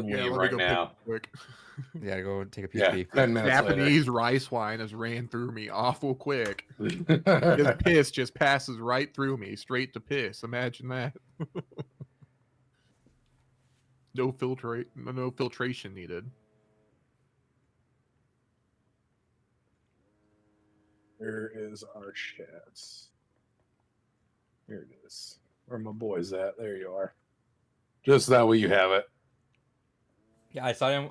fucking Yeah, leave let me right go pick now. it quick. Yeah, to go take a Yeah, pee. 10 minutes later. Japanese rice wine has ran through me awful quick. His piss just passes right through me, straight to piss. Imagine that. No filtration needed. Where is our chats? Here it is. Where are my boys at? There you are. Just that way you have it. Yeah, I saw him.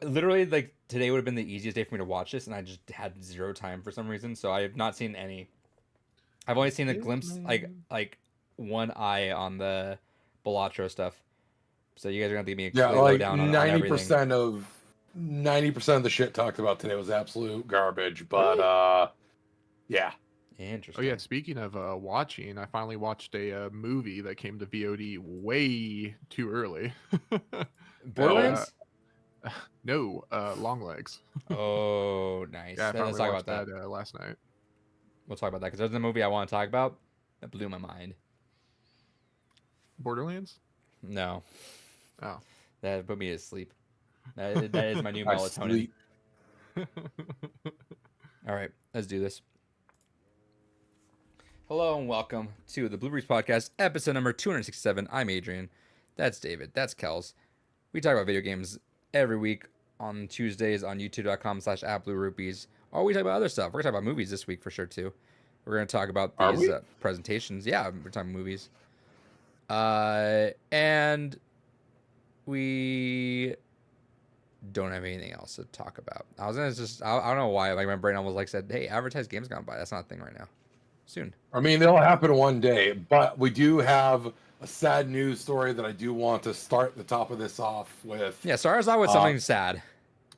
Literally, like, today would have been the easiest day for me to watch this, and I just had zero time for some reason. So I have not seen any. I've only seen a glimpse, like one eye on the Balatro stuff. So you guys are gonna give me a Yeah, complete like lowdown on everything. 90% of the shit talked about today was absolute garbage. But yeah. Oh Interesting. yeah, speaking of watching, I finally watched a movie that came to VOD way too early. Borderlands? No, Long Legs. Oh, nice. Yeah, I Let's finally talk watched about that that. last night. We'll talk about that because there's a movie I want to talk about that blew my mind. Borderlands? No, Oh. that put me to sleep. That is my new I melatonin. sleep. All right, let's do this. Hello and welcome to the Blue Breeze Podcast, episode number 267. I'm Adrian. That's David. That's Kels. We talk about video games every week on Tuesdays on youtube.com/@bluerupees. Or we talk about other stuff. We're going to talk about movies this week for sure, too. We're going to talk about these presentations. Yeah, we're talking movies. And we don't have anything else to talk about. I was going to I don't know why, like, my brain almost like said, hey, advertise games gone by. That's not a thing right now. Soon. I mean, it'll happen one day, but we do have a sad news story that I do want to start the top of this off with. Yeah, start us off with something sad.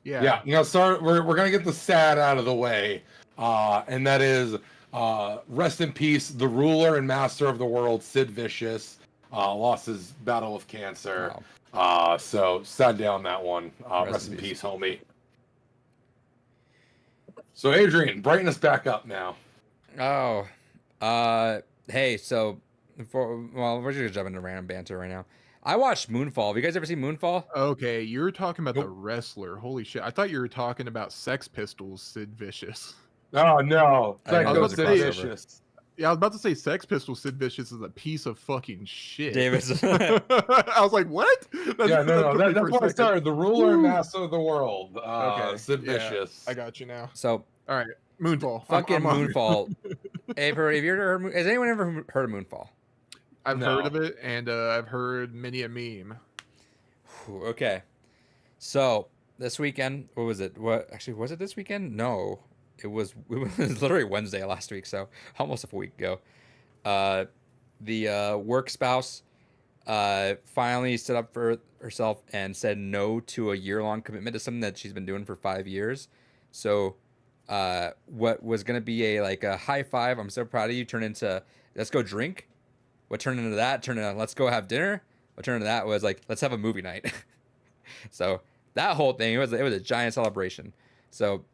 Yeah, you know, start. We're gonna get the sad out of the way, and that is rest in peace, the ruler and master of the world, Sid Vicious, lost his battle with cancer. Wow. So sad day on that one. Rest in peace, homie. So Adrian, brighten us back up now. Oh, hey, so we're just gonna jump into random banter right now. I watched Moonfall. Have you guys ever seen Moonfall? Okay, you're talking about the wrestler. Holy shit! I thought you were talking about Sex Pistols, Sid Vicious. Oh no, I didn't know it was a Sid crossover. Vicious. Yeah, I was about to say Sex Pistols, Sid Vicious is a piece of fucking shit. David. I was like, what? That's why I started. The ruler and master of the world. Okay, Sid Vicious. I got you now. So, all right, Moonfall. Fucking Moonfall. Have you ever heard? Has anyone ever heard of Moonfall? I've heard of it, and I've heard many a meme. Okay, so this weekend, what was it? What actually was it this weekend? No, it was literally Wednesday last week, so almost a week ago. The work spouse finally stood up for herself and said no to a year-long commitment to something that she's been doing for 5 years. So what was gonna be a high five, I'm so proud of you, turned into let's go drink. What turned into that turned into let's go have dinner. What turned into that was like let's have a movie night. So that whole thing, it was a giant celebration. So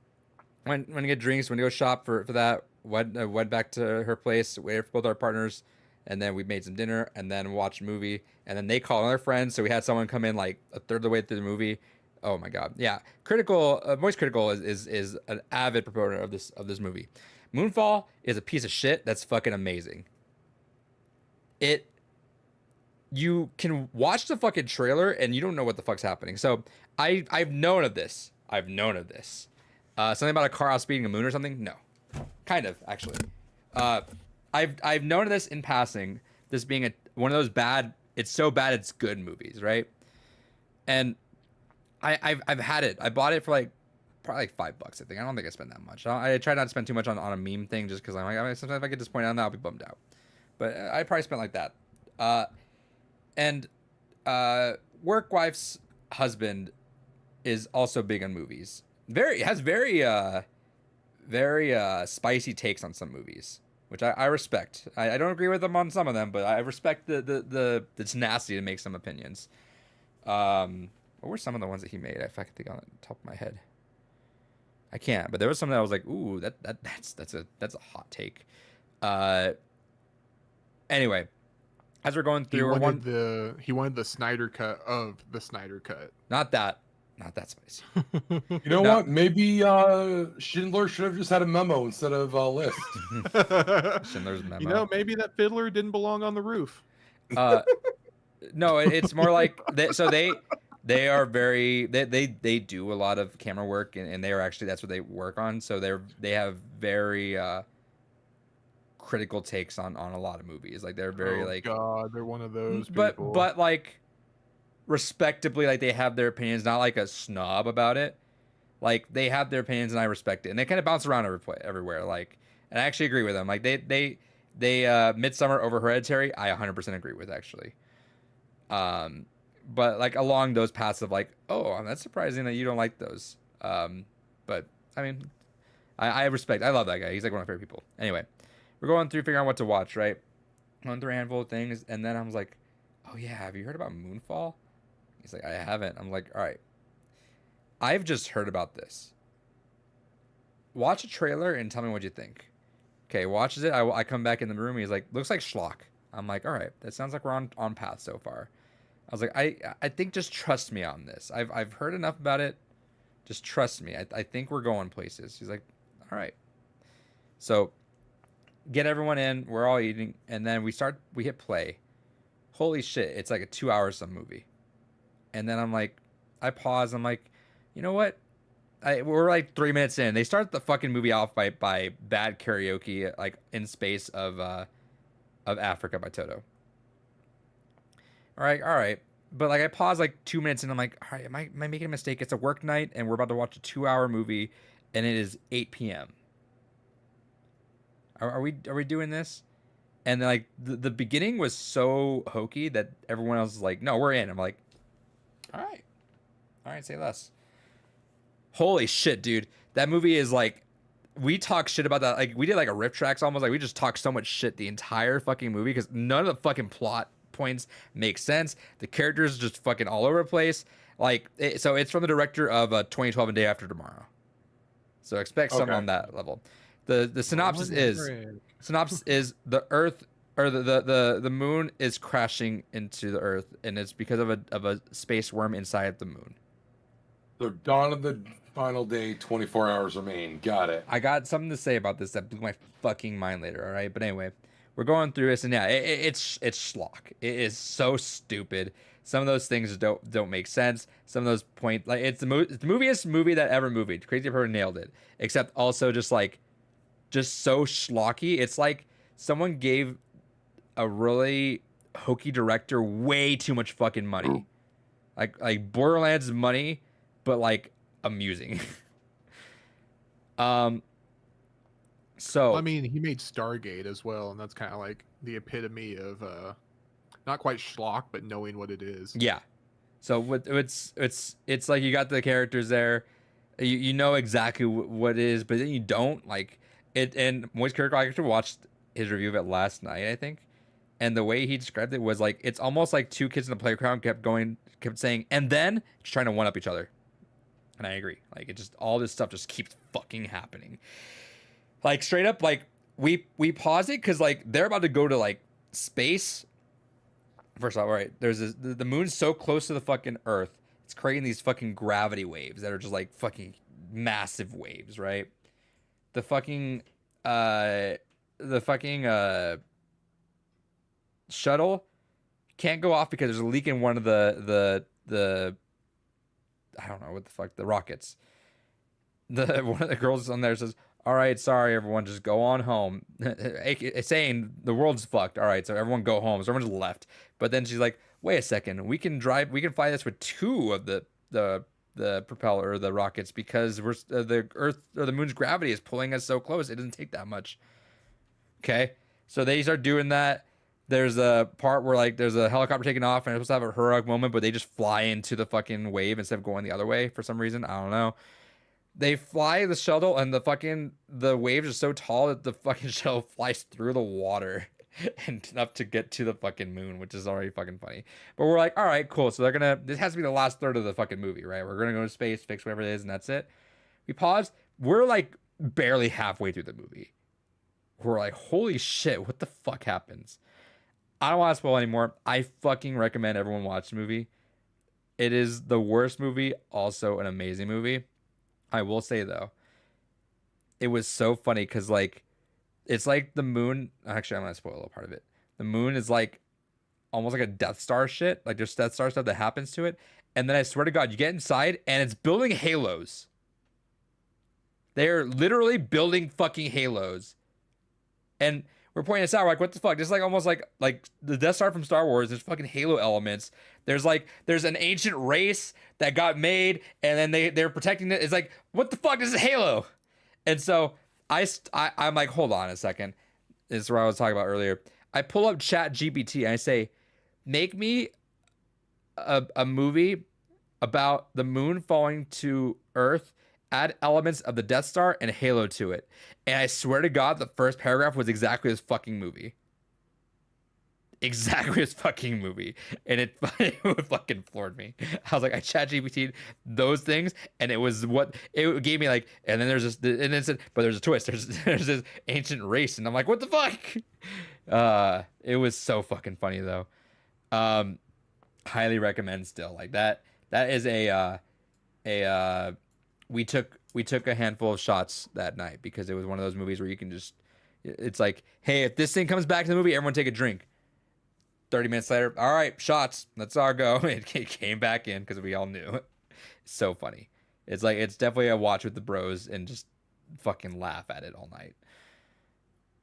when to get drinks, when to go shop for that, went back to her place, waited for both our partners, and then we made some dinner and then watched a movie, and then they called other friends, so we had someone come in like a third of the way through the movie. Oh my god, yeah. Moist Critical is an avid proponent of this movie. Moonfall is a piece of shit that's fucking amazing. You can watch the fucking trailer and you don't know what the fuck's happening. So I've known of this. Something about a car outspeeding a moon or something? No, kind of actually. I've known of this in passing. This being one of those bad, it's so bad it's good movies, right? And I've had it. I bought it for probably $5. I think. I don't think I spent that much. I try not to spend too much on a meme thing just because I'm like, sometimes if I get disappointed on that, I'll be bummed out. But I probably spent like that. And work wife's husband is also big on movies. Has very spicy takes on some movies, which I respect. I don't agree with them on some of them, but I respect the tenacity to make some opinions. What were some of the ones that he made? If I can think on the top of my head, I can't. But there was some that I was like, ooh, that's a hot take. Anyway, as we're going He through, wanted the Snyder cut of the Snyder cut. not that spicy. You know No. what? Maybe Schindler should have just had a memo instead of a list. Schindler's Memo. You know, maybe that fiddler didn't belong on the roof. No, it's more like they are very they do a lot of camera work, and they are actually, that's what they work on. So they have very critical takes on a lot of movies. Like they're very like, God, they're one of those but people. like respectably, like they have their opinions, not like a snob about it. Like they have their opinions and I respect it, and they kind of bounce around everywhere. Like, and I actually agree with them. Like they Midsummer over Hereditary, I 100% agree with actually. But like along those paths of like, oh, that's surprising that you don't like those. But I mean, I respect, I love that guy. He's like one of my favorite people. Anyway, we're going through figuring out what to watch, right? Going through a handful of things, and then I was like, oh yeah, have you heard about Moonfall? He's like, I haven't. I'm like, all right, I've just heard about this. Watch a trailer and tell me what you think. Okay, watches it. I come back in the room. He's like, looks like schlock. I'm like, all right, that sounds like we're on path so far. I was like, I think just trust me on this. I've heard enough about it. Just trust me. I think we're going places. He's like, all right. So get everyone in. We're all eating, and then we hit play. Holy shit! It's like a 2 hours some movie. And then I'm like, I pause. I'm like, you know what? We're like 3 minutes in. They start the fucking movie off by Bad Karaoke, like In Space of Africa by Toto. All right. But like I paused like 2 minutes and I'm like, all right, am I making a mistake? It's a work night and we're about to watch a 2 hour movie and it is 8 p.m. Are we doing this? And then like the beginning was so hokey that everyone else is like, no, we're in. I'm like, all right, say less. Holy shit, dude. That movie is like, we talk shit about that. Like we did like a rip tracks almost. Like we just talked so much shit the entire fucking movie because none of the fucking plot points make sense. The characters are just fucking all over the place. Like, so it's from the director of 2012 and Day After Tomorrow. So expect something on that level. The synopsis is the Earth or the moon is crashing into the Earth, and it's because of a space worm inside the moon. So dawn of the final day, 24 hours remain. Got it. I got something to say about this that blew my fucking mind later. All right, but anyway, we're going through this, and yeah, it's schlock. It is so stupid. Some of those things don't make sense. Some of those point, like it's the moviest movie that ever moved. Crazy Person nailed it. Except also just so schlocky. It's like someone gave a really hokey director way too much fucking money. Like Borderlands money, but like amusing. So I mean, he made Stargate as well, and that's kind of like the epitome of not quite schlock, but knowing what it is. Yeah. So it's like you got the characters there, you know exactly what it is, but then you don't like it. And Moist Character, I actually watched his review of it last night, I think, and the way he described it was like it's almost like two kids in the playground kept saying, and then just trying to one up each other. And I agree. Like it just all this stuff just keeps fucking happening. Like straight up, like we pause it because like they're about to go to like space. First off, all right, there's the moon's so close to the fucking Earth, it's creating these fucking gravity waves that are just like fucking massive waves, right? The fucking shuttle can't go off because there's a leak in one of the I don't know what the fuck, the rockets. One of the girls on there says, all right, sorry, everyone, just go on home. Saying the world's fucked. All right, so everyone go home. So everyone just left. But then she's like, wait a second, we can fly this with two of the propeller or the rockets because we're the Earth or the moon's gravity is pulling us so close. It doesn't take that much. Okay, so they start doing that. There's a part where like there's a helicopter taking off and it's supposed to have a heroic moment, but they just fly into the fucking wave instead of going the other way for some reason. I don't know. They fly the shuttle and the waves are so tall that the fucking shuttle flies through the water and enough to get to the fucking moon, which is already fucking funny. But we're like, all right, cool. So this has to be the last third of the fucking movie, right? We're gonna go to space, fix whatever it is, and that's it. We pause. We're like barely halfway through the movie. We're like, holy shit, what the fuck happens? I don't want to spoil anymore. I fucking recommend everyone watch the movie. It is the worst movie, also an amazing movie. I will say though, it was so funny because like it's like the moon. Actually, I'm gonna spoil a little part of it. The moon is like almost like a Death Star shit. Like there's Death Star stuff that happens to it, and then I swear to God, you get inside and it's building halos. They're literally building fucking halos, and we're pointing this out. We're like, what the fuck? This is like almost like the Death Star from Star Wars. There's fucking Halo elements. There's an ancient race that got made, and then they're protecting it. It's like, what the fuck? This is Halo. And so I'm like, hold on a second. This is what I was talking about earlier. I pull up Chat GPT and I say, make me a movie about the moon falling to Earth, add elements of the Death Star and Halo to it. And I swear to God, the first paragraph was exactly this fucking movie. Exactly this fucking movie. And it fucking floored me. I was like, I Chat GPT those things, and it was what it gave me like, and then there's this, and it said, but there's a twist. There's this ancient race, and I'm like, what the fuck? It was so fucking funny though. Highly recommend still. Like that is a we took a handful of shots that night because it was one of those movies where you can just, it's like, hey, if this thing comes back to the movie, everyone take a drink. 30 minutes later, all right, shots, let's all go. It came back in because we all knew. So funny. It's like, it's definitely a watch with the bros and just fucking laugh at it all night.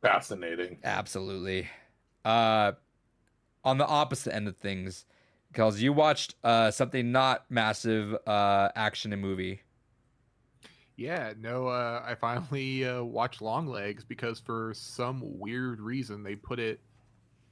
Fascinating. Absolutely. On the opposite end of things, because you watched something not massive action and movie. Yeah, no, I finally watched Longlegs because for some weird reason they put it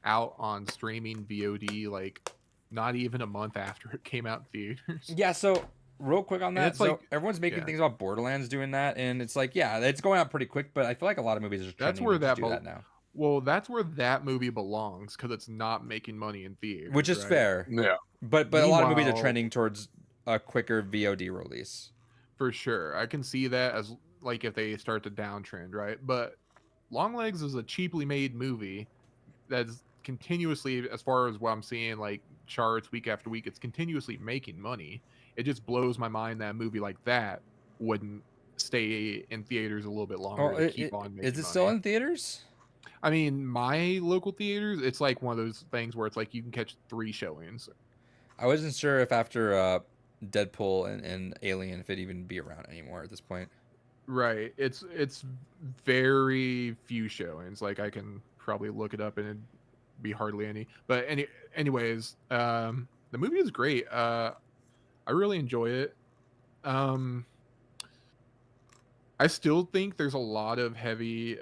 out on streaming VOD like not even a month after it came out in theaters. Yeah, so real quick on that, it's so like- everyone's making yeah. things about Borderlands doing that, and it's like, yeah, it's going out pretty quick, but I feel like a lot of movies are That's trending where to that do bel- that now, Well, that's where that movie belongs because it's not making money in theaters. which is right? fair. Yeah. But a lot of movies are Meanwhile- trending towards a quicker VOD release. For sure. I can see that as like if they start to downtrend, right? But Longlegs is a cheaply made movie that's continuously, as far as what I'm seeing, like charts week after week, it's continuously making money. It just blows my mind that a movie like that wouldn't stay in theaters a little bit longer to keep on making Is it still money. in theaters? I mean, my local theaters, it's like one of those things where it's like you can catch 3 showings. I wasn't sure if after Deadpool and Alien if it'd even be around anymore at this point. Right. It's very few showings. Like I can probably look it up and it'd be hardly any. But anyways, the movie is great. I really enjoy it. I still think there's a lot of heavy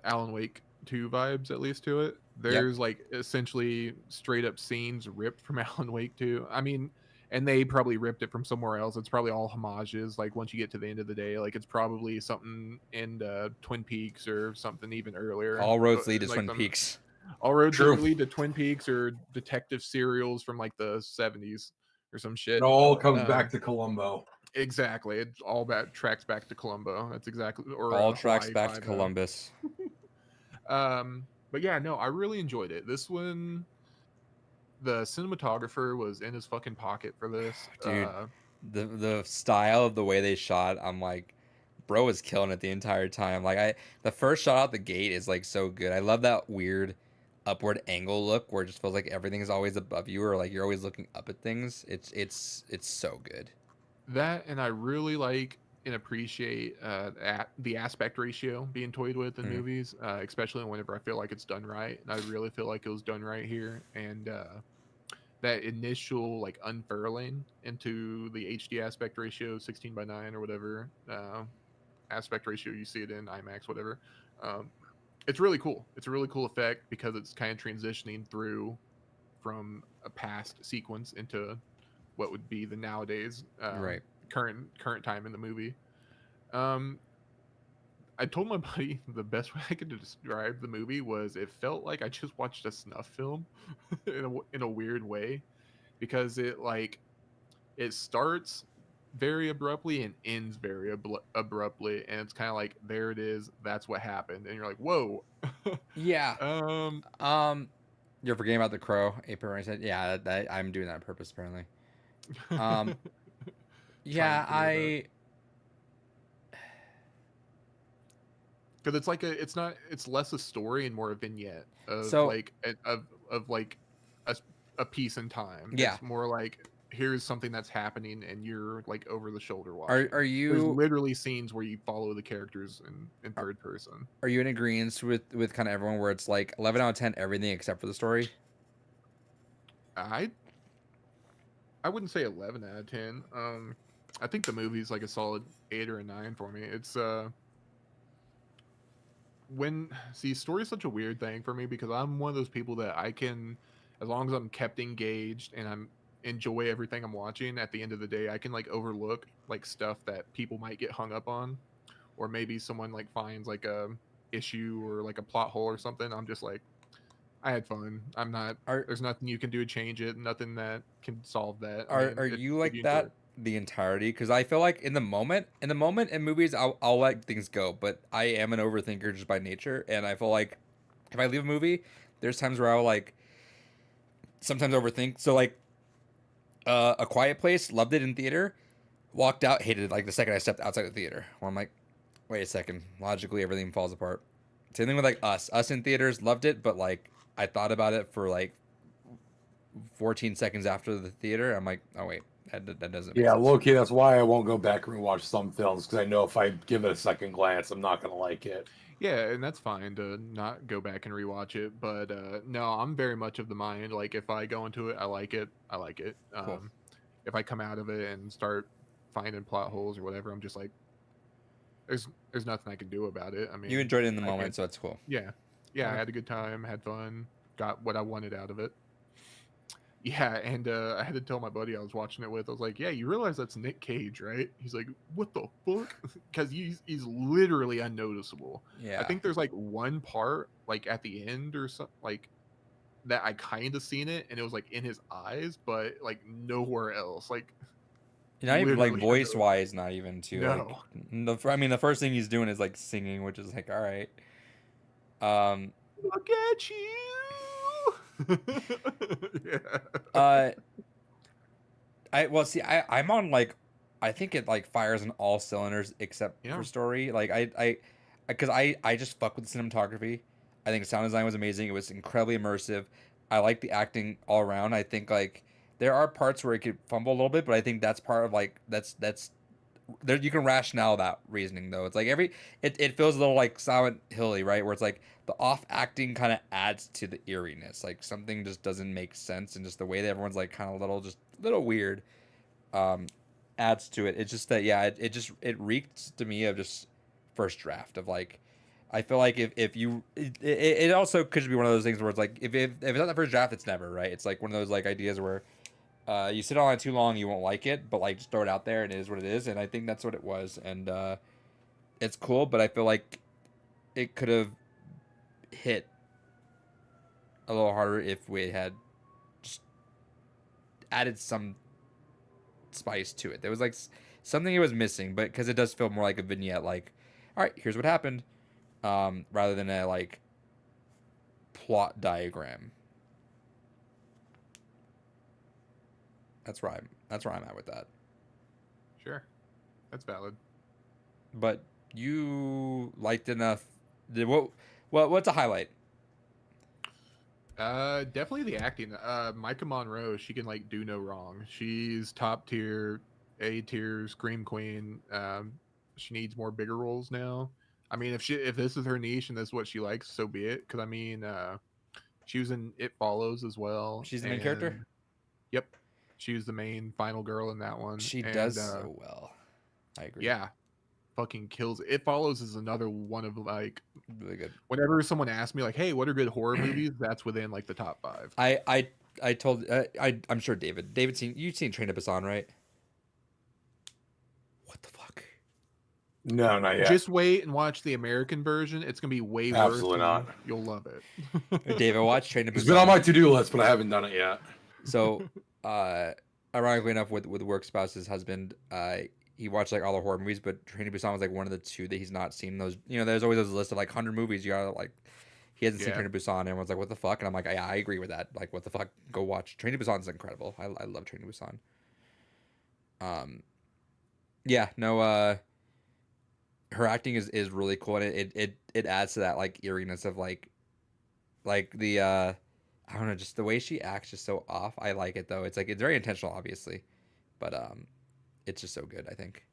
Alan Wake 2 vibes at least to it. There's like essentially straight up scenes ripped from Alan Wake 2. I mean, and they probably ripped it from somewhere else. It's probably all homages. Like once you get to the end of the day, like it's probably something in Twin Peaks or something even earlier. All roads lead to Like Twin some- Peaks. All roads True. lead to Twin Peaks or detective serials from like the 70s or some shit. It all comes Um, back to Columbo. Exactly. It's all tracks back to Columbo. That's exactly. Or All tracks Hawaii back to Five-O. Columbus. But yeah, no, I really enjoyed it. This one, the cinematographer was in his fucking pocket for this. Dude. The style of the way they shot, I'm like, bro was killing it the entire time. Like the first shot out the gate is like so good. I love that weird upward angle look where it just feels like everything is always above you or like you're always looking up at things. It's so good. That, and I really like and appreciate the aspect ratio being toyed with in Mhm. movies, especially whenever I feel like it's done right. And I really feel like it was done right here. And that initial like unfurling into the HD aspect ratio, 16:9 or whatever aspect ratio you see it in IMAX, whatever. It's really cool. It's a really cool effect because it's kind of transitioning through from a past sequence into what would be the nowadays Right. current time in the movie. I told my buddy the best way I could describe the movie was it felt like I just watched a snuff film in a weird way, because it starts very abruptly and ends very abruptly, and it's kind of like, there it is, that's what happened, and you're like, whoa. Yeah. You're forgetting about the crow. April I said, yeah, I'm doing that on purpose apparently. Um, Trying yeah, to forget because it's like it's not, it's less a story and more a vignette of So like of like a, a piece in time. yeah, It's more like here's something that's happening and you're like over the shoulder watching. are There's you literally scenes where you follow the characters in are, third person. are you in agreement with kind of everyone where it's like 11 out of 10 everything except for the story? I I wouldn't say 11 out of 10. I think the movie's like a solid 8 or a 9 for me. It's when see, story is such a weird thing for me because I'm one of those people that I can, as long as I'm kept engaged and I'm enjoy everything I'm watching, at the end of the day I can like overlook like stuff that people might get hung up on, or maybe someone like finds like a issue or like a plot hole or something. I'm just like, I had fun. I'm not, Are there's nothing you can do to change it, nothing that can solve that. I are mean, are it, you if like you enjoy that it. the entirety? Because I feel like in the moment in movies, I'll let things go, but I am an overthinker just by nature, and I feel like if I leave a movie, there's times where I'll like sometimes overthink. So like A Quiet Place, loved it in theater, walked out, hated it like the second I stepped outside the theater. Well, I'm like, wait a second, logically everything falls apart. Same thing with like Us in theaters, loved it, but like I thought about it for like 14 seconds after the theater. I'm like, oh wait, that doesn't make Yeah, sense. low key. That's why I won't go back and rewatch some films because I know if I give it a second glance, I'm not gonna like it. Yeah, and that's fine to not go back and rewatch it. But no, I'm very much of the mind like if I go into it, I like it. I like it. Cool. If I come out of it and start finding plot holes or whatever, I'm just like, there's nothing I can do about it. I mean, You enjoyed it in the I moment, can't. so it's cool. Yeah, yeah, I Okay. had a good time, had fun, got what I wanted out of it. Yeah, and I had to tell my buddy I was watching it with. I was like, "Yeah, you realize that's Nick Cage, right?" He's like, "What the fuck?" Because he's literally unnoticeable. I Yeah. think there's like one part like at the end or something like that I kind of seen it, and it was like in his eyes, but like nowhere else. Like Not even like literally voice unnoticeable. wise, not even too like No, I mean the first thing he's doing is like singing, which is like all right. Um look at you. Yeah. uh I well see I'm on like I think it like fires on all cylinders except Yeah. for story. Like I because I just fuck with the cinematography. I think sound design was amazing. It was incredibly immersive. I like the acting all around. I think like there are parts where it could fumble a little bit, but I think that's part of like that's there you can rationale that reasoning though. It's like it feels a little like Silent Hilly, right? Where it's like the off acting kind of adds to the eeriness. Like something just doesn't make sense, and just the way that everyone's like kind of little weird, um, adds to it. It's just that yeah, it reeked to me of just first draft of like. I feel like if you it also could be one of those things where it's like if it's not the first draft, it's never right. It's like one of those like ideas where you sit on it too long, you won't like it, but like just throw it out there and it is what it is. And I think that's what it was. And it's cool, but I feel like it could have hit a little harder if we had just added some spice to it. There was like something it was missing, but because it does feel more like a vignette, like, all right, here's what happened, rather than a like plot diagram. That's where I'm at with that. Sure, that's valid. But you liked enough. What's a highlight? Definitely the acting. Micah Monroe, she can like do no wrong. She's top tier, A tier, scream queen. She needs more bigger roles now. I mean, if this is her niche and this is what she likes, so be it. Because I mean, she was in It Follows as well, She's the main and character. yep, she was the main final girl in that one. She And does so well. I agree. yeah, fucking kills it. It Follows is another one of like Really good. whenever someone asks me like, "Hey, what are good horror movies?" That's within like the top 5. I told I'm sure David you've seen Train to Busan, right? What the fuck? No, not yet. Just wait and watch the American version. It's gonna be way worse. Absolutely and not. You'll love it. David, watch Train to It's been on my Busan. to-do list, but I haven't done it yet. So, ironically enough, with work spouse's husband, he watched like all the horror movies, but Train to Busan was like one of the two that he's not seen. Those, there's always those list of like 100 movies you gotta like. he hasn't seen Yeah. Train to Busan. And everyone's like, what the fuck? And I'm like, I agree with that. Like, what the fuck? Go watch. Train to Busan is incredible. I love Train to Busan. Yeah, no, her acting is really cool, and it adds to that like eeriness of like the I don't know, just the way she acts is so off. I like it though. It's like it's very intentional, obviously, but it's just so good. I think.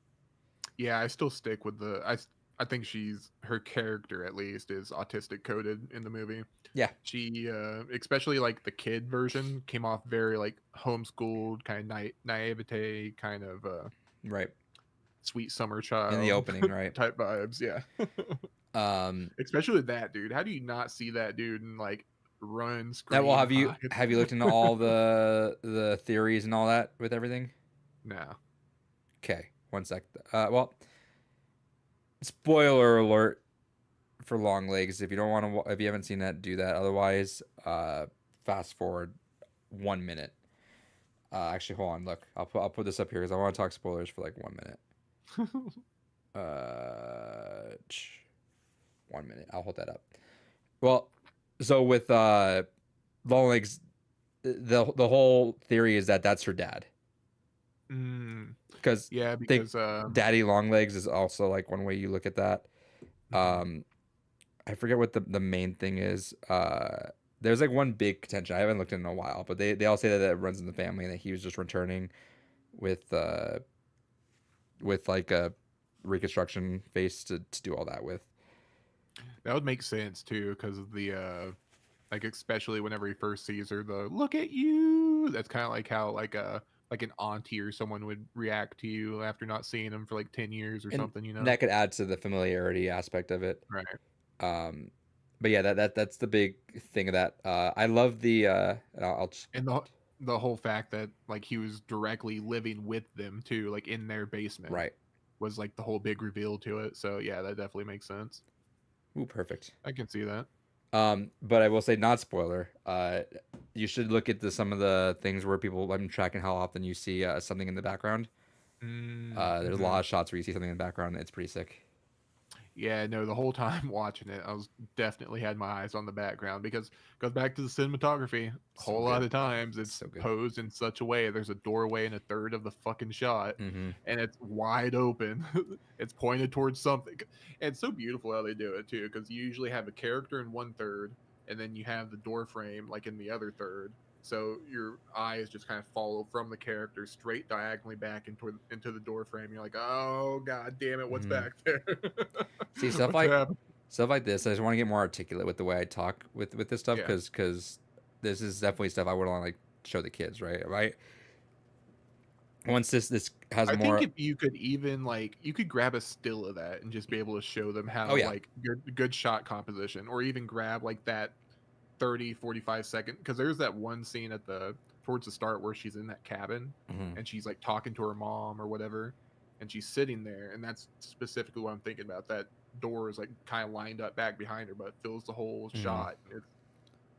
Yeah, I still stick with I think her character at least is autistic coded in the movie. Yeah. She especially like the kid version came off very like homeschooled kind of naivete kind of Right. sweet summer child In the opening, right? type vibes, yeah. Especially with that dude. How do you not see that dude and like run scream? Well, have hide? you looked into all the theories and all that with everything? No. Okay, one sec. Well, spoiler alert for Long Legs. If you don't want to, if you haven't seen that, do that. Otherwise, fast forward 1 minute. Actually, hold on. Look, I'll put this up here because I want to talk spoilers for like 1 minute. 1 minute. I'll hold that up. Well, so with Long Legs, the whole theory is that that's her dad. Because Yeah, because Daddy Longlegs is also like one way you look at that. I forget what the main thing is. There's like one big contention. I haven't looked in a while, but they all say that it runs in the family and that he was just returning with like a reconstruction face to do all that with. that would make sense too, because of the like especially whenever he first sees her, the look at you. That's kind of like how like an auntie or someone would react to you after not seeing them for like 10 years or And something, you know. that could add to the familiarity aspect of it. Right. But yeah, that's the big thing of that. I love the I'll just, And the whole fact that like he was directly living with them too, like in their basement, right. was like the whole big reveal to it. So yeah, that definitely makes sense. Ooh, perfect. I can see that. But I will say, not spoiler. You should look at some of the things where people. I'm tracking how often you see something in the background. There's a lot of shots where you see something in the background. It's pretty sick. Yeah, no, the whole time watching it, I was definitely had my eyes on the background because it goes back to the cinematography. A So whole lot good. of times it's So good. posed in such a way there's a doorway in a third of the fucking shot Mm-hmm. and it's wide open. It's pointed towards something. And it's so beautiful how they do it too, because you usually have a character in one third and then you have the door frame like in the other third. So your eyes just kind of follow from the character straight diagonally back into the door frame. You're like, oh god damn it, what's Mhm. back there? See, stuff What's like happening? stuff like this. I just want to get more articulate with the way I talk with this stuff Yeah. because this is definitely stuff I would want to like show the kids, right? Once this has I more. think if you could even like you could grab a still of that and just be able to show them how Oh, yeah. like good shot composition, or even grab like that 30-45 second, because there's that one scene at the towards the start where she's in that cabin Mhm. and she's like talking to her mom or whatever, and she's sitting there, and that's specifically what I'm thinking about. That door is like kind of lined up back behind her, but it fills the whole Mhm. shot. It's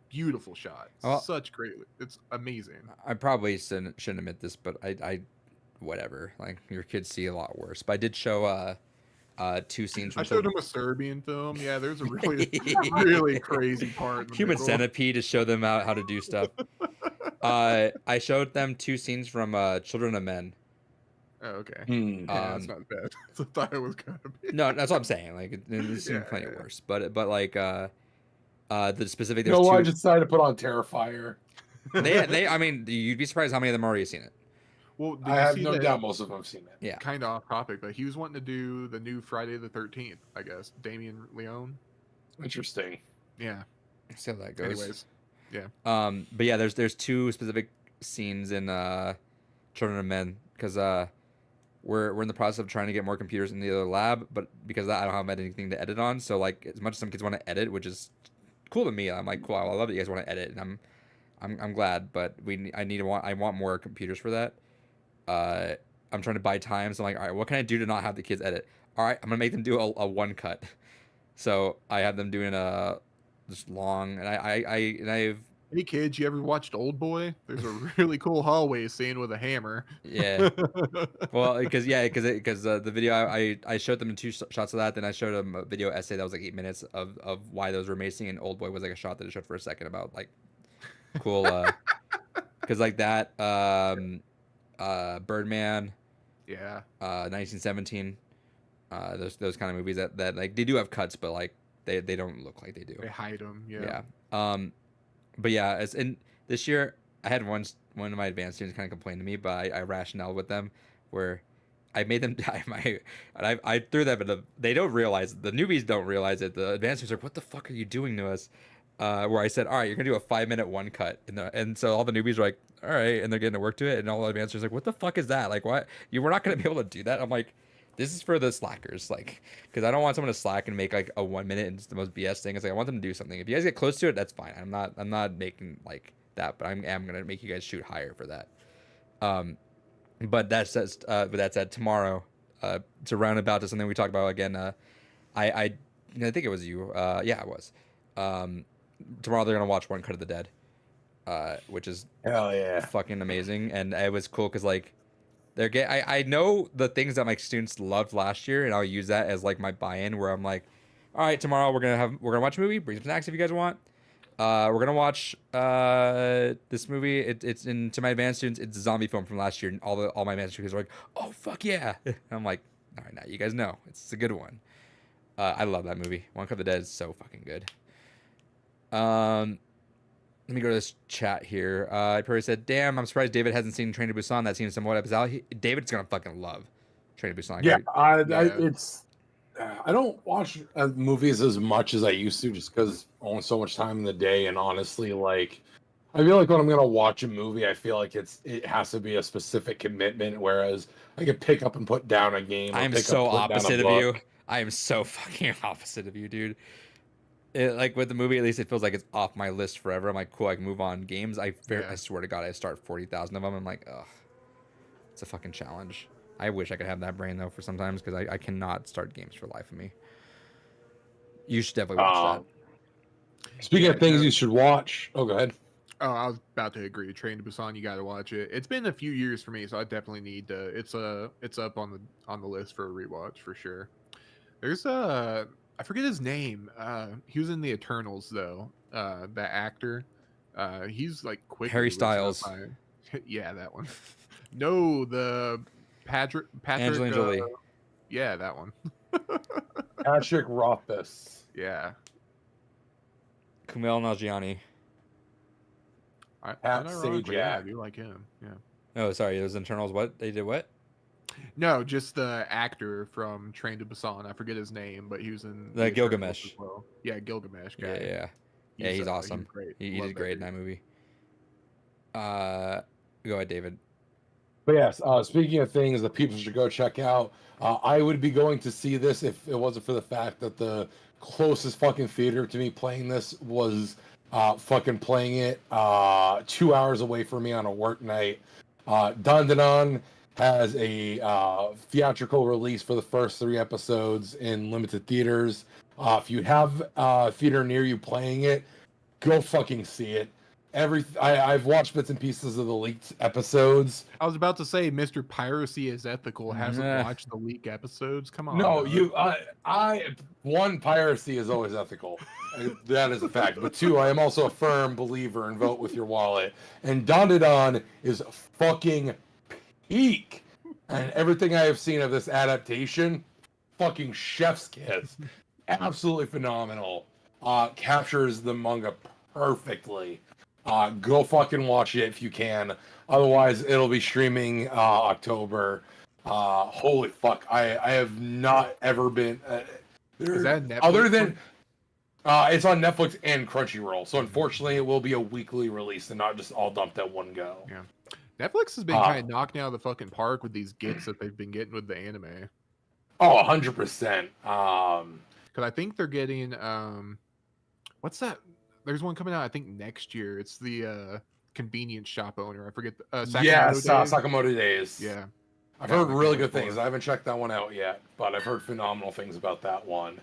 beautiful shot. Well- Such great. It's amazing. I probably shouldn't admit this, but I whatever. Like your kids see a lot worse. But I did show 2 scenes I from showed him a Serbian film. Yeah, there's a really crazy part. In the Human middle. Centipede to show them out how to do stuff. I showed them 2 scenes from Children of Men. Oh, okay. Hmm. Yeah, it's not bad. I thought it was gonna be. No, that's what I'm saying. Like it's seen Yeah, plenty yeah. worse. But like the specific You there's know what? I 2. just decided to put on Terrifier. They I mean you'd be surprised how many of them already seen it. Well, did I you have see no that? doubt most of them have seen it. Yeah. Kind of off topic, but he was wanting to do the new Friday the 13th. I guess Damien Leone. Interesting. Yeah. See how that goes. Anyways, But yeah, there's 2 specific scenes in Children of Men because we're in the process of trying to get more computers in the other lab, but because of that I don't have anything to edit on. So like as much as some kids want to edit, which is cool to me, I'm like cool. I love that you guys want to edit, and I'm glad, but I want more computers for that. I'm trying to buy time, so I'm like, all right, what can I do to not have the kids edit? All right, I'm gonna make them do a one cut. So I have them doing a just long, and I've Hey kids, you ever watched Old Boy? There's a really cool hallway scene with a hammer. Yeah. Well, because the video I showed them shots of that, then I showed them a video essay that was like 8 minutes of why those were amazing, and Old Boy was like a shot that I showed for a second about like cool because like that Birdman, Yeah. 1917, those kind of movies that like they do have cuts, but like they don't look like they do. They hide them. Yeah. Yeah. But yeah, as in this year, I had one of my advanced students kind of complain to me, but I rationale with them where I made them die and I threw them in they don't realize the newbies don't realize it. The advanced students are like, what the fuck are you doing to us? Where I said, all right, you're gonna do a 5-minute one cut, and so all the newbies are like, all right, and they're getting to work to it, and all the advanced students are like, what the fuck is that? Like, what? You were not gonna be able to do that? I'm like, this is for the slackers, like, because I don't want someone to slack and make like a 1 minute and it's the most BS thing. It's like I want them to do something. If you guys get close to it, that's fine. I'm not making like that, but am gonna make you guys shoot higher for that. But that said, tomorrow, to round about to something we talked about again. I think it was you. Yeah, it was. Tomorrow they're gonna watch One Cut of the Dead, which is Hell yeah. fucking amazing, and it was cool because like I know the things that my students loved last year, and I'll use that as like my buy-in where I'm like, all right, tomorrow we're gonna watch a movie, bring some snacks if you guys want. We're gonna watch this movie. It's to my advanced students, it's a zombie film from last year, and all my advanced students are like, oh fuck yeah. And I'm like, all right, now you guys know it's a good one. I love that movie. One Cut of the Dead is so fucking good. Let me go to this chat here. I probably said, damn, I'm surprised David hasn't seen Train to Busan. That seems somewhat episode. David's gonna fucking love Train to Busan. Yeah, Yeah. I don't watch movies as much as I used to, just because only so much time in the day, and honestly, like, I feel like when I'm gonna watch a movie, I feel like it has to be a specific commitment, whereas I can pick up and put down a game. I'm so opposite of you. I am so fucking opposite of you, dude. Like with the movie, at least it feels like it's off my list forever. I'm like, cool, I can move on. Games, I swear to God, I start 40,000 of them. I'm like, ugh, it's a fucking challenge. I wish I could have that brain though for sometimes because I cannot start games for the life of me. You should definitely watch that. Speaking of things you should watch, go ahead. Oh, I was about to agree. Train to Busan, you got to watch it. It's been a few years for me, so I definitely need to. It's up on the list for a rewatch for sure. There's I forget his name. He was in the Eternals though. That actor. He's like quick. Harry Styles. Yeah, that one. No, the Patrick. Angelina Jolie. Yeah, that one. Patrick Rothfuss. Yeah. Kumail Nanjiani. Yeah, I do like him. Yeah. Oh, sorry. It was Internals. What they did? What? No, just the actor from Train to Busan. I forget his name, but he was in the Gilgamesh. As well. Yeah, Gilgamesh guy. Yeah, he's awesome. He's great. He did great in that movie. Go ahead, David. But yes, speaking of things that people should go check out, I would be going to see this if it wasn't for the fact that the closest fucking theater to me playing this was fucking playing it 2 hours away from me on a work night. Dandanon has a theatrical release for the first 3 episodes in limited theaters. If you have a theater near you playing it, go fucking see it. I've watched bits and pieces of the leaked episodes. I was about to say, Mr. Piracy is Ethical hasn't watched the leak episodes. Come on. No, piracy is always ethical. That is a fact. But 2, I am also a firm believer in vote with your wallet. And Dandanon is fucking peak. And everything I have seen of this adaptation, fucking chef's kiss. Absolutely phenomenal. Captures the manga perfectly. Go fucking watch it if you can. Otherwise, it'll be streaming October. Holy fuck! I have not ever been. Is that Netflix? Other than it's on Netflix and Crunchyroll. So unfortunately, it will be a weekly release and not just all dumped at one go. Yeah, Netflix has been kind of knocking out of the fucking park with these gets that they've been getting with the anime. Oh, 100%. Because I think they're getting what's that? There's one coming out I think next year. It's the convenience shop owner. I forget. Sakamoto Days. Yeah, I've heard really good things. I haven't checked that one out yet, but I've heard phenomenal things about that one.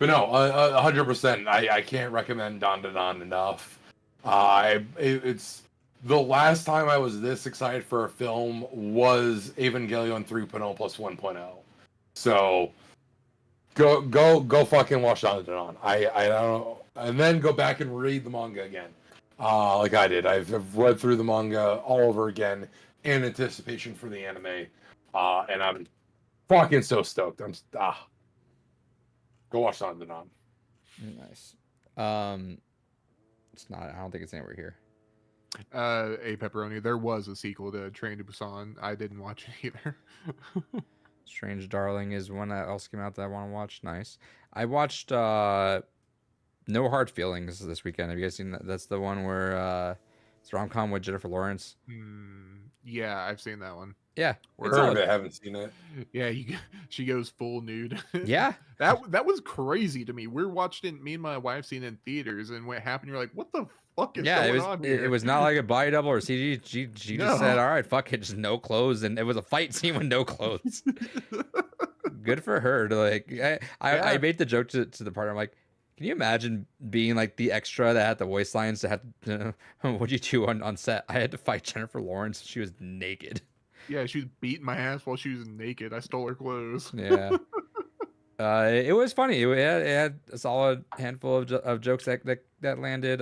But no, 100%. I can't recommend Don enough. It's the last time I was this excited for a film was Evangelion 3.0 plus 1.0. So go fucking watch Don. I don't know, and then go back and read the manga again, like I did. I've read through the manga all over again in anticipation for the anime, and I'm fucking so stoked. Go watch Don. Nice. It's not. I don't think it's anywhere here. A Pepperoni. There was a sequel to Train to Busan. I didn't watch it either. Strange Darling is one that else came out that I want to watch. Nice. I watched No Hard Feelings this weekend. Have you guys seen that? That's the one where it's a rom-com with Jennifer Lawrence. Yeah, I've seen that one. Yeah, heard of it, haven't seen it. Yeah, she goes full nude. Yeah, that was crazy to me. We're watching me and my wife seen it in theaters, and what happened? You're like, what the fuck is going on here? It was not like a body double or CG. She just said, "All right, fuck it, just no clothes," and it was a fight scene with no clothes. Good for her. To like, I made the joke to the partner. I'm like, can you imagine being like the extra that had the voice lines that had to, what'd you do on set? I had to fight Jennifer Lawrence. She was naked. Yeah, she was beating my ass while she was naked. I stole her clothes. Yeah. It was funny. It had a solid handful of jokes that landed.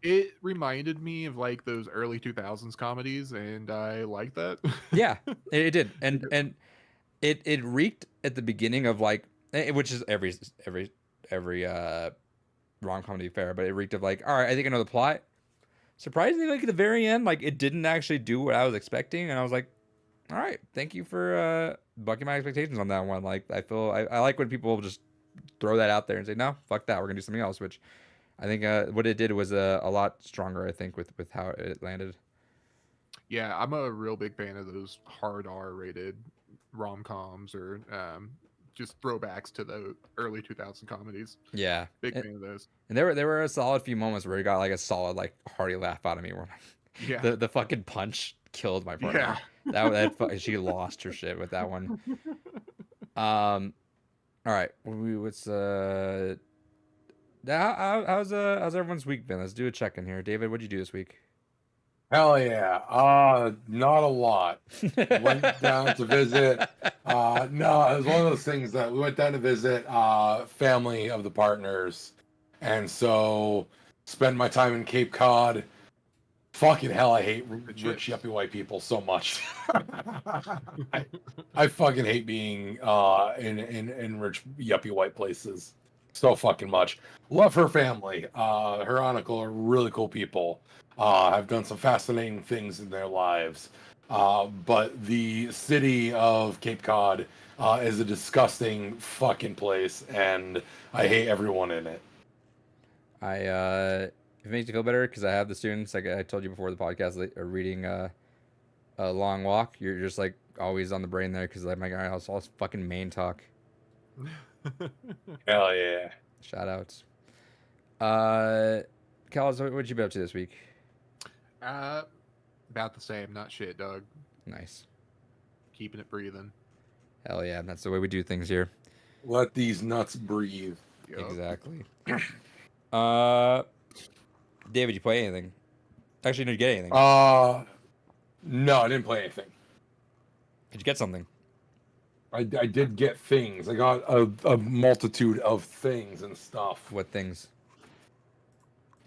It reminded me of like those early 2000s comedies, and I like that. Yeah, it did. And it reeked at the beginning of like, which is every rom-com to be fair, but it reeked of like, all right, I think I know the plot. Surprisingly, like at the very end, like it didn't actually do what I was expecting, and I was like, all right, thank you for bucking my expectations on that one. Like I like when people just throw that out there and say, no, fuck that, we're gonna do something else, which I think what it did was a lot stronger, I think, with how it landed. Yeah, I'm a real big fan of those hard R-rated rom-coms or just throwbacks to the early 2000 comedies. Yeah, big fan of those. And there were a solid few moments where he got like a solid like hearty laugh out of me. Where yeah, the fucking punch killed my partner. Yeah, that she lost her shit with that one. All right, how's everyone's week been? Let's do a check in here. David, what'd you do this week? Hell yeah. Not a lot. Went down to visit. No, it was one of those things that we went down to visit family of the partners. And so spend my time in Cape Cod. Fucking hell, I hate rich yuppie white people so much. I fucking hate being in rich yuppie white places so fucking much. Love her family. Her uncle are really cool people. Have done some fascinating things in their lives. But the city of Cape Cod is a disgusting fucking place, and I hate everyone in it. It makes you feel better because I have the students, like I told you before the podcast, are reading a Long Walk. You're just like always on the brain there because like my guy, it's all fucking main talk. Hell yeah! Shout outs. Callis, what'd you be up to this week? About the same, not shit, Doug. Nice. Keeping it breathing. Hell yeah, that's the way we do things here. Let these nuts breathe. Yep. Exactly. David, did you play anything? Actually, did you get anything? No, I didn't play anything. Did you get something? I did get things. I got a multitude of things and stuff. What things?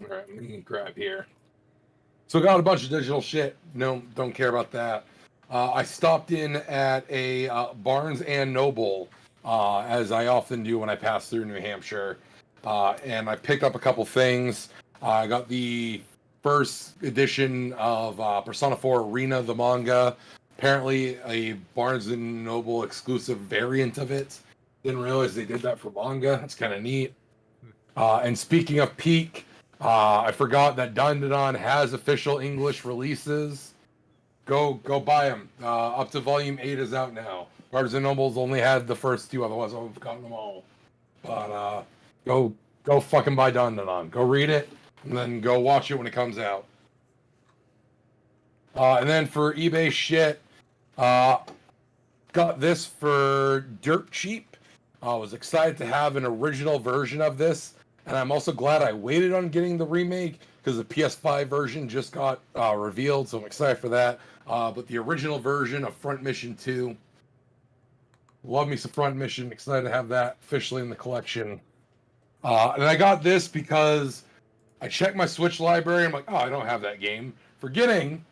All right, let me grab here. So I got a bunch of digital shit. No, don't care about that. I stopped in at a Barnes and Noble, as I often do when I pass through New Hampshire, and I picked up a couple things. I got the first edition of Persona 4 Arena, the manga. Apparently a Barnes and Noble exclusive variant of it. Didn't realize they did that for manga. That's kind of neat. And speaking of Peak, I forgot that Dandadan has official English releases. Go buy them. Up to volume 8 is out now. Barnes and Noble's only had the first 2, otherwise I would have gotten them all. But go fucking buy Dandadan. Go read it, and then go watch it when it comes out. And then for eBay shit, got this for dirt cheap. I was excited to have an original version of this, and I'm also glad I waited on getting the remake because the PS5 version just got revealed, so I'm excited for that. But the original version of Front Mission 2, love me some Front Mission, excited to have that officially in the collection. And I got this because I checked my Switch library. I'm like, oh, I don't have that game. Forgetting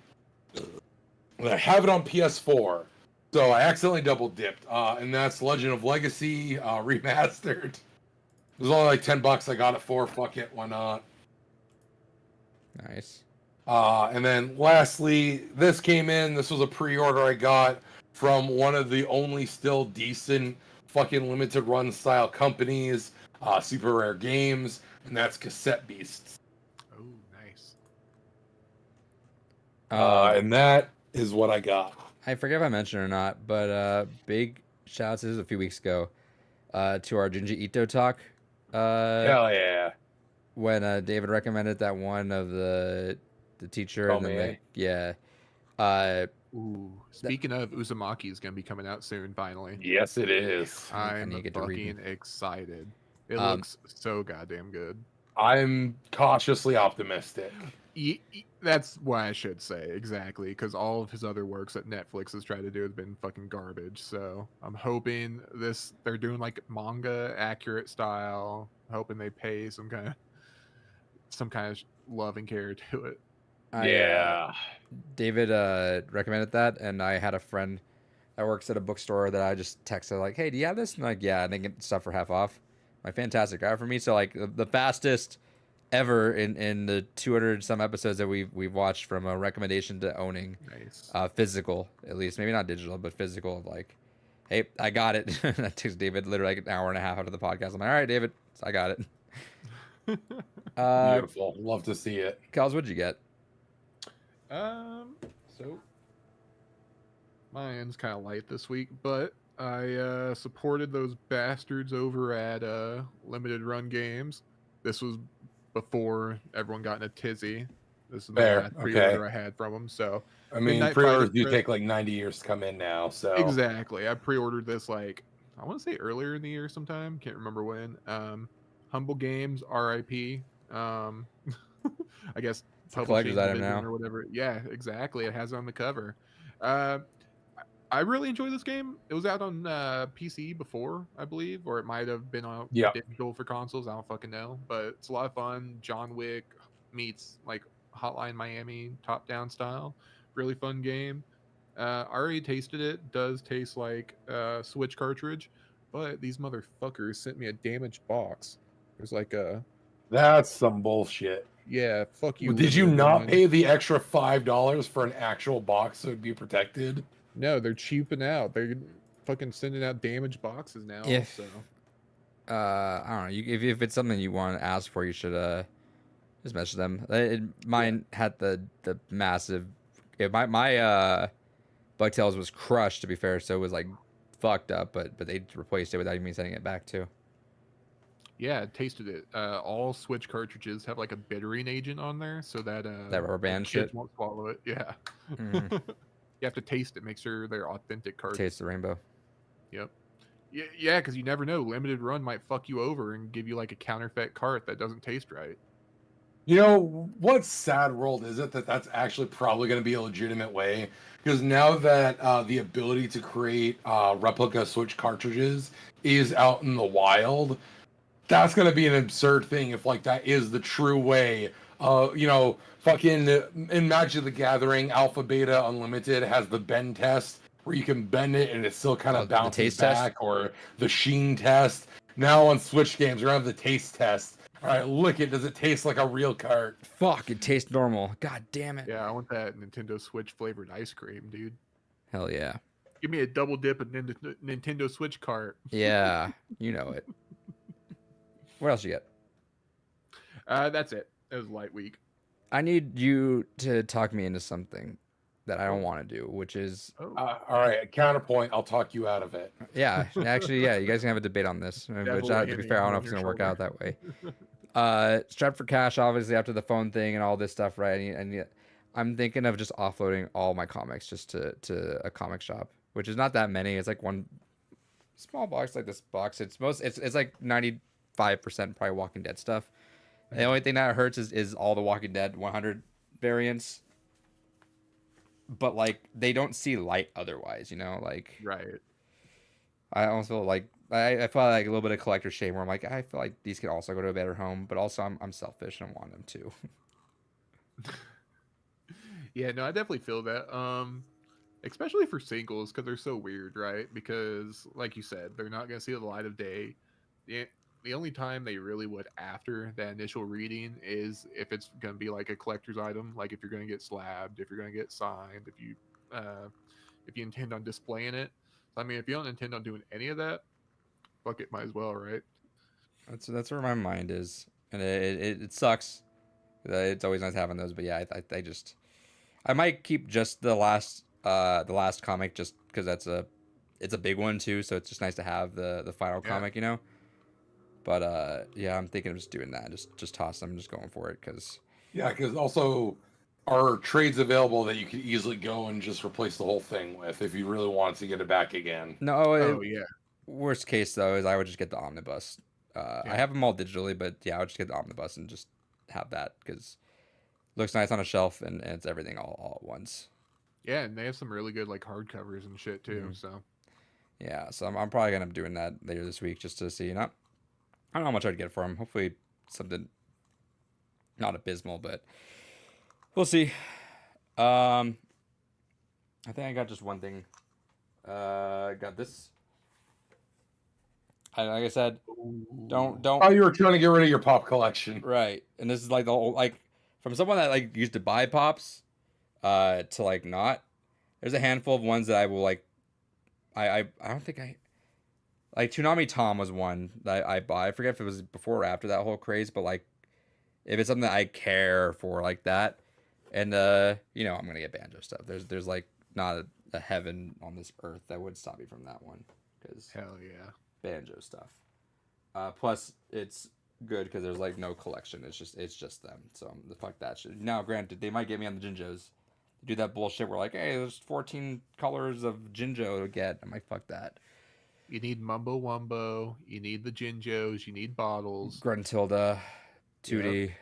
that I have it on PS4. So I accidentally double dipped. And that's Legend of Legacy remastered. It was only like $10 I got it for. Fuck it, why not? Nice. And then lastly, this came in. This was a pre-order I got from one of the only still decent fucking limited run style companies, Super Rare Games, and that's Cassette Beasts. Oh, nice. And that is what I got. I forget if I mentioned it or not, but big shouts. This was a few weeks ago to our Junji Ito talk. Hell yeah. When David recommended that one of the teacher and then Tomie. Ooh, speaking of, Uzumaki is gonna be coming out soon. Finally, Yes, it is. I'm need to get to reading. fucking excited. It looks so goddamn good. I'm cautiously optimistic. That's what I should say exactly, because all of his other works that Netflix has tried to do has been fucking garbage. So I'm hoping they're doing like manga accurate style. Hoping they pay some kind of love and care to it. David recommended that, and I had a friend that works at a bookstore that I just texted like, "Hey, do you have this?" And like, yeah, and they get stuff for half off. My fantastic guy for me. So like the fastest ever in the 200 some episodes that we've watched, from a recommendation to owning Nice. physical, at least, maybe not digital, but physical, of like, hey, I got it. That takes David literally like an hour and a half out of the podcast. I'm like, all right, David, I got it. Beautiful. Love to see it. Kels, what'd you get? So mine's kind of light this week, but I supported those bastards over at Limited Run Games. This was before everyone got in a tizzy. This is the Fair, last pre-order I had from them. So I mean, Midnight pre-orders Fighter do take like 90 years to come in now, so exactly. I pre-ordered this like, I want to say earlier in the year sometime. Can't remember when. Humble Games, RIP. I guess It's a collector's item division now. or whatever. Yeah, exactly. It has it on the cover. I really enjoy this game. It was out on PC before, I believe, or it might have been on digital for consoles. I don't fucking know, but it's a lot of fun. John Wick meets like Hotline Miami top-down style. Really fun game. I already tasted it. Does taste like Switch cartridge, but these motherfuckers sent me a damaged box. There's like that's some bullshit. yeah, fuck you. Did you Limited not Run. pay the extra $5 for an actual box so it'd be protected? No, they're cheaping out. They're fucking sending out damaged boxes now. If- So I don't know. If it's something you want to ask for, you should just message them. Mine had the massive. Yeah, my Bugtails was crushed, to be fair, so it was like fucked up. But they replaced it without even sending it back too. yeah, tasted it. All Switch cartridges have like a bittering agent on there, so that That rubber band kids shit. won't swallow it. Yeah, Mhm. you have to taste it, make sure they're authentic cards. Taste the rainbow. Yep. Yeah, because you never know. Limited Run might fuck you over and give you like a counterfeit cart that doesn't taste right. You know, what sad world is it that that's actually probably going to be a legitimate way? Because now that the ability to create replica Switch cartridges is out in the wild, that's going to be an absurd thing if like that is the true way. You know, fucking in Magic the Gathering, Alpha Beta Unlimited has the bend test where you can bend it and it still kind of The bounces taste test? back, or the sheen test. Now on Switch games, we're gonna have the taste test. All right, lick it. Does it taste like a real cart? Fuck, it tastes normal. God damn it. Yeah, I want that Nintendo Switch flavored ice cream, dude. Hell yeah. Give me a double dip of Nintendo Switch cart. Yeah, you know it. What else you get? That's it. It was a light week. I need you to talk me into something that I don't want to do, which is Oh, All right, counterpoint. I'll talk you out of it. yeah, actually, yeah, you guys can have a debate on this. Which, Devil to be landing fair, I don't know on if it's your gonna work shoulder. out that way. Strapped for cash, obviously, after the phone thing and all this stuff, right? And I'm thinking of just offloading all my comics just to a comic shop, which is not that many. It's like one small box like this box. It's like 95% probably Walking Dead stuff. The only thing that hurts is all the Walking Dead 100 variants, but like they don't see light otherwise, you know. Like Right. I almost feel like I feel like a little bit of collector shame where I'm like I feel like these could also go to a better home, but also I'm selfish and want them to. Yeah, no, I definitely feel that. Especially for singles because they're so weird, right? Because like you said, they're not going to see the light of day. The, the only time they really would after that initial reading is if it's going to be like a collector's item, like if you're going to get slabbed, if you're going to get signed, uh if you intend on displaying it. So, I mean, if you don't intend on doing any of that, fuck it, might as well, right? That's where my mind is, and it sucks. It's always nice having those, but yeah, I just I might keep just the last comic just because it's a big one too, so it's just nice to have the final Yeah. comic, you know. But yeah, I'm thinking of just doing that, just toss them, just going for it, because Yeah, because also are trades available that you could easily go and just replace the whole thing with if you really wanted to get it back again. no, Oh yeah, worst case though is I would just get the omnibus. I yeah, have them all digitally, but yeah, I would just get the omnibus and just have that because looks nice on a shelf and it's everything all at once. yeah. And they have some really good like hardcovers and shit too. Mhm. So Yeah, so I'm probably gonna be doing that later this week just to see. Not I don't know how much I'd get for them. Hopefully something not abysmal, but we'll see. Um, I think I got just one thing. Got this. Like I said, don't Oh, you were trying to get rid of your pop collection. right. And this is like the whole like from someone that like used to buy pops, to like not. There's a handful of ones that I will like. I don't think I like Toonami Tom was one that I buy. I forget if it was before or after that whole craze, but like if it's something that I care for like that, and you know I'm gonna get Banjo stuff. There's like not a heaven on this earth that would stop me from that one because hell yeah. Banjo stuff. Plus it's good because there's like no collection. It's just them. So the fuck that shit. Now granted they might get me on the Jinjos. They do that bullshit where like hey there's 14 colors of Jinjo to get. I'm like fuck that. You need Mumbo Wumbo. You need the Jinjos. You need bottles. Gruntilda, Yep. 2D.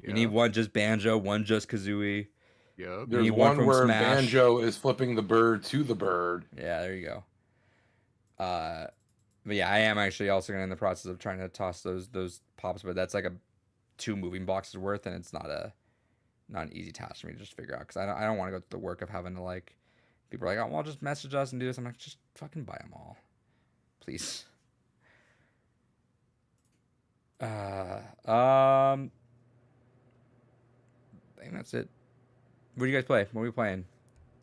You need Yep. one just Banjo, one just Kazooie. Yep. You There's need one one from where Smash. Banjo is flipping the bird to the bird. Yeah, there you go. But yeah, I am actually also in the process of trying to toss those pops, but that's like a 2 moving boxes worth, and it's not an easy task for me to just figure out because I don't want to go through the work of having to like people are like, oh, well, just message us and do this. I'm like, just fucking buy them all, please. I think that's it. What do you guys play? What are we playing?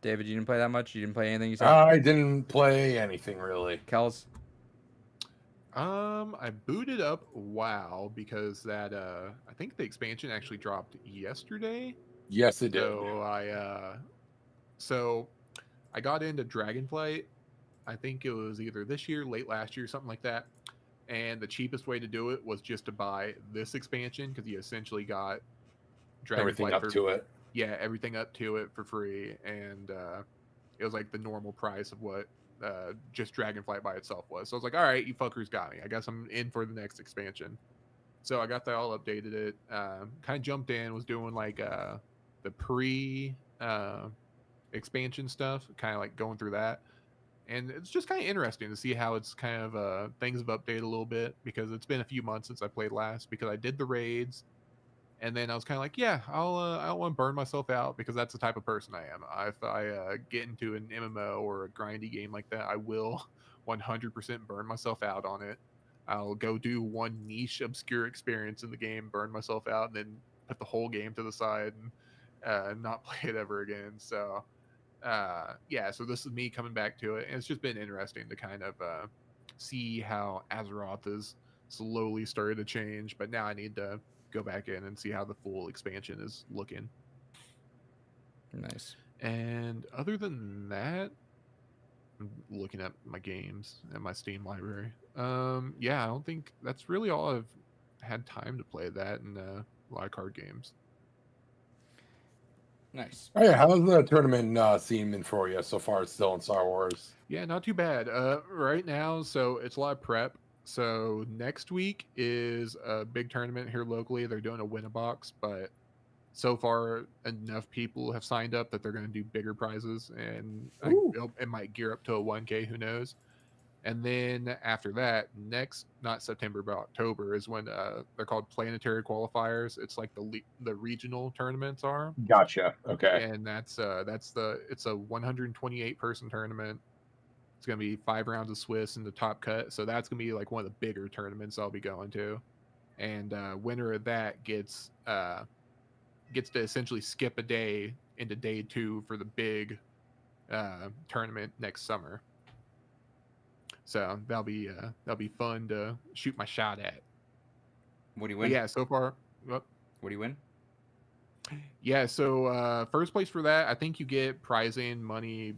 David, you didn't play that much. You didn't play anything. You said I didn't play anything really. Kels. I booted up WoW because that I think the expansion actually dropped yesterday. Yes, it did. So I got into Dragonflight. I think it was either this year, late last year, something like that. And the cheapest way to do it was just to buy this expansion because you essentially got Everything Dragonflight up for, to it. yeah, everything up to it for free, and it was like the normal price of what just Dragonflight by itself was. So I was like, all right, you fuckers got me. I guess I'm in for the next expansion. So I got that all updated. It kind of jumped in, was doing like the pre expansion stuff, kind of like going through that. And it's just kind of interesting to see how it's kind of things have updated a little bit because it's been a few months since I played last because I did the raids. And then I was kind of like, yeah, I don't want to burn myself out because that's the type of person I am. If I get into an MMO or a grindy game like that, I will 100% burn myself out on it. I'll go do one niche, obscure experience in the game, burn myself out, and then put the whole game to the side and not play it ever again. So, yeah, so this is me coming back to it. And it's just been interesting to kind of see how Azeroth is slowly started to change. But now I need to go back in and see how the full expansion is looking. Nice. And other than that, I'm looking at my games and my Steam library. Yeah, I don't think that's really all I've had time to play that and a lot of card games. Nice. Oh yeah, how's the tournament scene been for you so far? Still in Star Wars. Yeah, not too bad. Right now, so it's a lot of prep. So next week is a big tournament here locally. They're doing a win-a-box, but so far enough people have signed up that they're going to do bigger prizes, and Ooh. it might gear up to a 1K. Who knows? And then after that, next not September but October is when they're called planetary qualifiers. It's like the regional tournaments are, Gotcha. Okay. and it's a 128 person tournament. It's gonna be 5 rounds of Swiss in the top cut, so that's gonna be like one of the bigger tournaments I'll be going to. And winner of that gets to essentially skip a day into day 2 for the big tournament next summer. So that'll be fun to shoot my shot at. What do you But win? yeah, so far, well, What do you win? yeah. So first place for that, I think you get prizing money,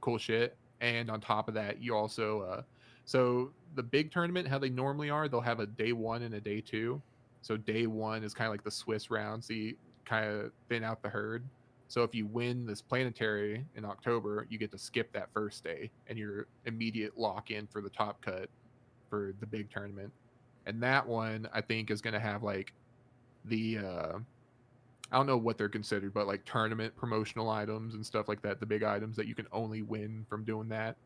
cool shit, and on top of that, you also so the big tournament, how they normally are, they'll have a day 1 and a day 2. So day 1 is kind of like the Swiss round, so you kind of thin out the herd. So if you win this planetary in October, you get to skip that first day, and you're immediate lock in for the top cut for the big tournament. And that one I think is going to have like the I don't know what they're considered, but like tournament promotional items and stuff like that, the big items that you can only win from doing that.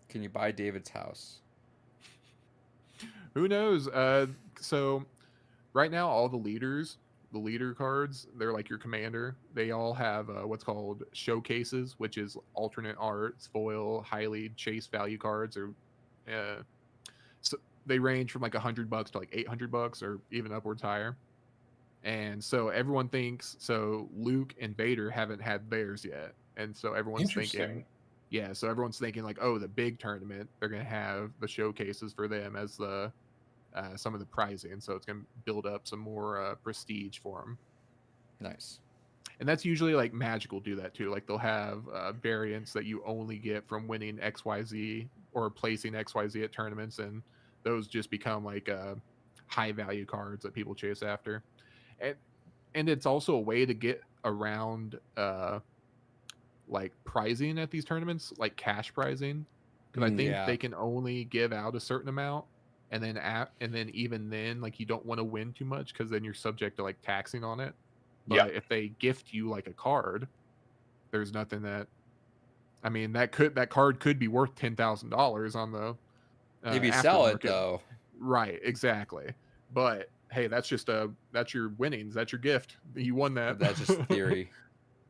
Can you buy David's house? Who knows? So right now, all the leaders, the leader cards, they're like your commander. They all have what's called showcases, which is alternate arts, foil, highly chase value cards, or uh, so they range from like $100 to like $800 or even upwards higher. And so everyone thinks so. Luke and Vader haven't had theirs yet, and so everyone's thinking, Interesting. yeah. So everyone's thinking like, oh, the big tournament, they're gonna have the showcases for them as the some of the prizing, so it's gonna build up some more prestige for them. Nice. And that's usually like Magic will do that too. Like they'll have variants that you only get from winning XYZ or placing XYZ at tournaments, and those just become like high value cards that people chase after. And it's also a way to get around like prizing at these tournaments, like cash prizing, because I think Yeah. they can only give out a certain amount, and then and then even then, like you don't want to win too much because then you're subject to like taxing on it. But Yeah. if they gift you like a card, there's nothing that I mean that card could be worth $10,000 on the If you sell it aftermarket. though, Right, exactly. But hey, that's your winnings. That's your gift. You won that. that's just theory.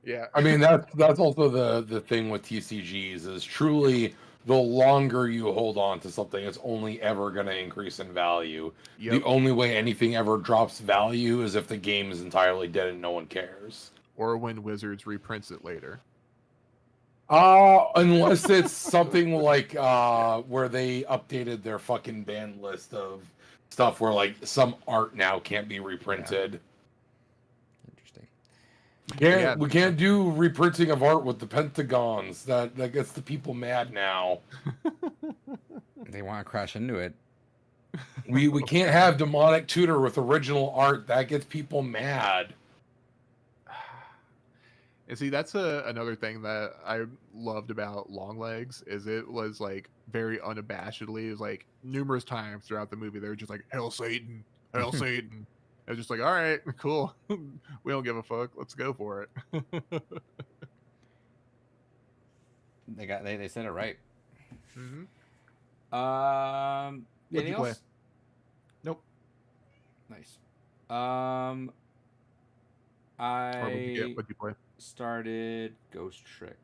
Yeah. I mean that's also the thing with TCGs is truly the longer you hold on to something, it's only ever going to increase in value. Yep. The only way anything ever drops value is if the game is entirely dead and no one cares. Or when Wizards reprints it later. Unless it's something like where they updated their fucking ban list of stuff where like some art now can't be reprinted. Interesting. We can't do reprinting of art with the pentagons. That gets the people mad now. They want to crash into it. We can't have demonic tutor with original art. That gets people mad. And see, that's another thing that I loved about Longlegs is it was like very unabashedly. It was like numerous times throughout the movie they were just like Hail Satan, Hail Satan. I was just like, all right, cool. We don't give a fuck. Let's go for it. They said it right. Mm-hmm. Anything What'd you play? else? Nope. Nice. Or what'd you play? Started Ghost Trick.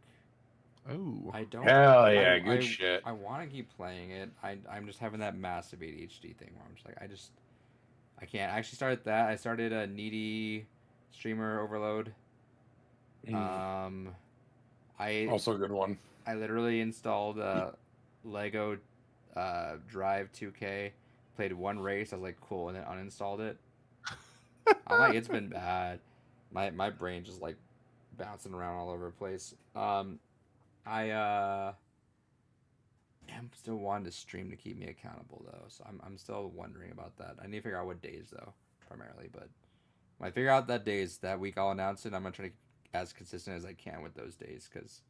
Oh, I don't. Hell yeah, good shit. I want to keep playing it. I'm just having that massive ADHD thing where I'm just like I can't. I actually started that. I started a Needy Streamer Overload. I Also a good one. I literally installed Lego Drive 2K, played one race. I was like, cool, and then uninstalled it. I'm like, it's been bad. My brain just like bouncing around all over the place. I am still wanting to stream to keep me accountable though, so I'm still wondering about that. I need to figure out what days though, primarily, but When I figure out that days that week, I'll announce it. I'm gonna try to be as consistent as I can with those days because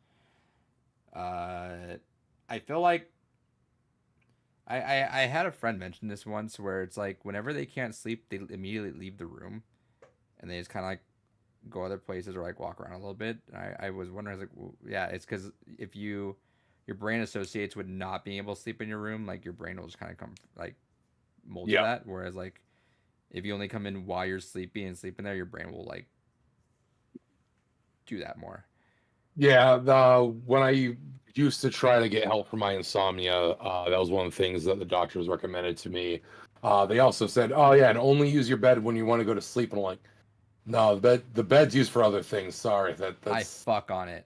I feel like I had a friend mention this once where it's like whenever they can't sleep, they immediately leave the room and they just kind of like go other places or like walk around a little bit. I was wondering, I was like, well, yeah, it's because if your brain associates with not being able to sleep in your room, like your brain will just kind of come like mold to Yeah. that. Whereas like if you only come in while you're sleepy and sleep in there, your brain will like do that more. Yeah, when I used to try to get help for my insomnia, that was one of the things that the doctors recommended to me. They also said, "Oh yeah, and only use your bed when you want to go to sleep." And I'm like, "No, the bed's used for other things. Sorry, I that's fuck on it.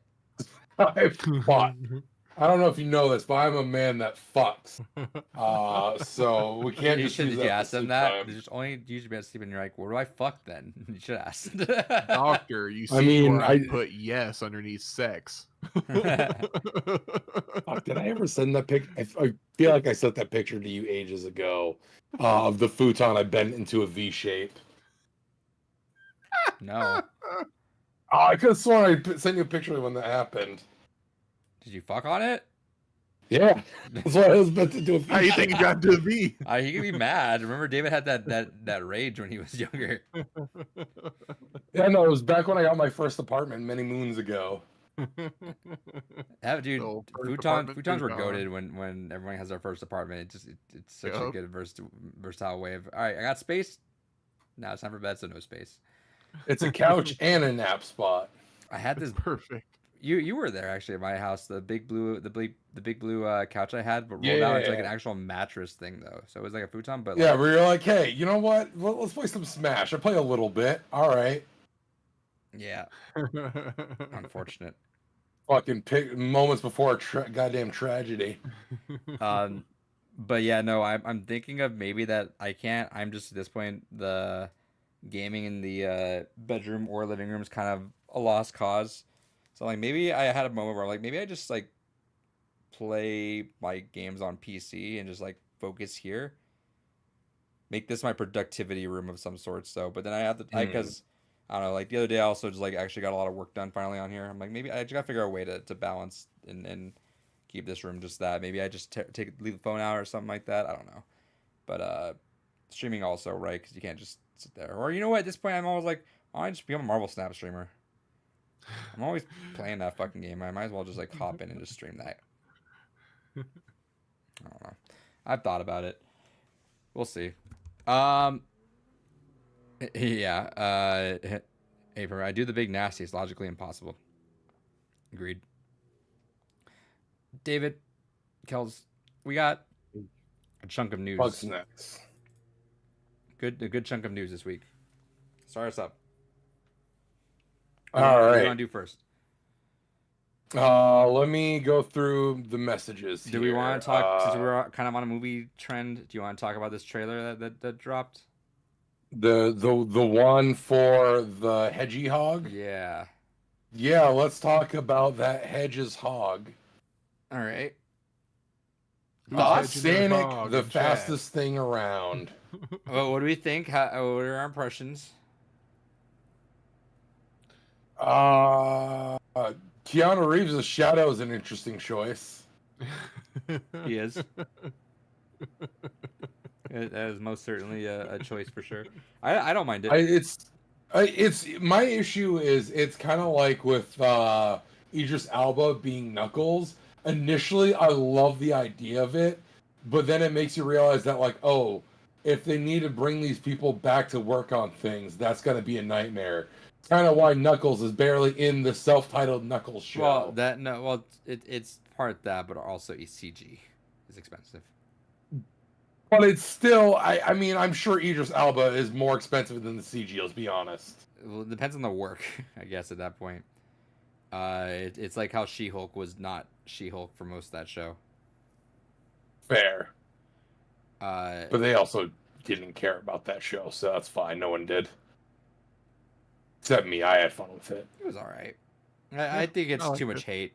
I fought. I don't know if you know this, but I'm a man that fucks. So we can't You just should use did you that for ask them sleep that? time. They just only use your bed to sleep, and you're like, "Where do I fuck then?" You should ask. Doctor, you see I mean, where I I- put yes underneath sex. Fuck, did I ever send that pic? I feel like I sent that picture to you ages ago of the futon I bent into a V shape. No. Oh, I could have sworn I sent you a picture when that happened. Did you fuck on it? Yeah, that's what I was meant to do. How you think it got to be? He could be mad. Remember, David had that rage when he was younger. Yeah, no, it was back when I got my first apartment many moons ago. Dude, So, first futons apartment were futon. goated when everyone has their first apartment. It's such a Yup. good versatile way of. All right, I got space. Now it's time for bed, so no space. It's a couch and a nap spot. I had this. Perfect. You were there actually at my house. The big blue couch I had, but rolled out. It's like an Yeah. actual mattress thing though. So it was like a futon, but Yeah, like, we were like, hey, you know what? Let's play some Smash. I play a little bit. All right. yeah, unfortunate. Fucking moments before a goddamn tragedy. But yeah, no, I'm thinking of maybe that I can't. I'm just at this point the gaming in the bedroom or living room is kind of a lost cause. So like maybe I had a moment where like maybe I just like play my games on PC and just like focus here. Make this my productivity room of some sort. So, but then I have to because I don't know. Like the other day, I also just like actually got a lot of work done finally on here. I'm like maybe I just gotta figure out a way to balance and keep this room just that. Maybe I just leave the phone out or something like that. I don't know. But streaming also right because you can't just sit there. Or you know what? At this point, I'm always like, I just become a Marvel Snap streamer. I'm always playing that fucking game. I might as well just like hop in and just stream that. I don't know. I've thought about it. We'll see. Yeah. Hey, I do the big nasty. It's logically impossible. Agreed. David, Kels, we got a chunk of news. Bugs next. A good chunk of news this week. Start us up. All What do you right. want to do first? Let me go through the messages. Do we here. want to talk since we're kind of on a movie trend? Do you want to talk about this trailer that dropped? the one for the Hedgehog? Yeah. Yeah, let's talk about that Hedges hog. All right. Who's hedging their Sonic, hog the in chat? fastest thing around. Well, what do we think? What are our impressions? Keanu Reeves' Shadow is an interesting choice. He is. That is most certainly a choice for sure. I don't mind it. It's my issue is it's kind of like with Idris Elba being Knuckles. Initially, I love the idea of it, but then it makes you realize that like, oh, if they need to bring these people back to work on things, that's gonna be a nightmare. It's kind of why Knuckles is barely in the self-titled Knuckles show. Well, it's part of that, but also ECG is expensive. But it's still, I mean, I'm sure Idris Elba is more expensive than the CG. Let's be honest. Well, it depends on the work, I guess. At that point, it's like how She-Hulk was not She-Hulk for most of that show. Fair. But But they also didn't care about that show, so that's fine. No one did. Except me. I had fun with it. it was all right. I think it's I liked too much it. hate.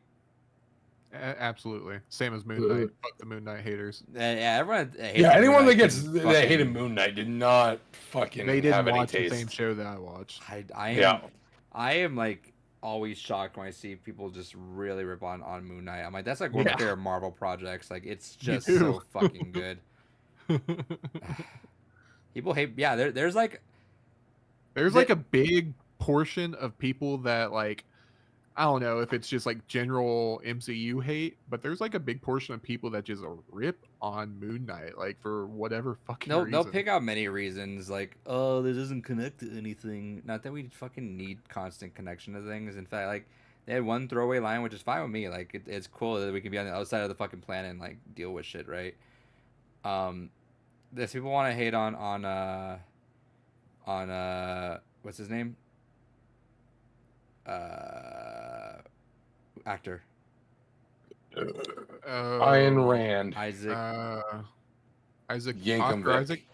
Absolutely. Same as Moon Knight. Fuck the Moon Knight haters. Yeah, everyone hates Yeah, Moon anyone Knight that can that hated fucking- Moon Knight did not fucking They didn't have any watch the taste. same show that I watched. Yeah. I am like always shocked when I see people just really rip on Moon Knight. I'm like, that's like one of my Yeah. favorite Marvel projects. Like, it's Me just too. so fucking good. People hate. Yeah, there's like There's The- like a big portion of people that like, I don't know if it's just like general MCU hate, but there's like a big portion of people that just rip on Moon Knight, like for whatever fucking reason. they'll pick out many reasons, like, oh, this doesn't connect to anything. Not that we fucking need constant connection to things. In fact, like, they had one throwaway line, which is fine with me. Like, it's cool that we can be on the outside of the fucking planet and like deal with shit, right? This people want to hate on what's his name? Actor Ayn Rand. Isaac Isaac Yankovic. Oscar Isaac.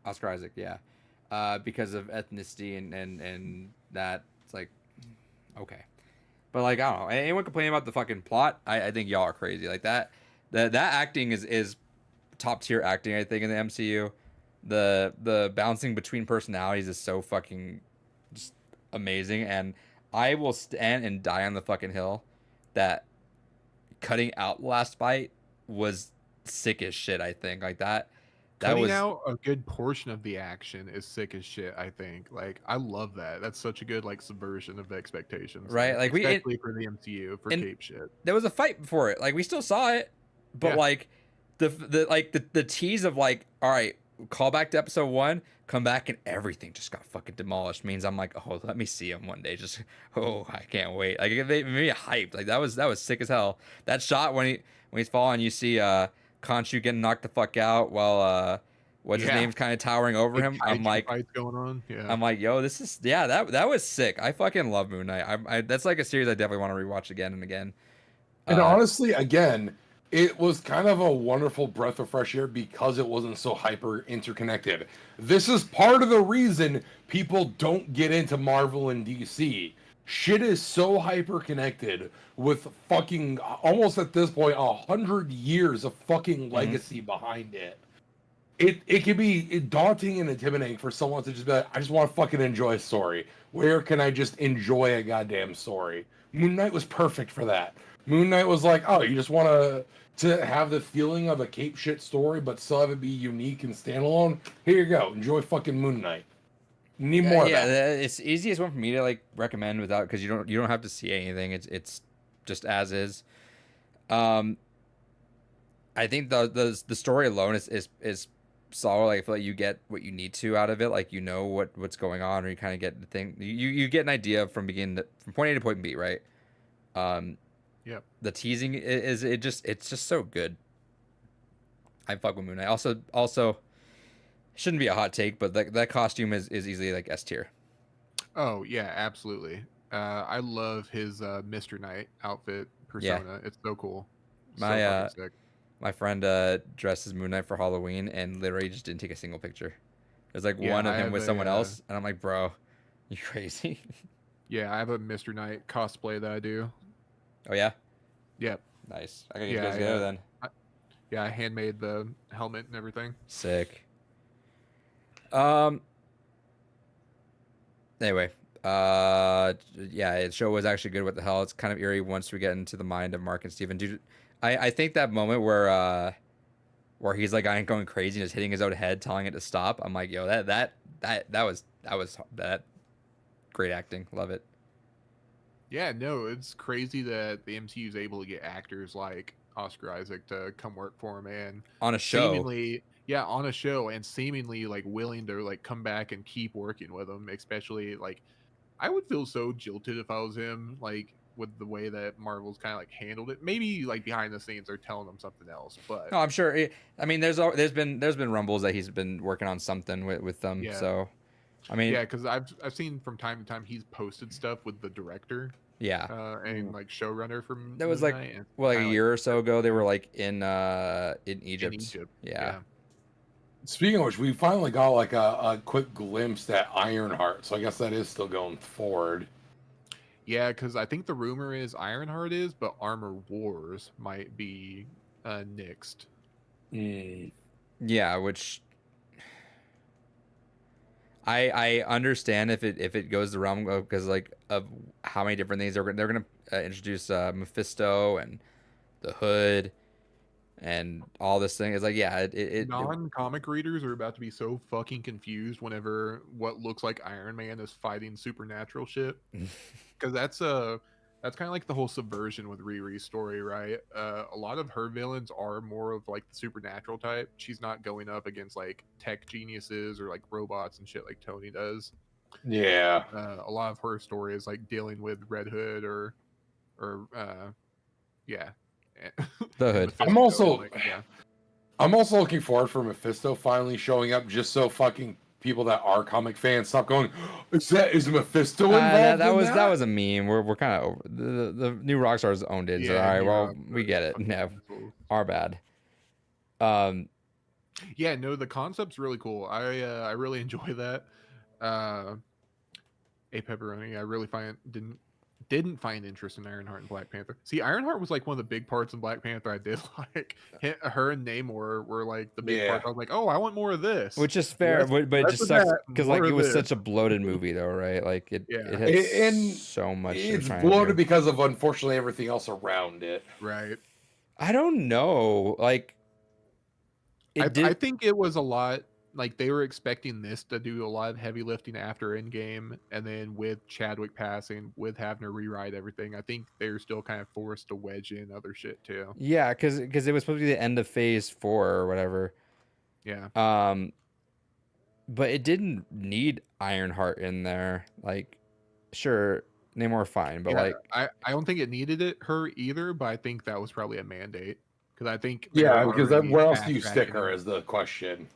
Oscar Isaac, yeah. Because of ethnicity and that, it's like, okay. But like, I don't know. Anyone complaining about the fucking plot? I think y'all are crazy. Like that acting is top tier acting, I think, in the MCU. The bouncing between personalities is so fucking just amazing, and I will stand and die on the fucking hill that cutting out the last fight was sick as shit. I think like that Cutting was out a good portion of the action is sick as shit. I think. Like, I love that. That's such a good like subversion of expectations, Right, like, especially for the MCU for and- cape shit. there was a fight before it. Like we still saw it, but Yeah. like the tease of like, all right, call back to episode 1, come back and everything just got fucking demolished. Means I'm like, oh, let me see him one day. Just I can't wait. Like it made me hyped. Like that was sick as hell. That shot when he's falling, you see Khonshu getting knocked the fuck out while what's his Yeah. name's kind of towering over Big him. I'm kaiju like. fights going on. Yeah. I'm like, yo, this is that was sick. I fucking love Moon Knight. I that's like a series I definitely want to rewatch again and again. And honestly, again, it was kind of a wonderful breath of fresh air because it wasn't so hyper interconnected. This is part of the reason people don't get into Marvel and DC. Shit is so hyper connected with fucking almost at this point 100 years of fucking legacy behind it. It can be daunting and intimidating for someone to just be like, I just want to fucking enjoy a story. Where can I just enjoy a goddamn story? Moon Knight was perfect for that. Moon Knight was like, oh, you just want to have the feeling of a cape shit story, but still have it be unique and standalone? Here you go. Enjoy fucking Moon Knight. Need more of that. It's the easiest one for me to like recommend without because you don't have to see anything. It's just as is. I think the story alone is solid. Like, I feel like you get what you need to out of it. Like, you know what's going on, or you kind of get the thing. You get an idea from from point A to point B, right? Yep. The teasing it's just so good. I fuck with Moon Knight. Also, shouldn't be a hot take, but that costume is easily like S tier. Oh yeah, absolutely. I love his Mr. Knight outfit persona. It's so cool. So My, fucking sick. My friend dressed as Moon Knight for Halloween and literally just didn't take a single picture. There's like Yeah, one of I him have with a, someone else, and I'm like, bro, you crazy? Yeah, I have a Mr. Knight cosplay that I do. Oh yeah, Yep. nice. I gotta get you Yeah, guys together yeah. then. Yeah, I handmade the helmet and everything. Sick. Anyway, yeah, the show was actually good. What the hell? It's kind of eerie once we get into the mind of Mark and Steven. Dude, I think that moment where he's like going crazy and just hitting his own head, telling it to stop. I'm like, yo, that was great acting. Love it. Yeah, no, it's crazy that the MCU is able to get actors like Oscar Isaac to come work for him and On a show. seemingly, yeah, on a show and seemingly like willing to like come back and keep working with him. Especially like, I would feel so jilted if I was him, like with the way that Marvel's kind of like handled it. Maybe like behind the scenes they're telling him something else, but No, I'm sure. I mean, there's been rumbles that he's been working on something with them. Yeah. So, I mean, yeah, because I've seen from time to time he's posted stuff with the director yeah. and like showrunner from That was Moon like Knight, and it's well, like a kinda, year or so ago, they were like in Egypt. in Egypt. Yeah. Speaking of which, we finally got like a quick glimpse at Ironheart, so I guess that is still going forward. Yeah, because I think the rumor is Ironheart is, but Armor Wars might be nixed. Mm. Yeah, which I understand if it goes the realm of, because like of how many different things they're gonna introduce Mephisto and the Hood and all this thing. It's like, yeah, Non-comic readers are about to be so fucking confused whenever what looks like Iron Man is fighting supernatural shit. Because that's kind of like the whole subversion with Riri's story, right? A lot of her villains are more of like the supernatural type. She's not going up against like tech geniuses or like robots and shit like Tony does. Yeah. A lot of her story is like dealing with Red Hood or yeah, The and Hood. Mephisto, I'm also like, yeah. I'm also looking forward for Mephisto finally showing up, just so fucking people that are comic fans stop going, is Mephisto involved that in was that? that was a meme. We're kind of over the new Rockstars owned it. So all right, New well, Rock we get it. fucking Yeah, assholes. our bad. Um, Yeah, no, the concept's really cool. I really enjoy that. A Pepperoni, I really didn't find interest in Ironheart and Black Panther. See, Ironheart was like one of the big parts in Black Panther I did like. Her and Namor were like the big Yeah. parts. I was like, oh, I want more of this. which is fair, Less- but it less just of sucks that, because more like it of was this. such a bloated movie though, right? Like it Yeah. had And so much. they were It's trying to bloated do. because of unfortunately everything else around it. Right. I don't know, like I it did. think it was a lot like they were expecting this to do a lot of heavy lifting after Endgame, and then with Chadwick passing, with having to rewrite everything, I think they're still kind of forced to wedge in other shit too. Yeah, because it was supposed to be the end of Phase 4 or whatever. Yeah. But it didn't need Ironheart in there. Like, sure, Namor fine, but Yeah, like, I don't think it needed her either, but I think that was probably a mandate because I think Yeah, because already where else do you fast-tracking stick her him. is the question.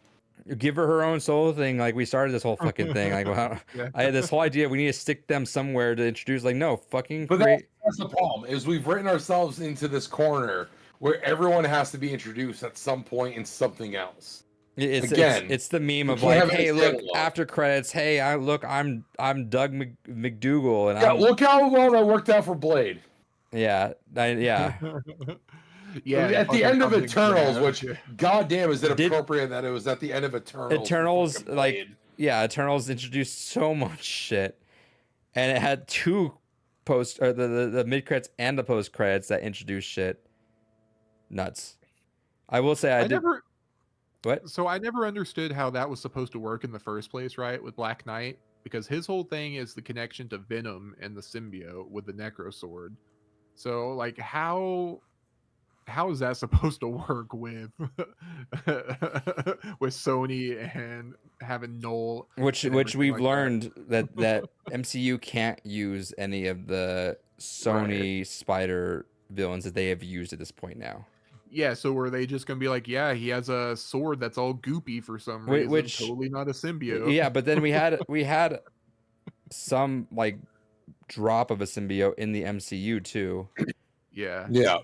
give her own soul thing. Like, we started this whole fucking thing. Like, well, Yeah. I had this whole idea we need to stick them somewhere to introduce. Like, no, fucking But create. that's the problem, is we've written ourselves into this corner where everyone has to be introduced at some point in something else. Again, It's the meme of can't like, have any hey, look, standalone. after credits, hey, I'm Doug McDougal, and Yeah, I'm look how well that worked out for Blade. yeah, Yeah. At the fucking end of comes and Eternals, grabs which you. goddamn is it Did- appropriate that it was at the end of Eternals? for Eternals, fucking like, Blade. yeah, Eternals introduced so much shit, and it had two post or the mid credits and the post credits that introduced shit. Nuts. I will say I did. never What? So I never understood how that was supposed to work in the first place, right? With Black Knight, because his whole thing is the connection to Venom and the symbiote with the Necro Sword. So like how is that supposed to work with with Sony and having Null? Which and we've everything like that? learned that MCU can't use any of the Sony Spider villains that they have used at this point now. Yeah, so were they just gonna be like, yeah, he has a sword that's all goopy for some Whi- reason, which- totally not a symbiote. Yeah, but then we had some like drop of a symbiote in the MCU too. Yeah. Yeah.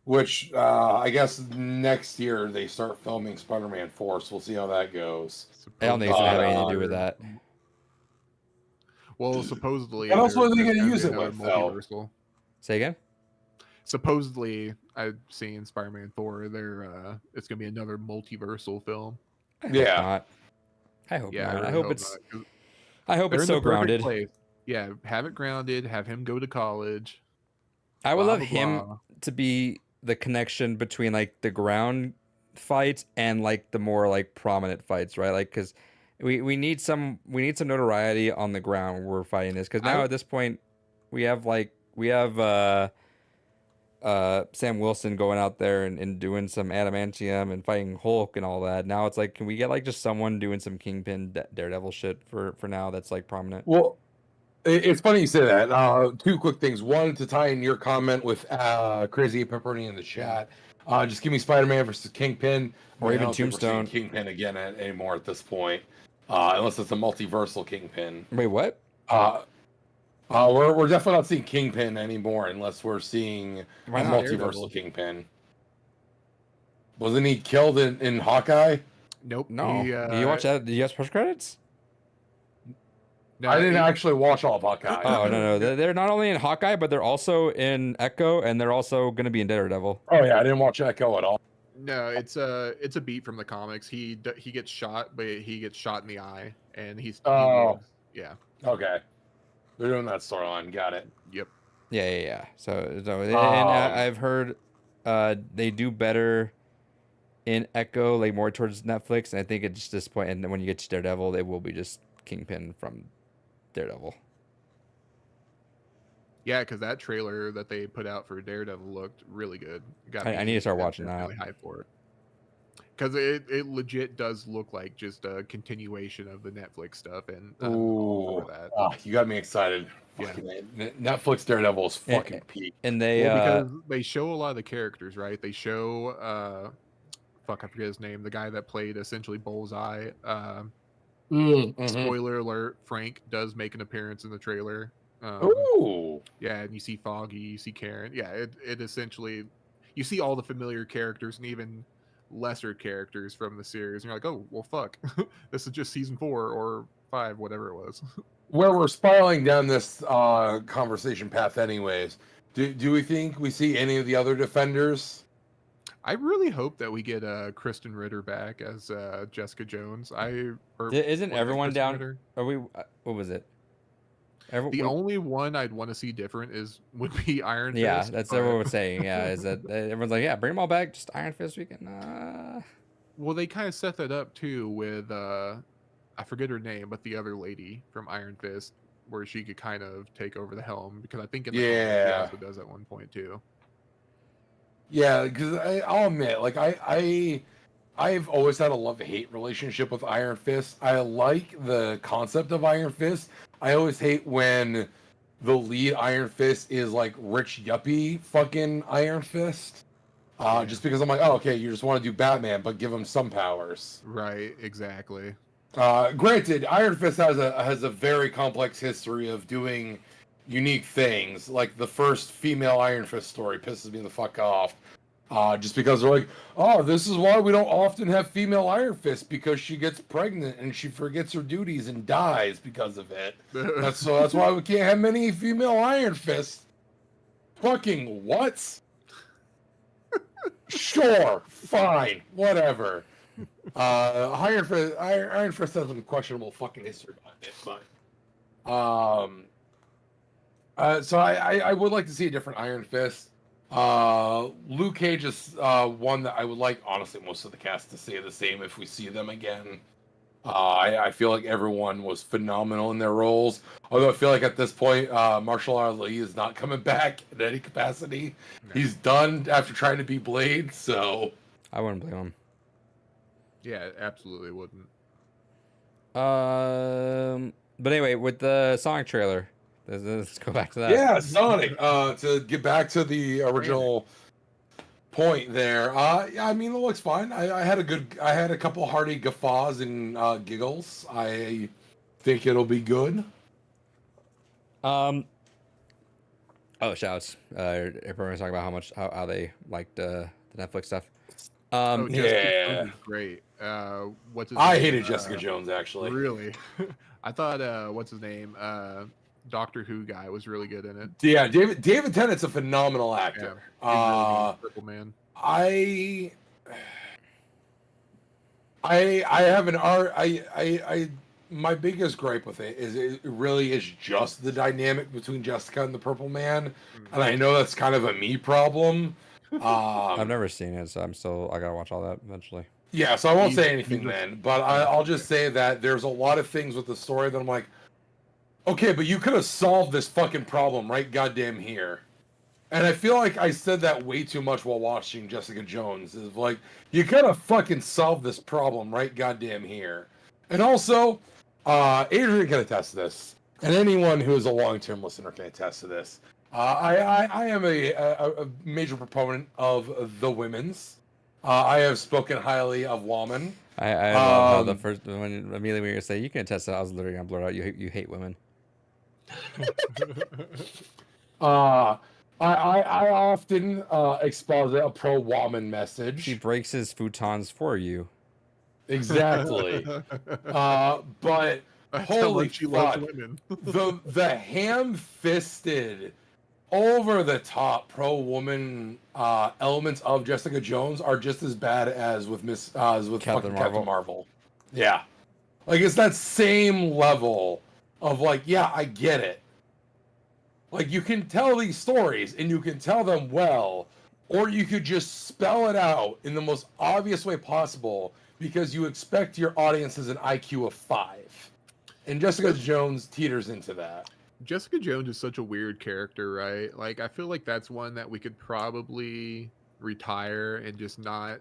Which I guess next year they start filming Spider-Man 4, so we'll see how that goes. I don't think it's gonna have anything to do Uh, with that. Well, supposedly. What else were they there's gonna gonna use be it another with, though? multiversal. Say again? Supposedly, I've seen Spider-Man 4. It's gonna be another multiversal film. I hope Yeah. not. I hope Yeah, not. really I hope it's. not, 'cause I hope they're it's in so the perfect grounded. place. Yeah, have it grounded. Have him go to college. I would blah, love blah, him blah. to be the connection between like the ground fights and like the more like prominent fights, right? Like because we need some notoriety on the ground when we're fighting this, because now I- at this point we have Sam Wilson going out there and doing some adamantium and fighting Hulk and all that. Now it's like, can we get like just someone doing some Kingpin Daredevil shit for now that's like prominent? Well, it's funny you say that. Two quick things. One, to tie in your comment with Crazy Pepperoni in the chat. Just give me Spider-Man versus Kingpin. Or I even don't think we're seeing Tombstone. Kingpin again anymore at this point, unless it's a multiversal Kingpin. Wait, what? We're definitely not seeing Kingpin anymore unless we're seeing Why a not multiversal Daredevil? Kingpin. Wasn't he killed in Hawkeye? Nope. No. He, Did you watch that? Did you watch post credits? No, I didn't it- actually watch all of Hawkeye. Oh no, they're not only in Hawkeye, but they're also in Echo, and they're also gonna be in Daredevil. Oh yeah, I didn't watch Echo at all. No, it's a beat from the comics. He gets shot, but he gets shot in the eye, and he Oh. lives. Yeah. Okay, they're doing that storyline. Got it. Yep. Yeah. So and Um, I've heard they do better in Echo, like more towards Netflix, and I think at just this point, and then when you get to Daredevil, they will be just Kingpin from Daredevil. Yeah, because that trailer that they put out for Daredevil looked really good. I need to start watching that. Really hyped for it. Because it legit does look like just a continuation of the Netflix stuff, and I'm all ooh, for that. you got me excited. Yeah. Fucking Netflix Daredevil is And- fucking peak. And they Well, because they show a lot of the characters, right? They show fuck, I forget his name, the guy that played essentially Bullseye. Mhm. Spoiler alert: Frank does make an appearance in the trailer. Ooh, Yeah, and you see Foggy, you see Karen. Yeah, it essentially, you see all the familiar characters and even lesser characters from the series, and you're like, oh well, fuck, this is just season 4 or 5, whatever it was. where we're spiraling down this conversation path, anyways. Do we think we see any of the other defenders? I really hope that we get Kristen Ritter back as Jessica Jones. isn't Was it everyone Kristen down? Ritter? Are we? What was it? The only one I'd want to see different would be Iron Fist. Yeah, that's but- what we're saying. Yeah, is that everyone's like, yeah, bring them all back, just Iron Fist weekend. Well, they kind of set that up too with I forget her name, but the other lady from Iron Fist, where she could kind of take over the helm, because I think in the comics she Yeah. also does at one point too. Yeah, because I'll admit, like I've always had a love-hate relationship with Iron Fist. I like the concept of Iron Fist. I always hate when the lead Iron Fist is like rich yuppie fucking Iron Fist. Just because I'm like, oh, okay, you just want to do Batman, but give him some powers. Right, exactly. Granted, Iron Fist has a very complex history of doing unique things. Like the first female Iron Fist story pisses me the fuck off. Just because they're like, oh, this is why we don't often have female Iron Fist, because she gets pregnant and she forgets her duties and dies because of it. That's why we can't have many female Iron Fists. Fucking what? Sure, fine, whatever. Iron Fist has some questionable fucking history behind it, but so I would like to see a different Iron Fist. Luke Cage is one that I would like, honestly, most of the cast to stay the same if we see them again. I feel like everyone was phenomenal in their roles. Although I feel like at this point, Marshall Ali is not coming back in any capacity. No. He's done after trying to be Blade, so I wouldn't blame him. Yeah, absolutely wouldn't. But anyway, with the Sonic trailer, let's go back to that. yeah, Sonic. To get back to the original point there. Yeah, I mean, it looks fine. I had a couple hearty guffaws and giggles. I think it'll be good. Oh, shouts. Everyone was talking about how they liked the Netflix stuff. Oh, Jessica yeah. Jones is great. What's his I name? hated Jessica Jones, actually. Really? I thought what's his name? Doctor Who guy was really good in it. Yeah, David Tennant's a phenomenal actor. He's really good, Purple Man. I have an art. My biggest gripe with it is it really is just the dynamic between Jessica and the Purple Man, and I know that's kind of a me problem. I've never seen it, so I gotta watch all that eventually. Yeah, so I won't say You anything just- then, but I'll just say that there's a lot of things with the story that I'm like, okay, but you could have solved this fucking problem right goddamn here. And I feel like I said that way too much while watching Jessica Jones. Is like, you could have fucking solved this problem right goddamn here. And also, Adrian can attest to this, and anyone who is a long-term listener can attest to this. I am a major proponent of the women's. I have spoken highly of Woman. I love how the first when immediately when you say you can attest to that, I was literally gonna blurt out you hate women. I often exposit a pro-woman message. She breaks his futons for you. Exactly. But That's how Holy much she loves fuck. women. the ham-fisted, over-the-top pro-woman elements of Jessica Jones are just as bad as with Captain Captain Marvel. Yeah, like it's that same level of like, yeah, I get it. Like you can tell these stories and you can tell them well, or you could just spell it out in the most obvious way possible because you expect your audience has an IQ of 5. And Jessica Jones teeters into that. Jessica Jones is such a weird character, right? Like, I feel like that's one that we could probably retire and just not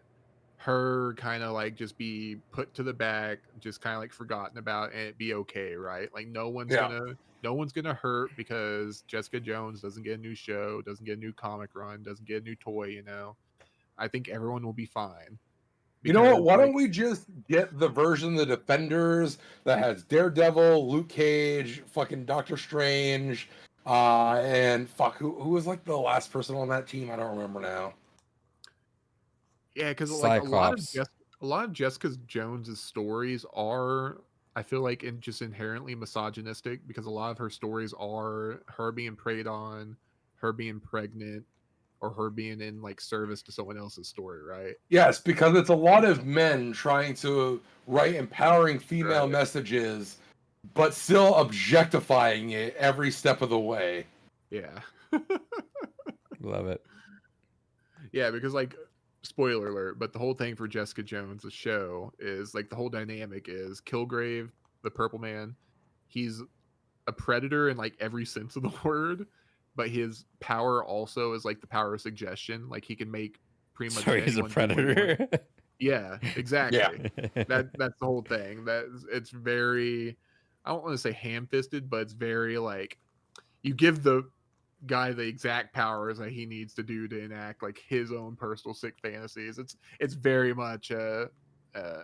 her kind of like just be put to the back, just kind of like forgotten about, and it be okay, right? Like, no one's gonna hurt because Jessica Jones doesn't get a new show, doesn't get a new comic run, doesn't get a new toy. I think everyone will be fine. You know what? Because, Why like, don't we just get the version of the Defenders that has Daredevil, Luke Cage, fucking Doctor Strange, and fuck, who was like the last person on that team? I don't remember now. yeah, because like Cyclops. a lot of Jessica Jones's stories are, I feel like, just inherently misogynistic, because a lot of her stories are her being preyed on, her being pregnant, or her being in like service to someone else's story, right? Yes, because it's a lot of men trying to write empowering female Right. messages, but still objectifying it every step of the way. Yeah. Love it. Yeah, because like, spoiler alert, but the whole thing for Jessica Jones, the show, is like the whole dynamic is Kilgrave, the Purple Man, he's a predator in like every sense of the word, but his power also is like the power of suggestion. Like he can make pretty much So he's a anyone do what he wants. predator. Yeah, exactly. Yeah. That's the whole thing. It's very, I don't want to say ham-fisted, but it's very like, you give the guy the exact powers that he needs to do to enact like his own personal sick fantasies. It's very much an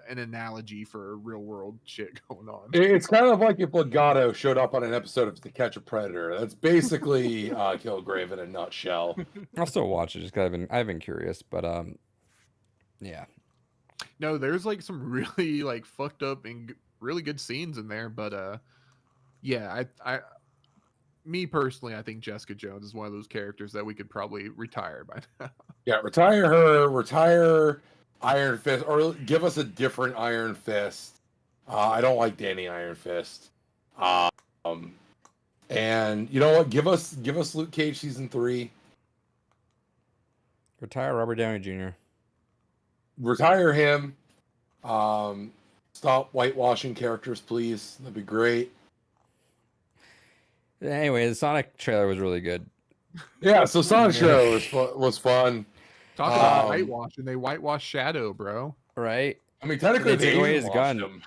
analogy for real world shit going on. It's kind of like if Legato showed up on an episode of To Catch a Predator. That's basically Kilgrave in a nutshell. I'll still watch it just because I've been curious, but yeah. No, there's like some really like fucked up and really good scenes in there, but yeah, I me personally, I think Jessica Jones is one of those characters that we could probably retire by now. Yeah, retire her, retire Iron Fist, or give us a different Iron Fist. I don't like Danny Iron Fist. And you know what? Give us Luke Cage season 3. Retire Robert Downey Jr. Retire him. Stop whitewashing characters, please. That'd be great. Anyway, the Sonic trailer was really good. Yeah, so Sonic Show was fun. Talk about whitewashing. They whitewash Shadow, bro. Right? I mean, technically They they took away his Asian-washed gun. him.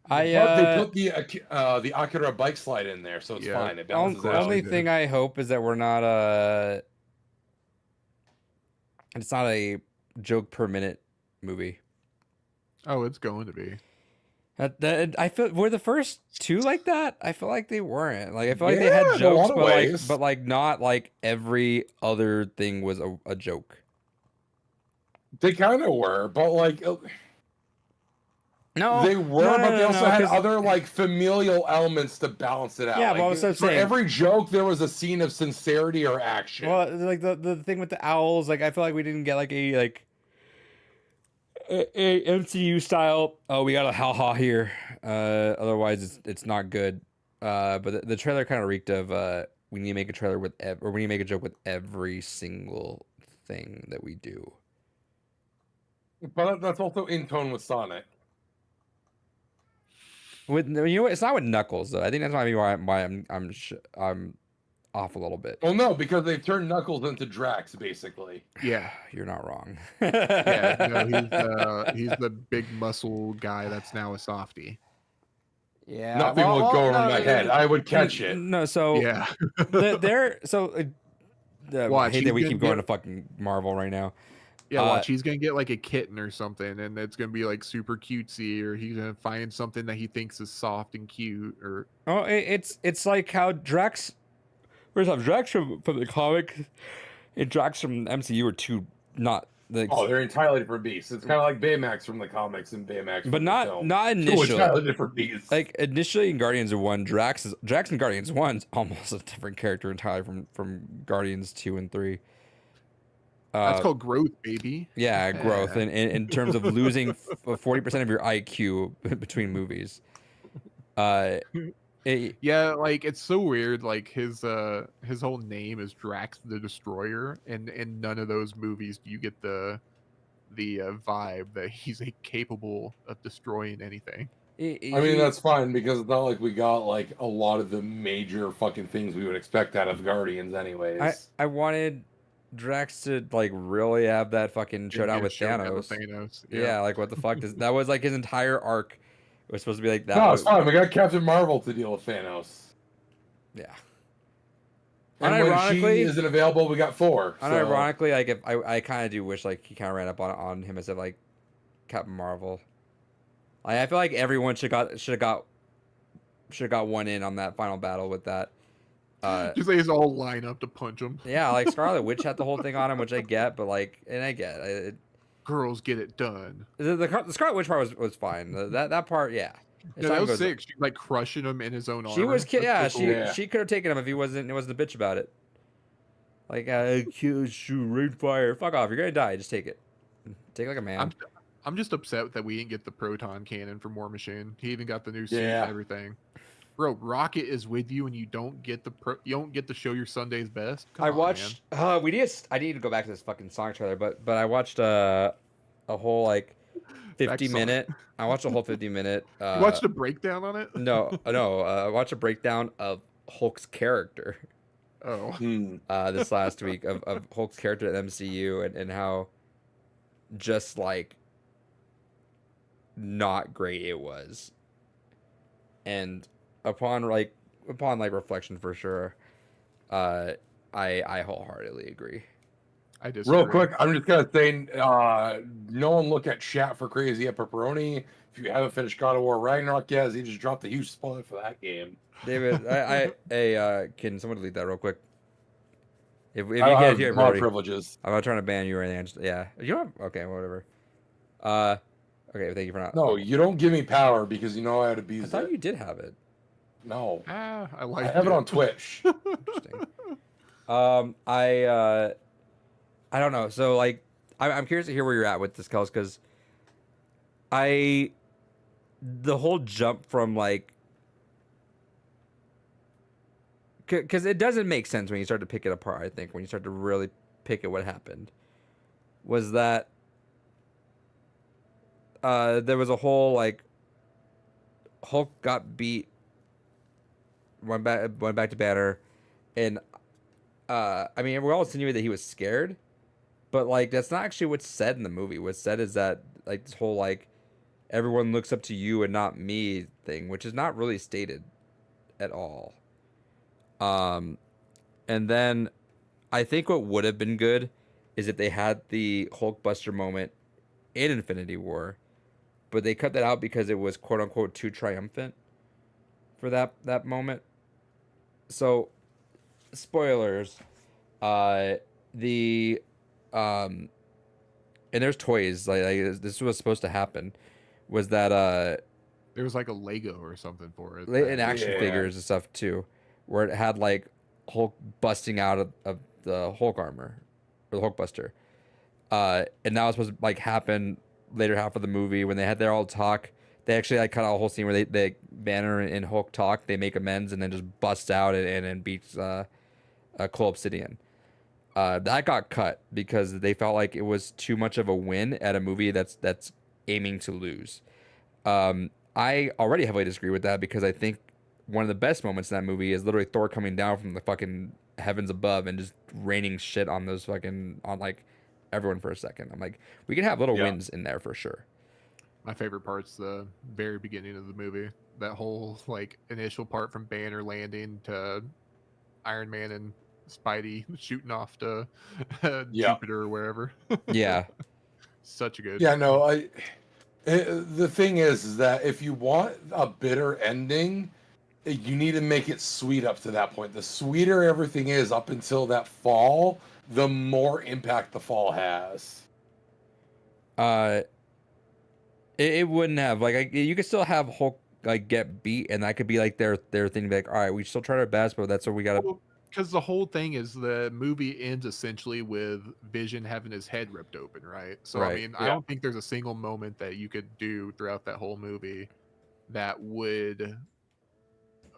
But They put the Akira bike slide in there, so it's Yeah. fine. It balances out. only thing I hope is that we're not it's not a joke per minute movie. Oh, it's going to be. I feel were the first two like that. I feel like they weren't. Like I feel like they Yeah, in had a jokes, lot of but ways. like not like every other thing was a joke. They kind of were, but like No, they were, no, but they no, also no, had 'cause- other like familial elements to balance it out. Yeah, like, but I was for saying- every joke, there was a scene of sincerity or action. Well, like the thing with the owls, like I feel like we didn't get like a MCU style. Oh, we got a ha here. Otherwise, it's not good. But the trailer kind of reeked of we need to make a trailer with or we need to make a joke with every single thing that we do. But that's also in tone with Sonic. With you know what? It's not with Knuckles though. I think that's maybe why I'm off a little bit. Well, no, because they've turned Knuckles into Drax, basically. Yeah. You're not wrong. Yeah, no, he's the big muscle guy that's now a softie. Yeah, Nothing would go over my head. I would catch it. No, so Yeah. they're so. I Watch, hate he's that we gonna keep going get- to fucking Marvel right now. Yeah, watch, he's gonna get like a kitten or something, and it's gonna be like super cutesy, or he's gonna find something that he thinks is soft and cute, or Oh, it's like how Drax. First off, Drax from the comic and Drax from MCU are two not Like, Oh, they're entirely different beasts. It's kind of like Baymax from the comics and Baymax, but from not the film. not Two initially. entirely different beasts. Like initially in Guardians of One, Drax in Guardians 1's almost a different character entirely from Guardians 2 and 3. That's called growth, baby. Yeah, growth in terms of losing 40% of your IQ between movies. Yeah, like it's so weird. Like his whole name is Drax the Destroyer, and in none of those movies do you get the vibe that he's capable of destroying anything. I mean, that's fine because it's not like we got like a lot of the major fucking things we would expect out of Guardians, anyways. I wanted Drax to like really have that fucking showdown with Thanos. Yeah, like what the fuck that was like his entire arc was supposed to be like that. No, it's fine. We got Captain Marvel to deal with Thanos. Yeah. And when she isn't available, we got Thor. Unironically, like if I kind of do wish like he kind of ran up on him instead of like Captain Marvel. I feel like everyone should have got one in on that final battle with that. Just they just all line up to punch him. Yeah, like Scarlet Witch had the whole thing on him, which I get, but like, and I get it. Girls get it done. The Scarlet Witch part was fine. That part, yeah. Yeah, that was sick. She's like crushing him in his own armor. She was, yeah. So cool. She could have taken him if he wasn't a bitch about it. Like, shoot, rain fire. Fuck off. You're gonna die. Just take it. Take it like a man. I'm just upset that we didn't get the proton cannon from War Machine. He even got the new suit and everything. Bro, Rocket is with you, and you don't get to show your Sunday's best. I watched. I need to go back to this fucking song trailer, but I watched a whole like 50-minute. I watched a whole 50-minute. You watched a breakdown on it? No. I watched a breakdown of Hulk's character. Oh. This last week of Hulk's character at MCU and how just like not great it was. And upon reflection for sure, I wholeheartedly agree. I disagree. Real quick, I'm just gonna say, no one look at chat for Crazy at Pepperoni. If you haven't finished God of War Ragnarok yet, he just dropped a huge spoiler for that game. David, can someone delete that real quick? If you I can't hear have more me, privileges. I'm not trying to ban you or anything. Yeah, you don't. Okay, whatever. Okay, thank you for not. No, you don't give me power because you know how to abuse it. I thought you did have it. No. I have it on Twitch. Interesting. I don't know. So like, I'm curious to hear where you're at with this, Kels, because the whole jump from like, because it doesn't make sense when you start to pick it apart. I think when you start to really pick at what happened, was that there was a whole like Hulk got beat, went back to Banner, and I mean we're all insinuating that he was scared, but like that's not actually what's said in the movie. What's said is that like this whole like everyone looks up to you and not me thing, which is not really stated at all. And then I think what would have been good is if they had the Hulkbuster moment in Infinity War, but they cut that out because it was quote unquote too triumphant for that moment. So, spoilers, and there's toys like this was supposed to happen, was that there was like a Lego or something for it, and action figures and stuff too, where it had like Hulk busting out of the Hulk armor or the Hulkbuster, and that was supposed to like happen later half of the movie when they had their all talk. They actually like cut out a whole scene where they Banner and Hulk talk, they make amends, and then just bust out and beats Cole Obsidian. That got cut because they felt like it was too much of a win at a movie that's aiming to lose. I already heavily disagree with that because I think one of the best moments in that movie is literally Thor coming down from the fucking heavens above and just raining shit on those fucking on like everyone for a second. I'm like, we can have little wins in there for sure. My favorite part's the very beginning of the movie. That whole like initial part from Banner landing to Iron Man and Spidey shooting off to Jupiter or wherever. Yeah. Such a good. Yeah, no, the thing is that if you want a bitter ending, you need to make it sweet up to that point. The sweeter everything is up until that fall, the more impact the fall has. Uh, it wouldn't have like you could still have Hulk like get beat, and that could be like their thing. Like, all right, we still tried our best, but that's what we gotta. Because the whole thing is the movie ends essentially with Vision having his head ripped open, right? So I Right. mean, I don't think there's a single moment that you could do throughout that whole movie that would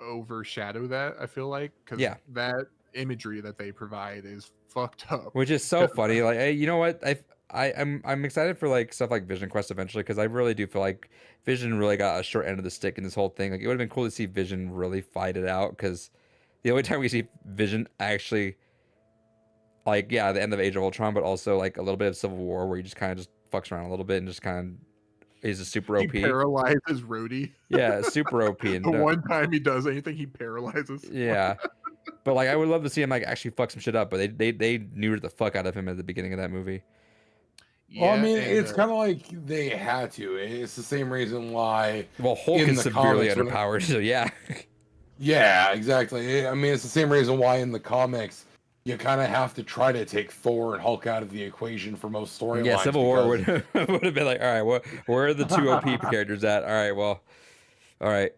overshadow that. I feel like because Yeah. that imagery that they provide is fucked up. Which is so funny. Like, hey, you know what? I'm excited for like stuff like Vision Quest eventually because I really do feel like Vision really got a short end of the stick in this whole thing. Like, it would have been cool to see Vision really fight it out because the only time we see Vision actually, like, yeah, the end of Age of Ultron, but also like a little bit of Civil War where he just kind of just fucks around a little bit and just kind of is a super He OP. paralyzes Rhodey. Yeah, super OP. And The one time he does anything, he paralyzes. yeah. But like, I would love to see him like actually fuck some shit up, but they neutered the fuck out of him at the beginning of that movie. Well, I Yeah, mean, and, it's kind of like they had to. It's the same reason why. Well, Hulk In is the severely comics, when- underpowered, so yeah. Yeah, exactly. I mean, it's the same reason why in the comics you kind of have to try to take Thor and Hulk out of the equation for most storylines. Yeah, Civil War because- would have been like, all right, where are the two OP characters at? All right, well, all right,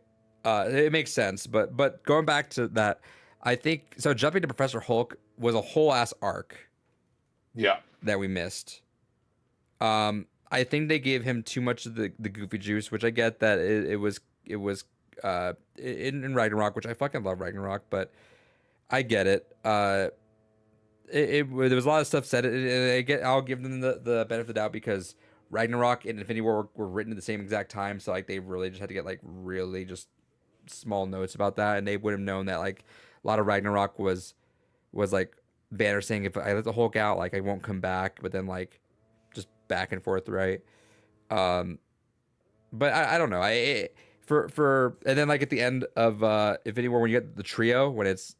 it makes sense. But going back to that, I think so. Jumping to Professor Hulk was a whole ass arc Yeah. that we missed. I think they gave him too much of the goofy juice, which I get that it was in Ragnarok, which I fucking love Ragnarok, but I get it. There was a lot of stuff said. I'll give them the benefit of the doubt because Ragnarok and Infinity War were written at the same exact time, so like they really just had to get like really just small notes about that, and they would have known that like a lot of Ragnarok was like Banner saying if I let the Hulk out, like I won't come back, but then like just back and forth, right? But I don't know. And then like at the end of Infinity War when you get the trio when it's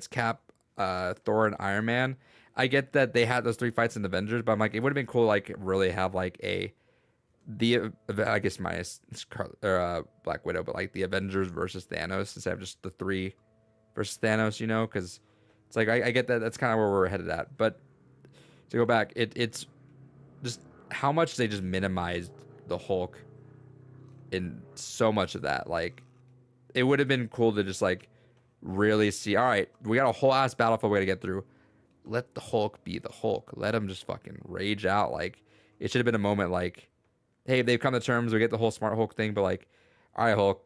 Cap, Thor, and Iron Man, I get that they had those three fights in Avengers, but I'm like it would have been cool to, like really have like I guess minus Black Widow, but like the Avengers versus Thanos instead of just the three versus Thanos, you know, because it's like I get that that's kind of where we're headed at. But to go back, it's just how much they just minimized the Hulk in so much of that. Like it would have been cool to just like really see, all right, we got a whole ass battlefield we gotta get through. Let the Hulk be the Hulk. Let him just fucking rage out. Like it should have been a moment like, hey, they've come to terms, we get the whole Smart Hulk thing, but like, all right, Hulk,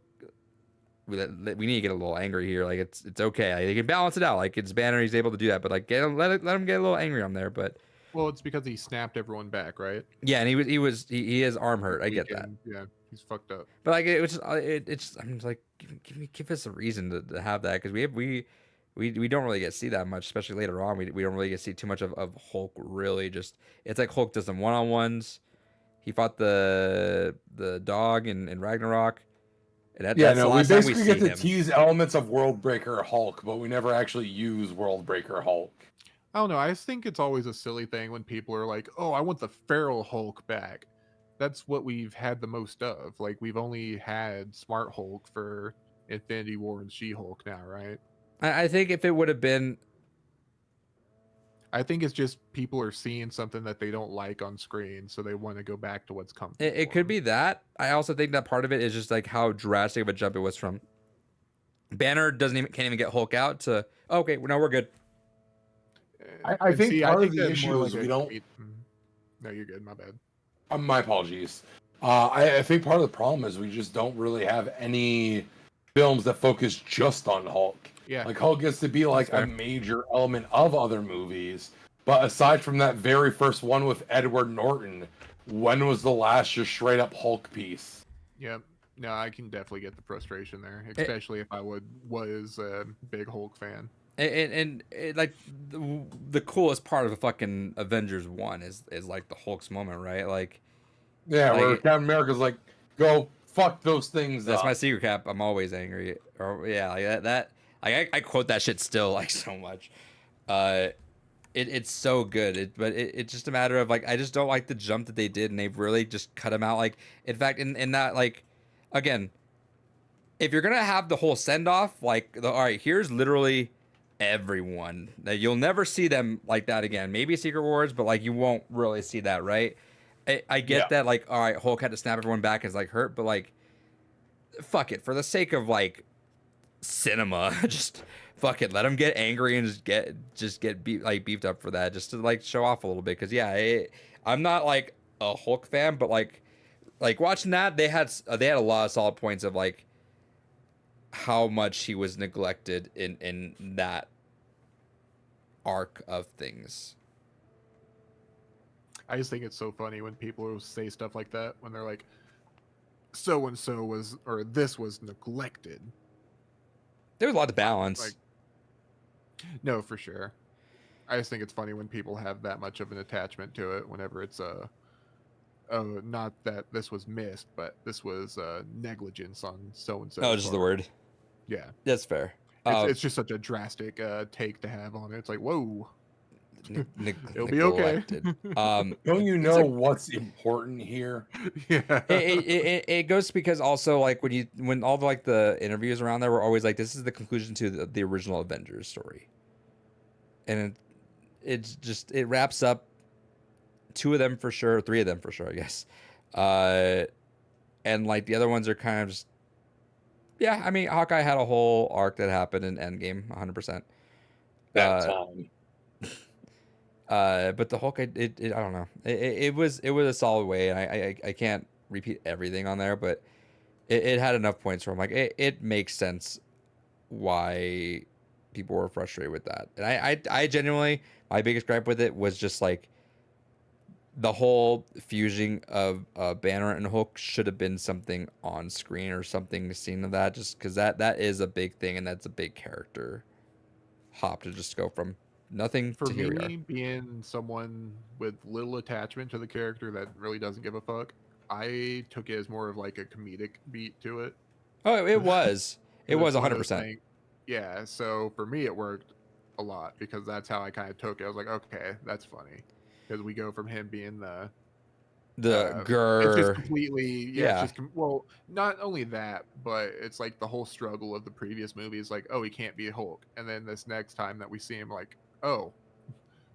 we need to get a little angry here. Like it's okay. Like, they can balance it out. Like it's Banner, he's able to do that, but like let him get a little angry on there. But well, it's because he snapped everyone back, right? yeah, and he has arm hurt. I get that. Yeah, he's fucked up. But like it was just it's I'm just like give us a reason to have that because we don't really get to see that much, especially later on. We don't really get to see too much of Hulk really. Just it's like Hulk does some one-on-ones. He fought the dog in Ragnarok. And that's the we last time basically get see to him. tease elements of World Breaker Hulk, but we never actually use World Breaker Hulk. I don't know. I just think it's always a silly thing when people are like, "Oh, I want the feral Hulk back." That's what we've had the most of. Like we've only had Smart Hulk for Infinity War and She-Hulk now, right? I think if it would have been I think it's just people are seeing something that they don't like on screen, so they want to go back to what's comfortable. it could be that. I also think that part of it is just like how drastic of a jump it was from Banner can't even get Hulk out to okay, no, we're good. I think part of the that's issue more is like we a don't- No, you're good. My bad. My apologies. I think part of the problem is we just don't really have any films that focus just on Hulk. Yeah. Like Hulk gets to be like That's a fair. major element of other movies, but aside from that very first one with Edward Norton, when was the last just straight up Hulk piece? Yep. No, I can definitely get the frustration there, especially if I was a big Hulk fan. And like the coolest part of a fucking Avengers 1 is like the Hulk's moment, right? Like Yeah, where Like- Captain America's like, go fuck those things that's up. my secret cap. I'm always angry. Or yeah, like that I quote that shit still like so much. It's so good. But it's just a matter of like I just don't like the jump that they did, and they've really just cut him out. Like in fact, in that like again, if you're gonna have the whole send off, like all right, here's literally everyone that you'll never see them like that again. Maybe Secret Wars, but like you won't really see that, right? I get that, like, all right, Hulk had to snap everyone back is like hurt, but like, fuck it, for the sake of like cinema, just fuck it, let him get angry and just get beefed up for that, just to like show off a little bit. Because I'm not like a Hulk fan, but like watching that, they had a lot of solid points of like how much he was neglected in that arc of things. I just think it's so funny when people say stuff like that when they're like, so and so was, or this was neglected. There was a lot of balance. Like, no, for sure. I just think it's funny when people have that much of an attachment to it. Whenever it's oh, not that this was missed, but this was negligence on so and so. Oh, just the word. Yeah, that's fair. It's just such a drastic take to have on it. It's like, whoa. It'll be neglected. okay. Don't you know what's important here? Yeah. It goes because also like when all the like the interviews around there were always like, this is the conclusion to the original Avengers story, and it wraps up 2 of them for sure, 3 of them for sure, I guess, and like the other ones are kind of just, yeah, I mean, Hawkeye had a whole arc that happened in Endgame, 100%. That time. But the Hulk, I don't know. It was a solid way, and I can't repeat everything on there, but it had enough points where I'm like, it makes sense why people were frustrated with that. And I genuinely, my biggest gripe with it was just like the whole fusing of Banner and Hulk should have been something on screen or something seen of that, just because that is a big thing, and that's a big character hop to just go from nothing For to here we me, are. being someone with little attachment to the character that really doesn't give a fuck, I took it as more of like a comedic beat to it. Oh, it was. It was It's one of those 100%. things- Yeah, so for me, it worked a lot because that's how I kind of took it. I was like, okay, that's funny. Because we go from him being the The it's just grr. completely Yeah. It's just well, not only that, but it's like the whole struggle of the previous movies. Like, oh, he can't be a Hulk, and then this next time that we see him, like, oh,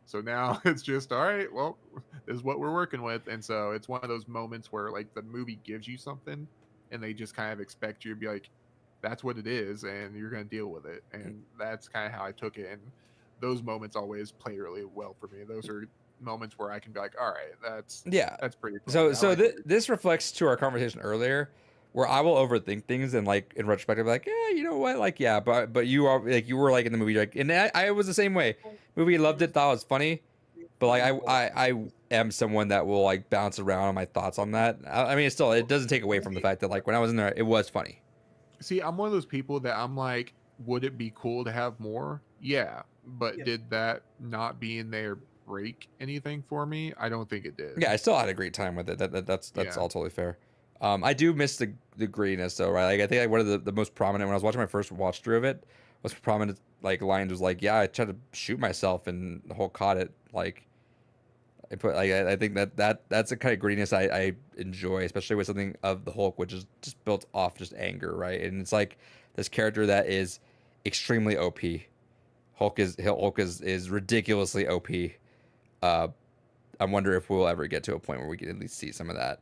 so now it's just all right. Well, this is what we're working with, and so it's one of those moments where like the movie gives you something, and they just kind of expect you to be like, that's what it is, and you're gonna deal with it, and that's kind of how I took it. And those moments always play really well for me. Those are moments where I can be like, all right, that's pretty cool. So I like it. this reflects to our conversation earlier, where I will overthink things and like in retrospect, I'll be like, yeah, you know what, like yeah, but you are like you were like in the movie, like, and I was the same way. Movie loved it, thought it was funny, but like I am someone that will like bounce around on my thoughts on that. I mean, it doesn't take away from the fact that like when I was in there, it was funny. See, I'm one of those people that I'm like, would it be cool to have more? Yeah, but did that not being there break anything for me? I don't think it did. Yeah, I still had a great time with it. That's Yeah. all totally fair. I do miss the grittiness though, right? Like I think like one of the most prominent when I was watching my first watch through of it, was prominent like lines was like, yeah, I tried to shoot myself and the Hulk caught it. Like I put like I think that's the kind of grittiness I enjoy, especially with something of the Hulk, which is just built off just anger, right? And it's like this character that is extremely OP. Hulk is ridiculously OP. I wonder if we'll ever get to a point where we can at least see some of that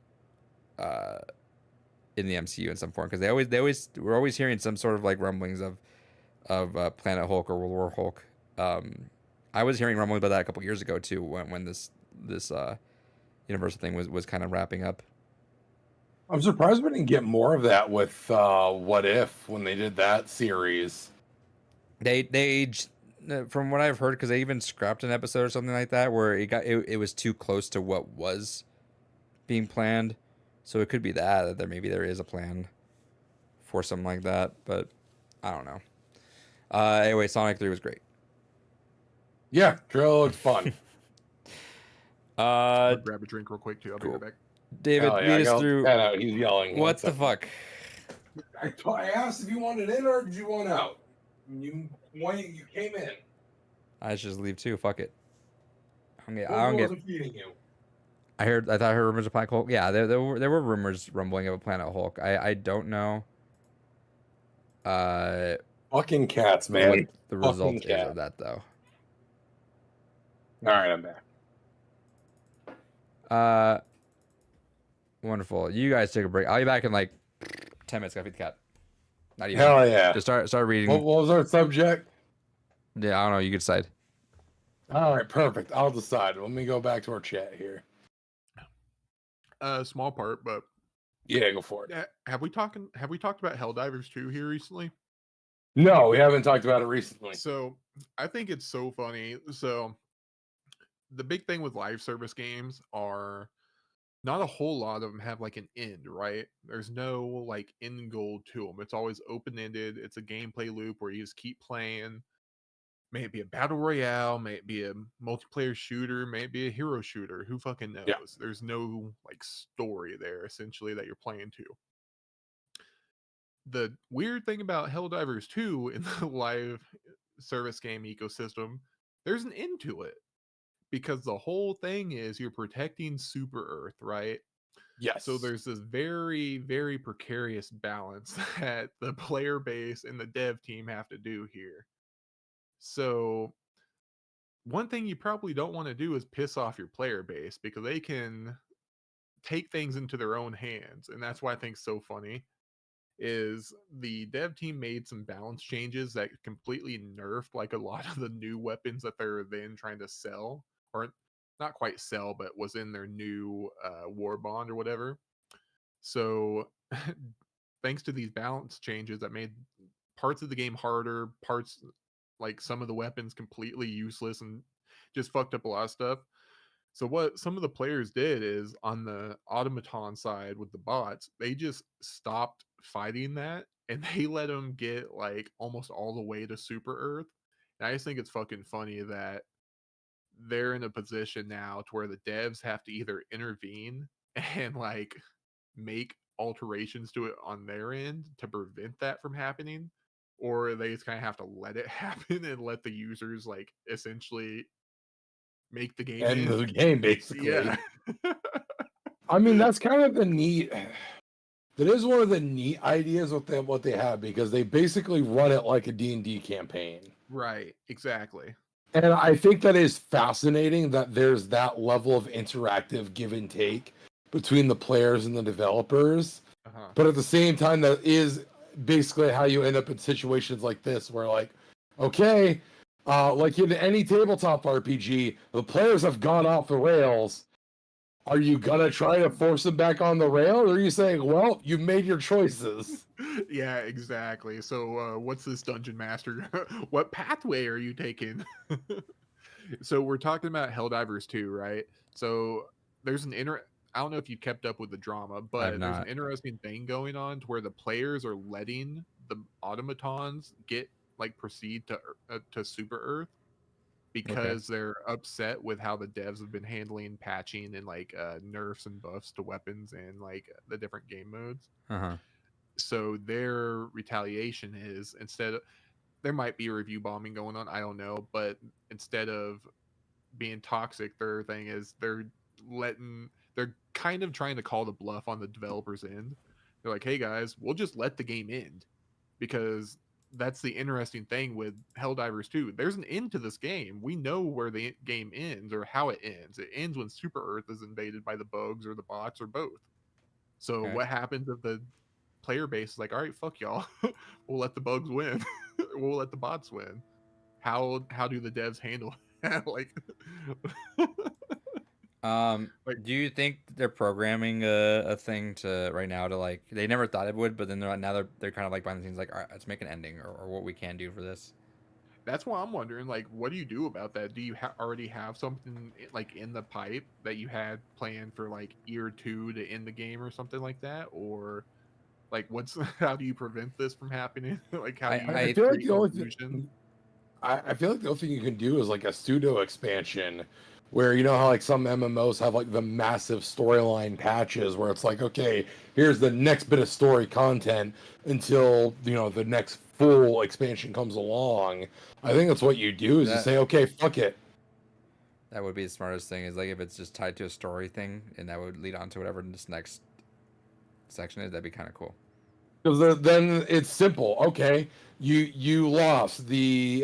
in the MCU in some form, because we're always hearing some sort of like rumblings of Planet Hulk or World War Hulk. I was hearing rumblings about that a couple years ago too, when this Universal thing was kind of wrapping up. I'm surprised we didn't get more of that with What If when they did that series. They from what I've heard, because they even scrapped an episode or something like that where it was too close to what was being planned, so it could be that there is a plan for something like that, but I don't know. Anyway, Sonic 3 was great. Yeah, trailer looked fun. I'll grab a drink real quick too. I'll be Cool. right back. David, Hell yeah, lead I us got through. Pat out. He's yelling. What the fuck? I asked if you wanted in or did you want out? You came in. I should just leave too. Fuck it. I Who don't get. wasn't feeding you? I thought I heard rumors of Planet Hulk. Yeah, there were rumors rumbling of a Planet Hulk. I don't know. Fucking cats, man. What the result Fucking is cat. of that though. All right, I'm back. Wonderful. You guys take a break. I'll be back in like 10 minutes. Gotta feed the cat. Not even. Hell yeah. Just start reading. What was our subject? Yeah, I don't know. You can decide. All right, perfect. I'll decide. Let me go back to our chat here. Small part, but Yeah, go for it. have we talked about Helldivers 2 here recently? No, we haven't talked about it recently. So I think it's so funny. So the big thing with live service games are not a whole lot of them have like an end, right? There's no like end goal to them. It's always open ended. It's a gameplay loop where you just keep playing. May it be a battle royale, may it be a multiplayer shooter, may it be a hero shooter. Who fucking knows? Yeah. There's no like story there essentially that you're playing to. The weird thing about Helldivers 2 in the live service game ecosystem, there's an end to it. Because the whole thing is you're protecting Super Earth, right? Yes. So there's this very, very precarious balance that the player base and the dev team have to do here. So one thing you probably don't want to do is piss off your player base because they can take things into their own hands. And that's why I think it's so funny is the dev team made some balance changes that completely nerfed like a lot of the new weapons that they're then trying to sell, or not quite sell, but was in their new war bond or whatever. So thanks to these balance changes that made parts of the game harder, parts like some of the weapons completely useless and just fucked up a lot of stuff. So what some of the players did is on the automaton side with the bots, they just stopped fighting that and they let them get like almost all the way to Super Earth. And I just think it's fucking funny that they're in a position now to where the devs have to either intervene and like make alterations to it on their end to prevent that from happening, or they just kind of have to let it happen and let the users like essentially make the game End end. of the game, basically. Yeah. I mean, that's kind of the neat. That is one of the neat ideas with them, what they have, because they basically run it like a D&D campaign. Right, exactly. And I think that is fascinating that there's that level of interactive give and take between the players and the developers. Uh-huh. But at the same time, that is basically how you end up in situations like this, where like, okay, like in any tabletop RPG, the players have gone off the rails. Are you gonna try to force them back on the rail, or are you saying, well, you made your choices? Yeah, exactly. So what's this dungeon master? What pathway are you taking? So we're talking about Helldivers 2, right? So there's I don't know if you kept up with the drama, but there's an interesting thing going on to where the players are letting the automatons get like proceed to Super Earth because they're upset with how the devs have been handling patching and like nerfs and buffs to weapons and like the different game modes. So their retaliation is, instead of, there might be review bombing going on, I don't know, but instead of being toxic, their thing is they're kind of trying to call the bluff on the developers end. They're like, hey guys, we'll just let the game end, because that's the interesting thing with Helldivers 2. There's an end to this game. We know where the game ends or how it ends. It ends when Super Earth is invaded by the bugs or the bots or both. So what happens if the player base is like, all right, fuck y'all. We'll let the bugs win. We'll let the bots win. How do the devs handle that? Like do you think they're programming a thing to right now to like, they never thought it would, but then they're kind of like behind the scenes like, all right, let's make an ending or what we can do for this? That's why I'm wondering, like, what do you do about that? Do you already have something like in the pipe that you had planned for like year 2 to end the game or something like that? Or like, how do you prevent this from happening? Like, how do you I feel like the only thing, I feel like the only thing you can do is like a pseudo expansion, where you know how like some MMOs have like the massive storyline patches where it's like, okay, here's the next bit of story content until, you know, the next full expansion comes along. I think that's what you do, is you say, okay, fuck it. That would be the smartest thing, is like if it's just tied to a story thing and that would lead on to whatever this next section is, that'd be kind of cool. Because then it's simple. Okay, you lost. The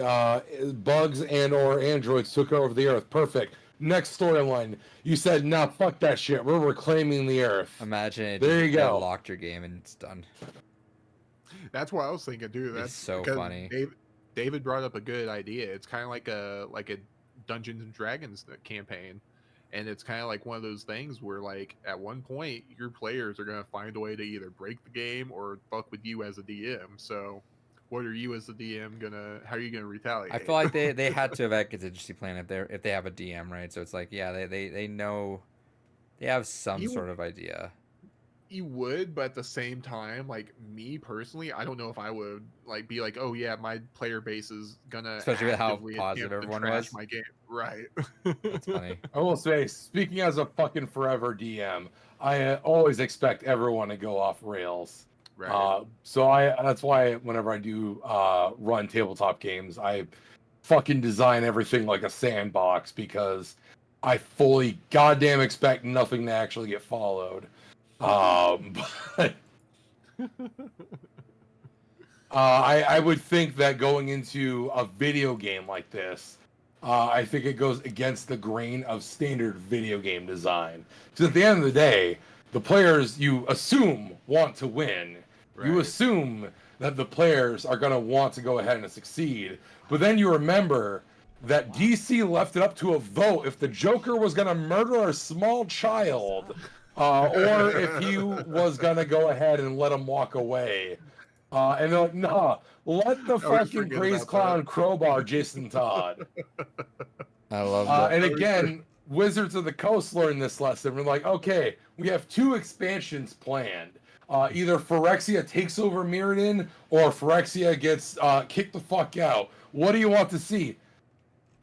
bugs and or androids took over the Earth. Perfect. Next storyline. You said, nah, fuck that shit. We're reclaiming the earth. Imagine it There just you go. locked your game and it's done. That's what I was thinking, dude. That's so because funny. David brought up a good idea. It's kind of like a Dungeons and Dragons campaign, and it's kind of like one of those things where, like, at one point, your players are gonna find a way to either break the game or fuck with you as a DM. So, what are you as the DM gonna? How are you gonna retaliate? I feel like they had to have a contingency plan if they have a DM, right? So it's like, yeah, they know, they have some You- sort of idea. You would, but at the same time, like, me personally, I don't know if I would like be like, oh yeah, my player base is gonna Especially with how actively positive attempt to everyone trash was. my game, right? That's funny. I will say, speaking as a fucking forever DM, I always expect everyone to go off rails. Right. So that's why whenever I do run tabletop games, I fucking design everything like a sandbox because I fully goddamn expect nothing to actually get followed. But I would think that going into a video game like this, I think it goes against the grain of standard video game design. Because at the end of the day, the players you assume want to win. You Right. assume that the players are going to want to go ahead and succeed. But then you remember that DC left it up to a vote if the Joker was going to murder a small child or if he was going to go ahead and let him walk away. And they're like, nah, let the always fucking forget crazy about clown that. crowbar Jason Todd. I love that. And again, Wizards of the Coast learned this lesson. We're like, okay, we have 2 expansions planned. Either Phyrexia takes over Mirrodin or Phyrexia gets kicked the fuck out. What do you want to see?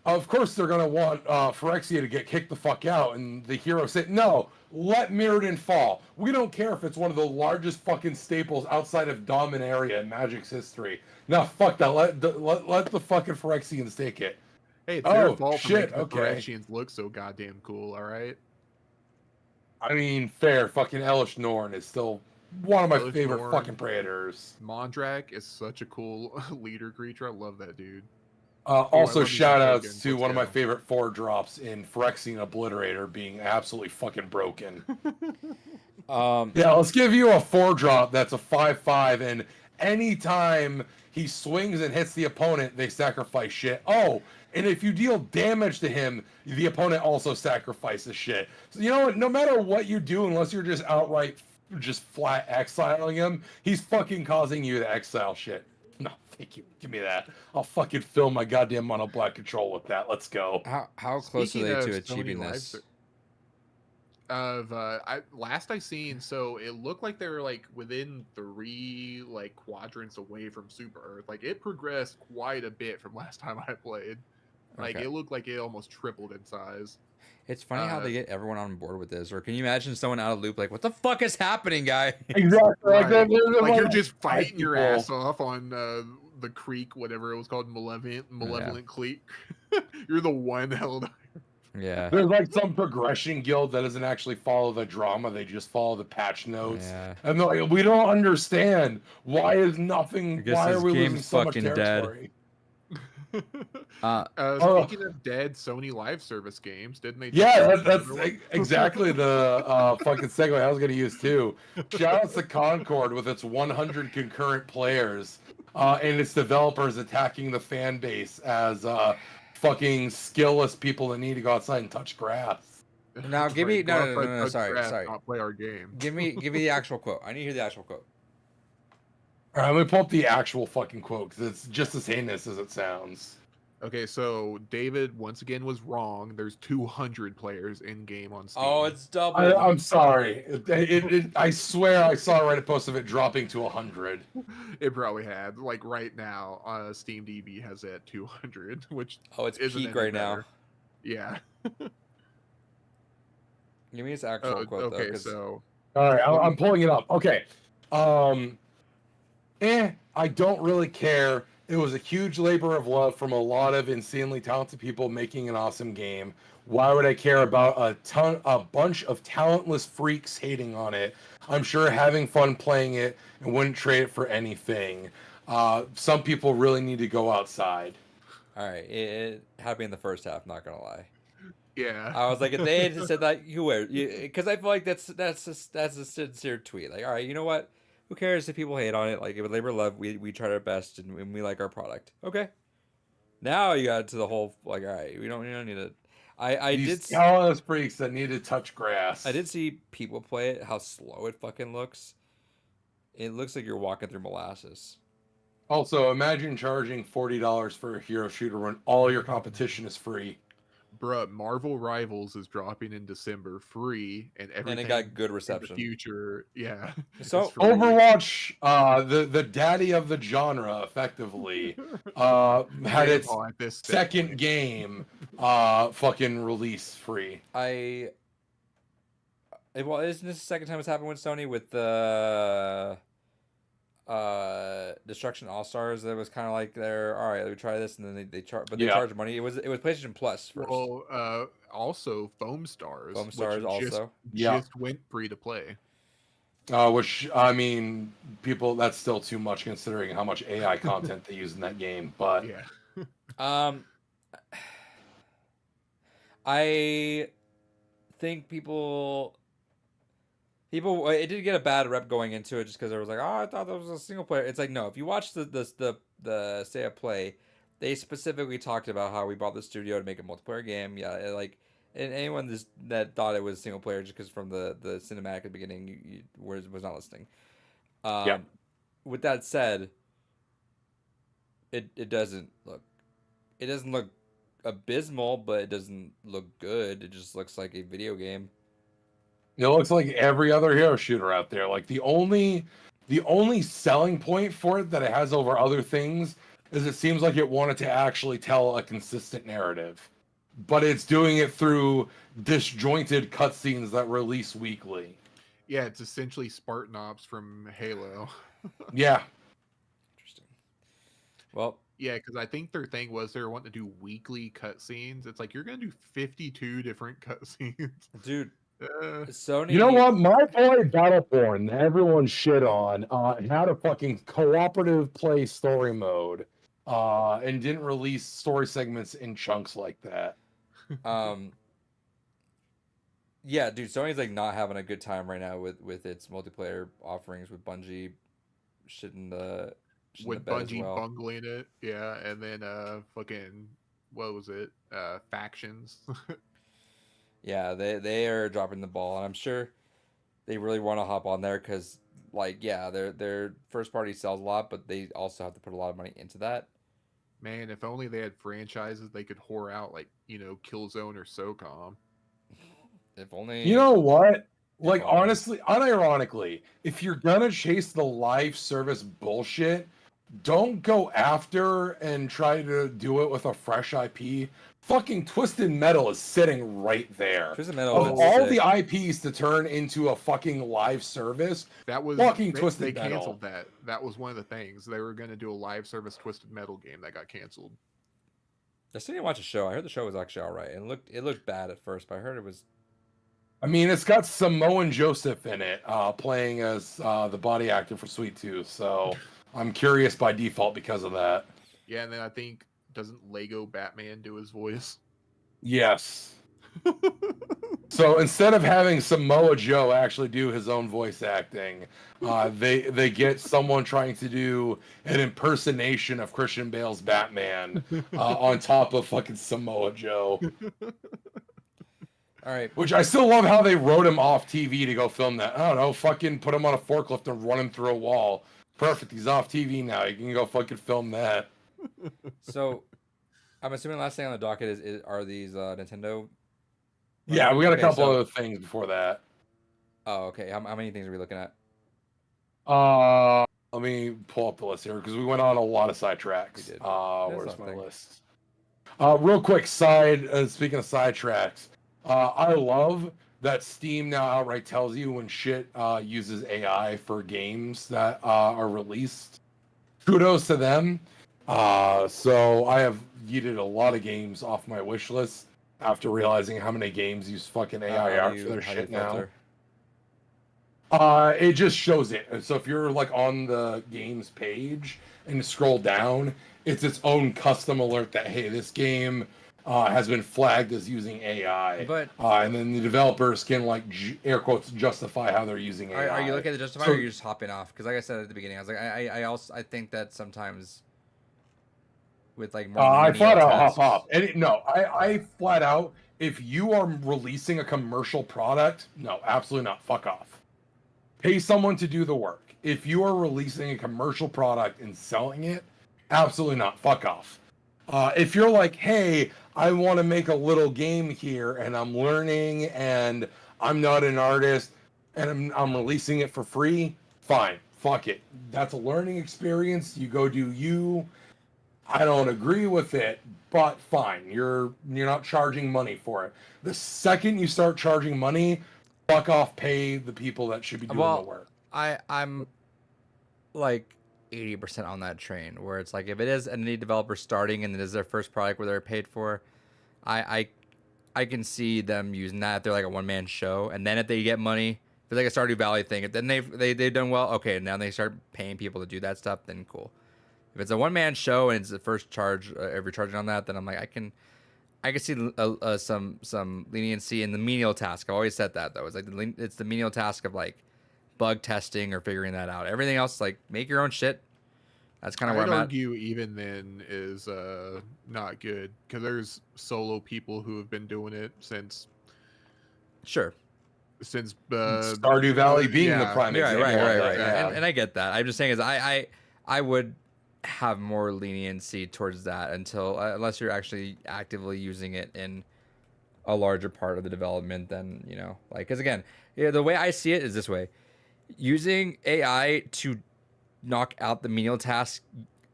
Of course, they're going to want Phyrexia to get kicked the fuck out. And the hero said, no, let Mirrodin fall. We don't care if it's one of the largest fucking staples outside of Dominaria in Magic's history. No, fuck that. Let the fucking Phyrexians take it. Hey, it's their Oh, fault for shit, making the okay. Phyrexians look so goddamn cool, alright? I mean, fair. Fucking Elish Norn is still one of my Elish favorite Norn. fucking Praetors. Mondrak is such a cool leader creature. I love that dude. Also, love me some shout outs tokens. to Let's one of my go. favorite 4-drops in Phyrexian Obliterator being absolutely fucking broken. Yeah, let's give you a 4-drop that's a 5/5, and anytime he swings and hits the opponent, they sacrifice shit. Oh, and if you deal damage to him, the opponent also sacrifices shit. So you know what? No matter what you do, unless you're just outright just flat exiling him, he's fucking causing you to exile shit. No, thank you. Give me that. I'll fucking fill my goddamn mono black control with that. Let's go. How close Speaking are they of to Sony achieving Live this? last I seen, so it looked like they were like within 3 like quadrants away from Super Earth. Like it progressed quite a bit from last time I played. Like Okay. it looked like it almost tripled in size. It's funny how Uh, they get everyone on board with this. Or can you imagine someone out of loop like, what the fuck is happening, guy? Exactly. Right. Like, Like you're just fighting your people. ass off on the creek, whatever it was called, malevolent creek. You're the one held. Yeah. There's like some progression guild that doesn't actually follow the drama; they just follow the patch notes. Yeah. And they're like, we don't understand why is nothing. I guess Why this are we losing game's so much fucking dead. territory? Speaking of dead Sony Live Service games, didn't they? Yeah, just that's another one? exactly the fucking segue I was going to use too. Shout out to Concord with its 100 concurrent players and its developers attacking the fan base as fucking skillless people that need to go outside and touch grass. Now, give me- Go no, outside, no, touch sorry, grass, sorry. Not play our game. Give me the actual quote. I need to hear the actual quote. All right, let me pull up the actual fucking quote because it's just as heinous as it sounds. Okay, so David once again was wrong. There's 200 players in game on Steam. Oh, it's double. I'm sorry. I swear I saw a Reddit post of it dropping to 100. It probably had. Like right now, Steam DB has it at 200, which Oh, it's isn't peak any right now. better. Yeah. Give me his actual quote though. Okay, 'cause- so All right, I'm pulling it up. Okay. I don't really care. It was a huge labor of love from a lot of insanely talented people making an awesome game. Why would I care about a bunch of talentless freaks hating on it? I'm sure having fun playing it and wouldn't trade it for anything. Some people really need to go outside. All right, it had me in the first half. Not gonna lie. Yeah. I was like, if they had just said that, you wear, because I feel like that's a sincere tweet. Like, all right, you know what? Who cares if people hate on it? Like, with labor love, we tried our best and we like our product. Okay. Now you got to the whole like, all right, we don't need to. I These did talentless freaks that need to touch grass. I did see people play it. How slow it fucking looks. It looks like you're walking through molasses. Also, imagine charging $40 for a hero shooter when all your competition is free. Bruh, Marvel Rivals is dropping in December free, and everything And it got good in the reception. future, yeah. So, it's free. Overwatch, the daddy of the genre, effectively, had its Grandpa at this second standpoint. game fucking release free. well, isn't this the second time it's happened with Sony with the Destruction All Stars? That was kind of like they're all right. Let me try this, and then they charge, but they Yeah. charge money. It was PlayStation Plus first. Well, also Foam Stars. Foam which Stars also. just went free to play. Which, I mean, people, that's still too much considering how much AI content they use in that game. But Yeah. I think people it did get a bad rep going into it just because it was like, oh, I thought that was a single player. It's like, no, if you watch the State of Play, they specifically talked about how we bought the studio to make a multiplayer game. Yeah, like, and anyone that thought it was single player just because from the cinematic at the beginning was not listening. Yeah. With that said, it doesn't look abysmal, but it doesn't look good. It just looks like a video game. it looks like every other hero shooter out there. Like the only selling point for it that it has over other things is it seems like it wanted to actually tell a consistent narrative, but it's doing it through disjointed cutscenes that release weekly. Yeah, it's essentially Spartan Ops from Halo. Yeah. Interesting. Well, Yeah, because I think their thing was they were wanting to do weekly cutscenes. It's like you're gonna do 52 different cutscenes. dude, Uh, Sony. You know what? My boy Battleborn, that everyone shit on, had a fucking cooperative play story mode, and didn't release story segments in chunks like that. Yeah, dude, Sony's like not having a good time right now with its multiplayer offerings with Bungie shitting the with bed as Bungie well. bungling it, yeah, and then fucking what was it? Factions. Yeah, they are dropping the ball, and I'm sure they really want to hop on there because, like, yeah, their first party sells a lot, but they also have to put a lot of money into that. Man, if only they had franchises they could whore out, like Killzone or SOCOM. If only. You know what? Like, only. honestly, unironically, if you're gonna chase the live service bullshit, don't go after and try to do it with a fresh IP. Fucking Twisted Metal is sitting right there. Twisted Metal Of is all sick. the IPs to turn into a fucking live service, That was Fucking they Twisted Metal. canceled that. That was one of the things they were going to do a live service Twisted Metal game that got canceled. I still didn't watch a show. I heard the show was actually all right, and it looked bad at first, but I heard it was. I mean, it's got Samoan Joseph in it, playing as the body actor for Sweet Tooth. So I'm curious by default because of that. Yeah, and then I think doesn't Lego Batman do his voice? Yes. So instead of having Samoa Joe actually do his own voice acting, they get someone trying to do an impersonation of Christian Bale's Batman on top of fucking Samoa Joe. All right. Which I still love how they wrote him off TV to go film that. I don't know, fucking put him on a forklift and run him through a wall. Perfect, he's off TV now. You can go fucking film that. So, I'm assuming the last thing on the docket are these Nintendo. Yeah, we got a Okay, couple so- other things before that. Oh, okay. How many things are we looking at? Let me pull up the list here because we went on a lot of sidetracks. We did. Where's my something. list? Real quick speaking of sidetracks, I love that Steam now outright tells you when shit uses AI for games that are released. Kudos to them. So I have yeeted a lot of games off my wish list after realizing how many games use fucking AI How art do for their how do you shit now. filter? It just shows it. So if you're like on the games page and you scroll down, it's its own custom alert that hey, this game has been flagged as using AI. But And then the developers can like air quotes justify how they're using AI. are you looking at the justify, So- or are you just hopping off? Because like I said at the beginning, I was like, I think that sometimes with like more I flat menial out tasks- hop off. And no, I flat out, if you are releasing a commercial product, no, absolutely not. Fuck off. Pay someone to do the work. If you are releasing a commercial product and selling it, absolutely not. Fuck off. If you're like, hey, I want to make a little game here and I'm learning and I'm not an artist and I'm releasing it for free, fine. Fuck it. That's a learning experience. You go do you. I don't agree with it, but fine. You're not charging money for it. The second you start charging money, fuck off, pay the people that should be doing the work. I'm like 80% on that train where it's like if it is an indie developer starting and it is their first product where they're paid for, I can see them using that if they're like a one-man show, and then if they get money, if it's like a Stardew Valley thing, if then they've done well, okay, now they start paying people to do that stuff, then cool. If it's a one-man show and it's the first charge, if you're charging on that, then I'm like I can see some leniency in the menial task. I've always said that though. It's like it's the menial task of like bug testing or figuring that out. Everything else, like make your own shit. That's kind of where I'd I'm at. argue even then is not good because there's solo people who have been doing it since Sure. Stardew Valley being the prime Right. example. of that, yeah. And I get that. I'm just saying is I would have more leniency towards that until unless you're actually actively using it in a larger part of the development than, you know, like, because again, the way I see it is this way: using AI to knock out the menial task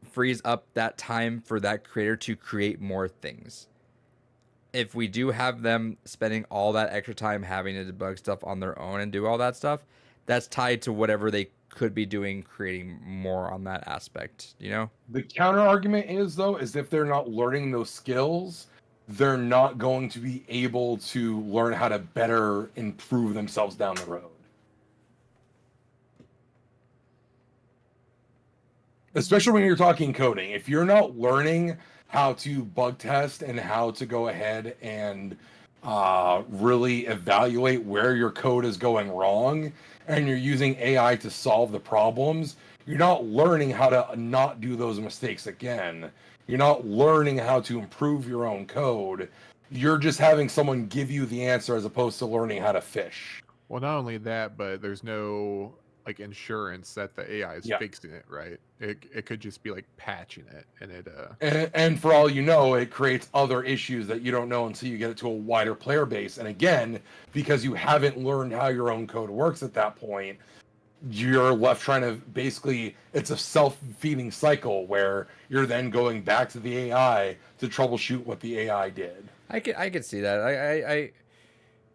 frees up that time for that creator to create more things. If we do have them spending all that extra time having to debug stuff on their own and do all that stuff, that's tied to whatever they could be doing, creating more on that aspect, you know? The counter argument is though, is if they're not learning those skills, they're not going to be able to learn how to better improve themselves down the road. Especially when you're talking coding. If you're not learning how to bug test and how to go ahead and really evaluate where your code is going wrong, and you're using AI to solve the problems, you're not learning how to not do those mistakes again. You're not learning how to improve your own code. You're just having someone give you the answer as opposed to learning how to fish. Well, not only that, but there's no like insurance that the AI is fixing it, right? It could just be like patching it, and it and for all you know, it creates other issues that you don't know until you get it to a wider player base. And again, because you haven't learned how your own code works at that point, you're left trying to basically, it's a self-feeding cycle where you're then going back to the AI to troubleshoot what the AI did. I could see that.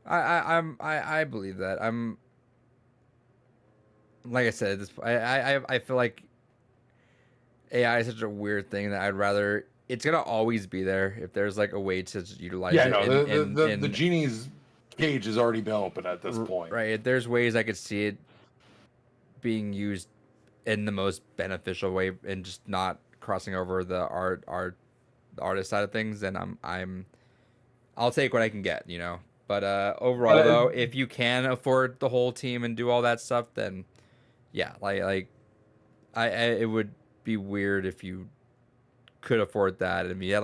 I believe that. I'm like I said, this I feel like AI is such a weird thing that I'd rather, it's gonna always be there if there's like a way to utilize it. No, the genie's cage has already been open at this point. Right. If there's ways I could see it being used in the most beneficial way and just not crossing over the artist side of things, then I'll take what I can get, you know. But overall though, if you can afford the whole team and do all that stuff, then yeah, like it would be weird if you could afford that. I mean, you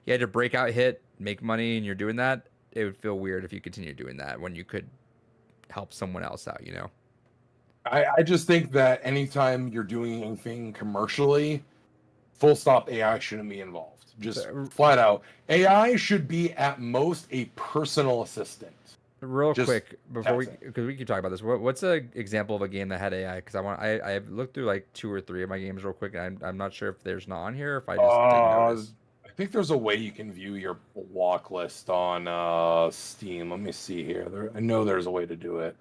had a breakout hit, make money, and you're doing that. It would feel weird if you continue doing that when you could help someone else out, you know. I just think that anytime you're doing anything commercially, full stop, AI shouldn't be involved. Just flat out, AI should be at most a personal assistant. Real quick before because we keep talking about this, what's an example of a game that had AI? Because I've looked through like 2 or 3 of my games real quick, and I'm not sure if there's not on here or if I just didn't notice. I think there's a way you can view your block list on Steam. Let me see here. I know there's a way to do it.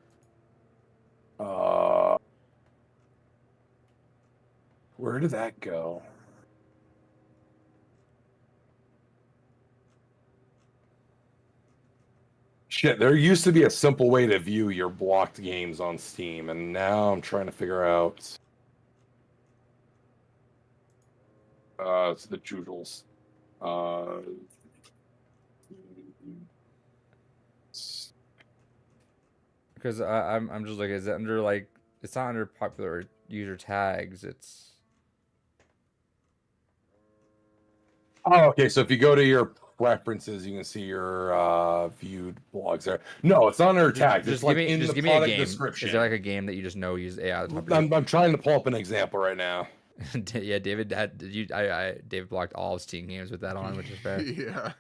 Where did that go? Shit, there used to be a simple way to view your blocked games on Steam, and now I'm trying to figure out. It's the Joodles. Because I'm just like, is it under like? It's not under popular user tags. It's Oh, okay. So if you go to your preferences, you can see your viewed blogs there. No, it's not under tags. It's like in the give me a product game. description. Is there like a game that you just know uses AI at the top? I'm trying to pull up an example right now. Yeah, David David blocked all of Steam games with that on, which is fair. Yeah.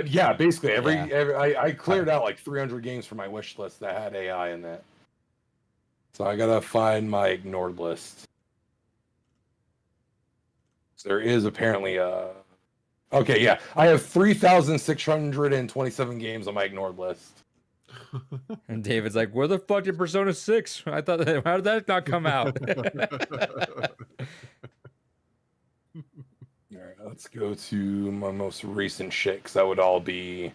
Yeah, basically Yeah. I cleared out like 300 games from my wish list that had AI in that. So I gotta find my ignored list. So there is apparently a. Okay, yeah, I have 3,627 games on my ignored list. And David's like, "Where the fuck did Persona 6? I thought, how did that not come out?" All right, let's go to my most recent shit, because that would all be.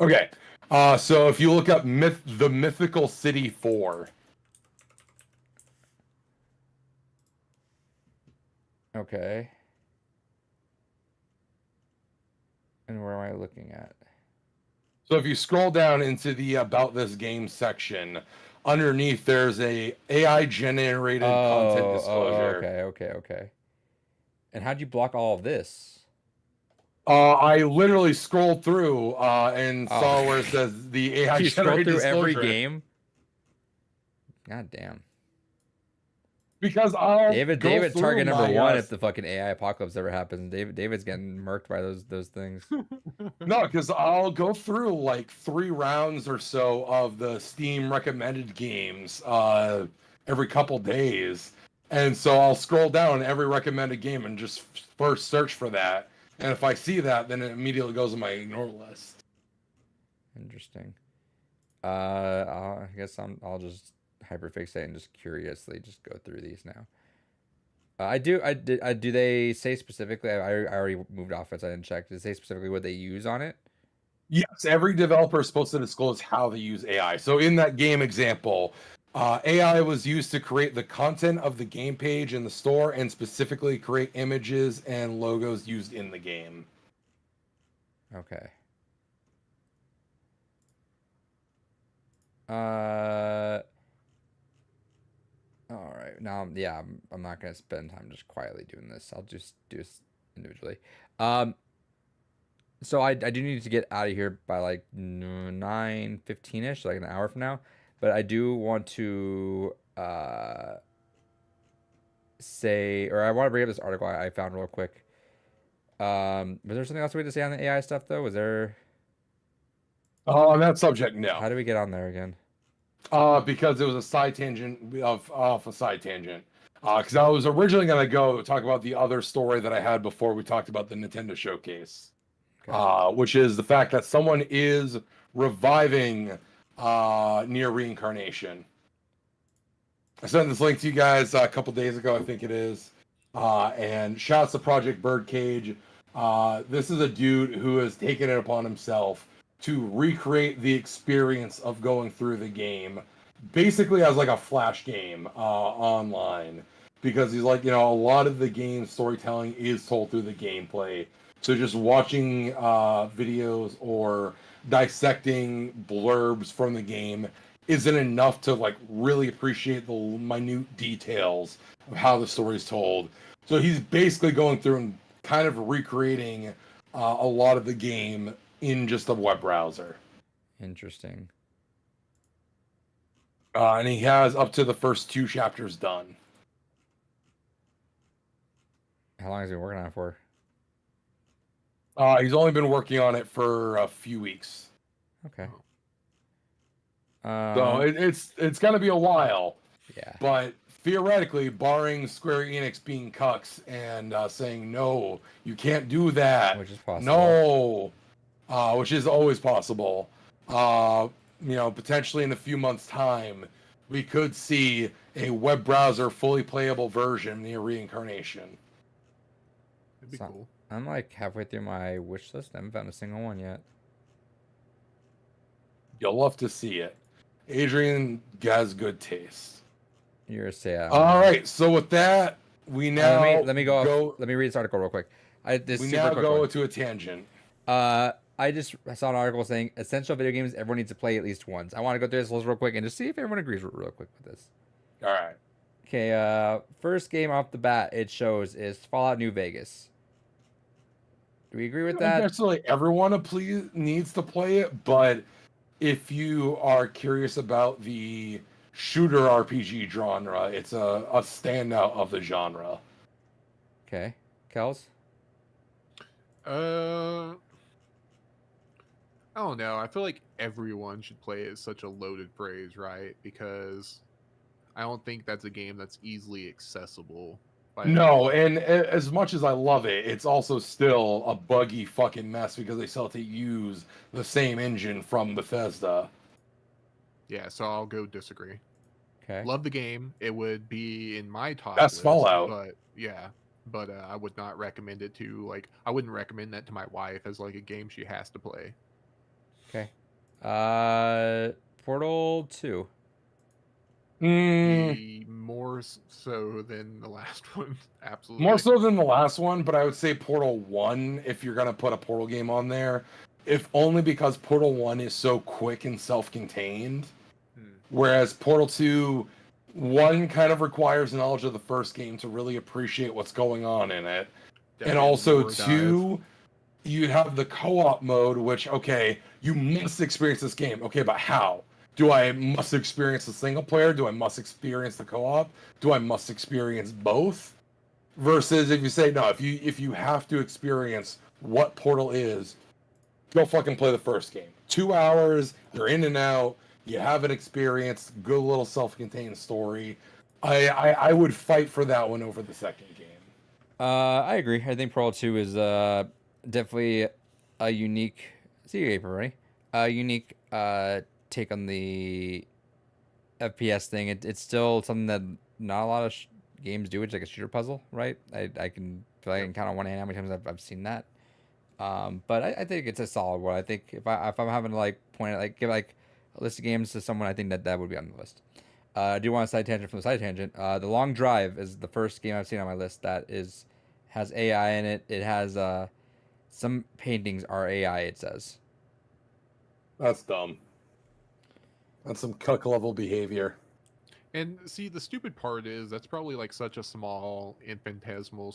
Okay, so if you look up the Mythical City 4. Okay. And where am I looking at? So if you scroll down into the About This Game section, underneath there's a AI generated content disclosure. Okay. And how'd you block all of this? I literally scrolled through and saw where it says the AI You scroll generated through every disclosure. game? God damn. Because I'll David's target number my, one if the fucking AI apocalypse ever happens. David's getting murked by those things. No, because I'll go through like 3 rounds or so of the Steam recommended games every couple days. And so I'll scroll down every recommended game and just first search for that. And if I see that, then it immediately goes on my ignore list. Interesting. I guess I'll just hyperfixate and just curiously just go through these now. Do they say specifically? I already moved off it, so I didn't check. Does it say specifically what they use on it? Yes, every developer is supposed to disclose how they use AI. So in that game example, AI was used to create the content of the game page in the store and specifically create images and logos used in the game. Okay. All right. Now, yeah, I'm not gonna spend time just quietly doing this. I'll just do this individually. So I do need to get out of here by like 9:15ish, like an hour from now. But I do want to say, or I want to bring up this article I found real quick. Was there something else we had to say on the AI stuff though? Was there? On that subject, no. How do we get on there again? Because it was a side tangent off a side tangent. Because I was originally going to go talk about the other story that I had before we talked about the Nintendo Showcase, Okay. which is the fact that someone is reviving Near Reincarnation. I sent this link to you guys a couple days ago, I think it is. And shouts to Project Birdcage. This is a dude who has taken it upon himself to recreate the experience of going through the game, basically as like a flash game online, because he's like, a lot of the game's storytelling is told through the gameplay. So just watching videos or dissecting blurbs from the game isn't enough to like really appreciate the minute details of how the story's told. So he's basically going through and kind of recreating a lot of the game in just a web browser. Interesting. And he has up to the first 2 chapters done. How long has he been working on it for? He's only been working on it for a few weeks. Okay. So it's going to be a while. Yeah. But theoretically, barring Square Enix being cucks and saying, no, you can't do that. Which is possible. No. Which is always possible. Potentially in a few months' time, we could see a web browser fully playable version near Reincarnation. That'd be So- cool. I'm like halfway through my wish list. I haven't found a single one yet. You'll love to see it. Adrian has good taste. You're a sad. All right, so with that, we now let me go. Let me read this article real quick. This we super now quick go one. to a tangent. I just saw an article saying essential video games everyone needs to play at least once. I want to go through this list real quick and just see if everyone agrees real quick with this. All right. Okay, first game off the bat it shows is Fallout New Vegas. Do we agree with I don't that? necessarily everyone needs to play it, but if you are curious about the shooter RPG genre, it's a standout of the genre. Okay, Kels. I don't know. I feel like everyone should play it is such a loaded phrase, right? Because I don't think that's a game that's easily accessible. By No, everyone. and as much as I love it, it's also still a buggy fucking mess because they still have to use the same engine from Bethesda. Yeah, so I'll go disagree. Okay. Love the game. It would be in my top That's list, Fallout. but yeah, but I would not recommend it to like. I wouldn't recommend that to my wife as like a game she has to play. Okay. Portal 2. More so than the last one, absolutely. More so than the last one, but I would say Portal 1 if you're going to put a Portal game on there. If only because Portal 1 is so quick and self-contained. Whereas Portal 2, 1 kind of requires knowledge of the first game to really appreciate what's going on in it. Definitely And also more dive. 2, you have the co-op mode, which, okay, you must experience this game. Okay, but how? Do I must experience the single player? Do I must experience the co-op? Do I must experience both? Versus if you say no, if you have to experience what Portal is, go fucking play the first game. 2 hours, you're in and out, you have an experience, good little self-contained story. I would fight for that one over the second game. I agree. I think Portal 2 is definitely a unique. See you, April, right? A unique take on the FPS thing. It's still something that not a lot of games do. It's like a shooter puzzle, right? I can feel like I can count on one hand how many times I've seen that. But I think it's a solid one. I think if I'm having to like point it, like give like a list of games to someone, I think that would be on the list. I do want a side tangent from the side tangent. The Long Drive is the first game I've seen on my list that has AI in it. It has some paintings are AI. It says. That's dumb. That's some cuck level behavior. And see, the stupid part is that's probably like such a small, infinitesimally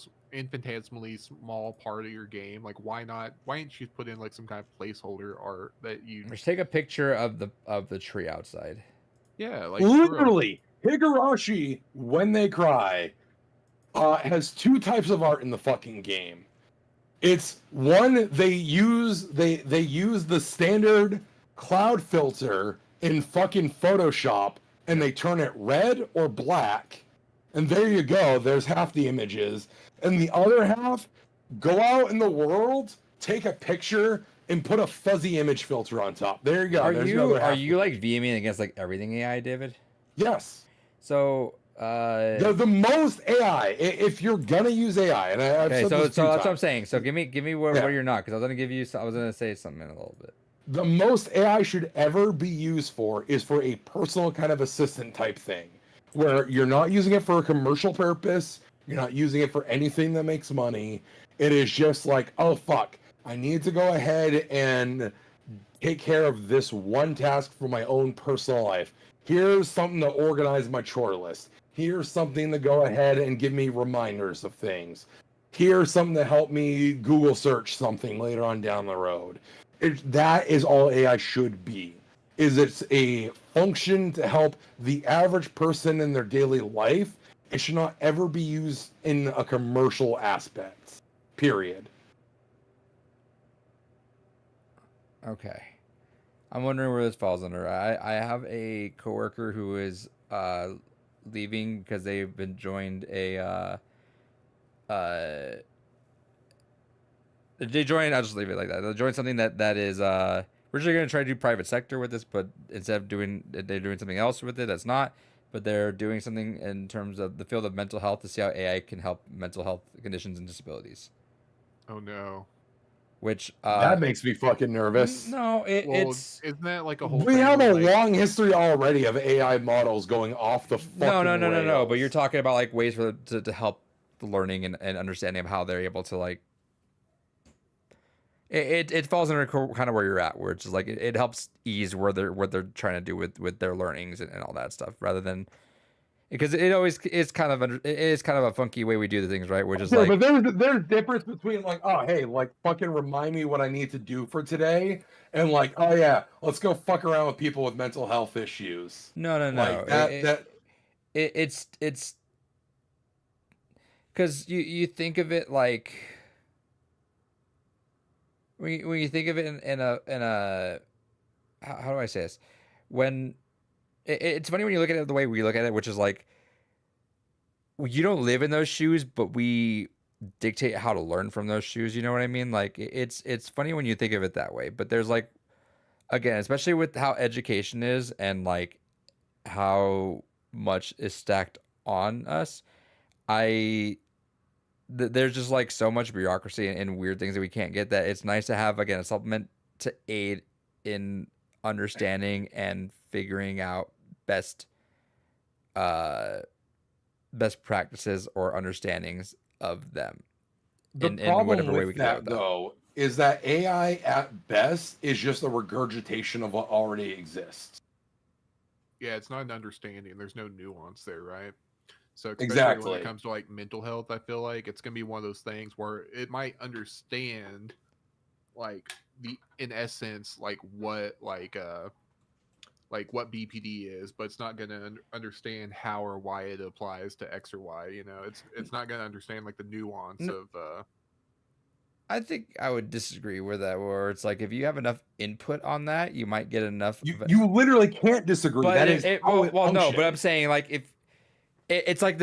small part of your game. Like, why not? Why didn't you put in like some kind of placeholder art that you? Just take a picture of the tree outside. Yeah, like for real. Literally, Higurashi, When They Cry, has 2 types of art in the fucking game. It's one, they use the standard cloud filter in fucking Photoshop and they turn it red or black, and there you go, there's half the images. And the other half, go out in the world, take a picture, and put a fuzzy image filter on top. There you go. Are there's you another half. are you like VMing against like everything AI, David? Yes. So The most AI, if you're gonna use AI, and I've okay, said so this that's 2 what I'm times, saying. So give me where Yeah. you're not, because I was gonna say something in a little bit. the most AI should ever be used for is for a personal kind of assistant type thing, where you're not using it for a commercial purpose, you're not using it for anything that makes money. It is just like, oh fuck, I need to go ahead and take care of this one task for my own personal life. Here's something to organize my chore list. Here's something to go ahead and give me reminders of things. Here's something to help me Google search something later on down the road. That is all AI should be. Is it's a function to help the average person in their daily life. It should not ever be used in a commercial aspect. Period. Okay. I'm wondering where this falls under. I have a coworker who is leaving because they've been joined they joined. I'll just leave it like that. They joined something that is we're actually gonna try to do private sector with this, but instead of they're doing something else with it that's not. But they're doing something in terms of the field of mental health to see how AI can help mental health conditions and disabilities. Oh no. Which That makes me fucking nervous. no, Well, it's isn't that like a whole? We thing have where, a like, long history already of AI models going off the fucking no. But rails. you're talking about like ways for to help the learning and understanding of how they're able to like it falls under kind of where you're at, where it's just like it helps ease where they're trying to do with their learnings and all that stuff, rather than because it always is kind of it is kind of a funky way we do the things, right? We're just Sure, like, but there's difference between like, oh hey, like fucking remind me what I need to do for today, and like, oh yeah, let's go fuck around with people with mental health issues. no. Like It's because you think of it like when you think of it in a how do I say this? When it's funny when you look at it the way we look at it, which is like you don't live in those shoes, but we dictate how to learn from those shoes. You know what I mean? Like it's funny when you think of it that way. But there's like, again, especially with how education is and like how much is stacked on us, there's just like so much bureaucracy and weird things that we can't get, that it's nice to have, again, a supplement to aid in understanding and figuring out best practices or understandings of them the in problem whatever way with we can go that with that. though is that AI at best is just a regurgitation of what already exists. Yeah, it's not an understanding. There's no nuance there, right? So especially when Exactly. it comes to like mental health, I feel like it's gonna be one of those things where it might understand like in essence like what what BPD is, but it's not gonna understand how or why it applies to X or Y. You know, it's not gonna understand like the nuance No. of. I think I would disagree with that, where it's like if you have enough input on that, you might get enough of it. You literally can't disagree. But That is how it well, no, but I'm functions. saying like if it's like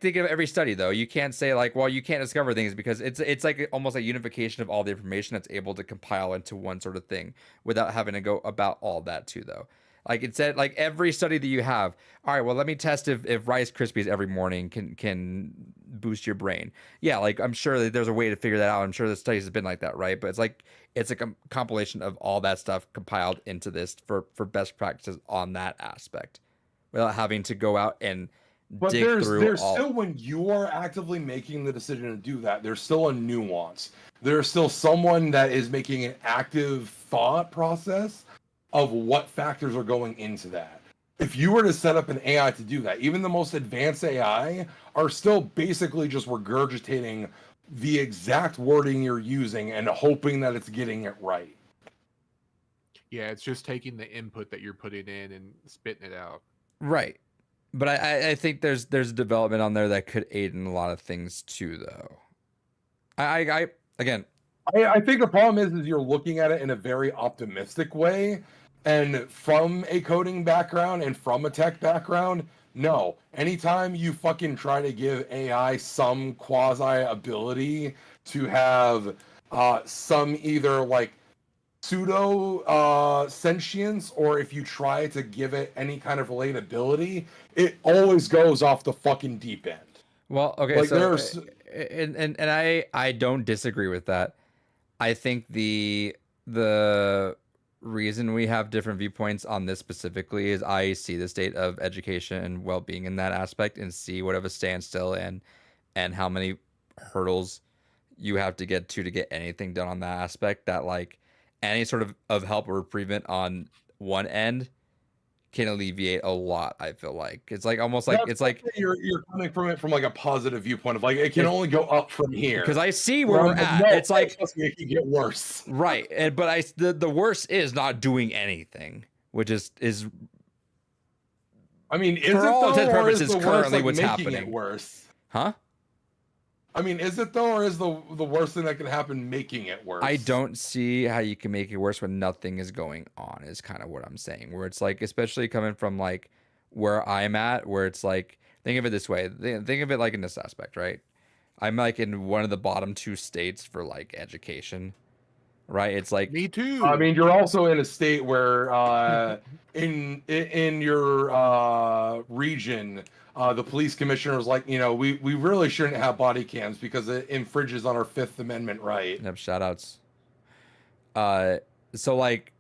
think of every study though. You can't say like, well, you can't discover things because it's like almost a unification of all the information that's able to compile into one sort of thing without having to go about all that too though. Like it said, like every study that you have, all right, well, let me test if Rice Krispies every morning can boost your brain. Yeah, like I'm sure that there's a way to figure that out. I'm sure the studies have been like that, right? But it's like it's a compilation of all that stuff compiled into this for best practices on that aspect, without having to go out and But dig through there's all. still, when you are actively making the decision to do that, there's still a nuance. There's still someone that is making an active thought process of what factors are going into that. If you were to set up an AI to do that, even the most advanced AI are still basically just regurgitating the exact wording you're using and hoping that it's getting it right. Yeah, it's just taking the input that you're putting in and spitting it out. Right. But I think there's development on there that could aid in a lot of things too, though. I again, I think the problem is you're looking at it in a very optimistic way, and from a coding background and from a tech background, no. Anytime you fucking try to give AI some quasi ability to have some either like pseudo sentience, or if you try to give it any kind of relatability, it always goes off the fucking deep end. well, okay, Like so there's and I don't disagree with that. I think the reason we have different viewpoints on this specifically is I see the state of education and well-being in that aspect, and see what of a standstill and how many hurdles you have to get anything done on that aspect, that like any sort of help or improvement on one end can alleviate a lot. I feel like it's like almost like that's it's like you're coming from it from like a positive viewpoint of like it can only go up from here. because I see where Where we're I'm like, at. no, It's like trust me, it can get worse. right, and but the worst is not doing anything, which is I mean, is For it all though, intents and or is purposes, the worst currently like what's making it happening. worse? huh? I mean, is it though, or is the worst thing that can happen making it worse? I don't see how you can make it worse when nothing is going on, is kind of what I'm saying. Where it's like, especially coming from like where I'm at, where it's like, think of it this way. Think of it like in this aspect, right? I'm like in one of the bottom two states for like education, right? It's like, Me too. I mean, you're also in a state where in your region, the police commissioner was like, you know, we really shouldn't have body cams because it infringes on our Fifth Amendment right. yep, shout outs. So like,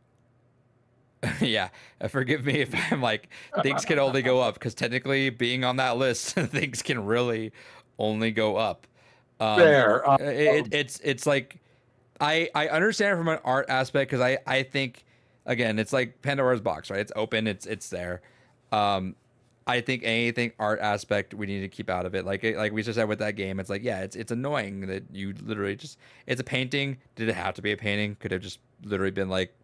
yeah, forgive me if I'm like, things can only go up, because technically being on that list, things can really only go up. Fair. It's like, I understand it from an art aspect because I think again it's like Pandora's box, right? It's open, it's there. I think anything art aspect we need to keep out of it. Like we just said with that game, it's like yeah, it's annoying that you literally just it's a painting. Did it have to be a painting? Could have just literally been like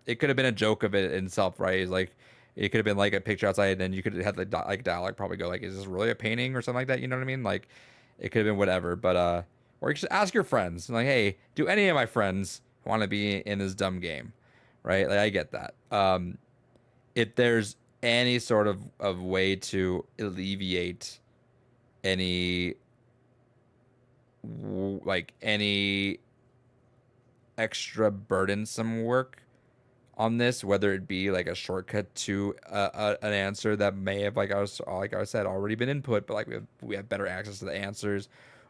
it could have been a joke of it in itself, right? It's like it could have been like a picture outside, and then you could have like dialogue probably go like, is this really a painting or something like that? You know what I mean? Like it could have been whatever, but or you just ask your friends like, hey, do any of my friends want to be in this dumb game, right? Like I get that. If there's any sort of way to alleviate any like any extra burdensome work on this, whether it be like a shortcut to an answer that may have like I said already been input, but like we have better access to the answers,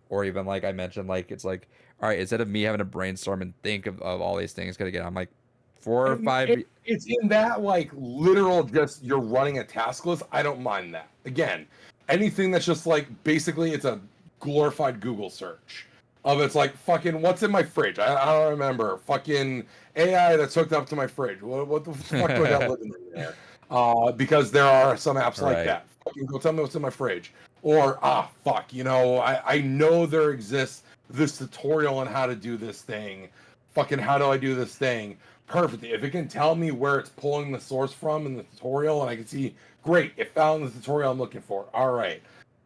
or even like I mentioned, like it's like all right, instead of me having to brainstorm and think of all these things, because again I'm like 4 or 5. It's in that like literal just you're running a task list. I don't mind that. Again, anything that's just like basically it's a glorified Google search of it's like fucking what's in my fridge. I don't remember fucking AI that's hooked up to my fridge. What the fuck do I got living in there? Because there are some apps like that. Fucking go tell me what's in my fridge. Or fuck, you know I know there exists this tutorial on how to do this thing. Fucking how do I do this thing? Perfect. If it can tell me where it's pulling the source from in the tutorial and I can see, great, it found the tutorial I'm looking for. All right.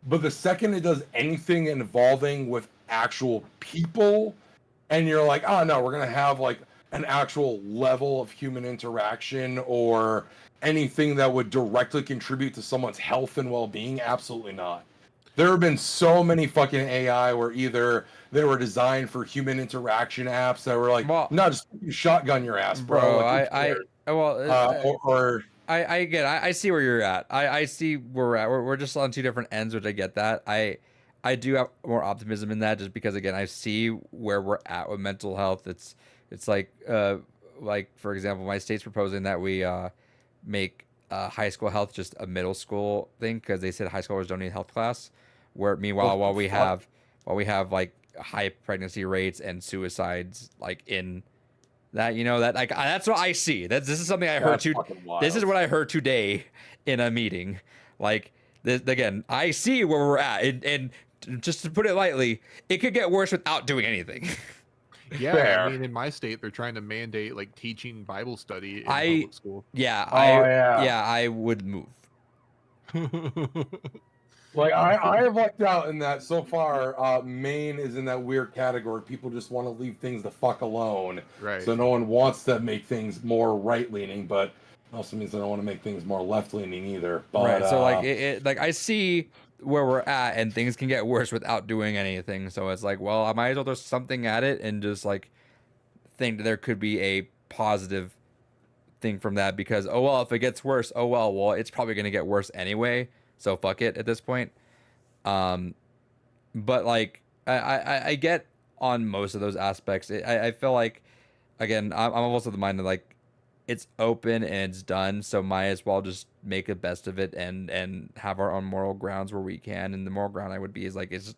But the second it does anything involving with actual people, and you're like, oh no, we're going to have like an actual level of human interaction or anything that would directly contribute to someone's health and well-being, absolutely not. There have been so many fucking AI where either they were designed for human interaction apps that were like, no, just shotgun your ass, bro. Like, I get. I see where you're at. I see where we're at. We're just on two different ends, which I get that. I do have more optimism in that, just because again I see where we're at with mental health. It's like for example, my state's proposing that we make high school health just a middle school thing, because they said high schoolers don't need a health class. Where meanwhile, while we have like high pregnancy rates and suicides like in that, you know, that like that's what I see. This is something I heard this is what I heard today in a meeting. Like this, again, I see where we're at, and just to put it lightly, it could get worse without doing anything. Yeah, fair. I mean, in my state, they're trying to mandate like teaching Bible study in public school. Yeah, I would move. Like I have lucked out in that so far. Maine is in that weird category. People just want to leave things the fuck alone. Right. So no one wants to make things more right leaning, but it also means they don't want to make things more left leaning either. But, right. So like like I see where we're at, and things can get worse without doing anything. So it's like, well, I might as well throw something at it and just like think that there could be a positive thing from that, because oh well, if it gets worse, oh well, it's probably gonna get worse anyway. So fuck it at this point. But like I get on most of those aspects. I feel like again I'm almost of the mind that like it's open and it's done, so might as well just make the best of it and have our own moral grounds where we can. And the moral ground I would be is like it's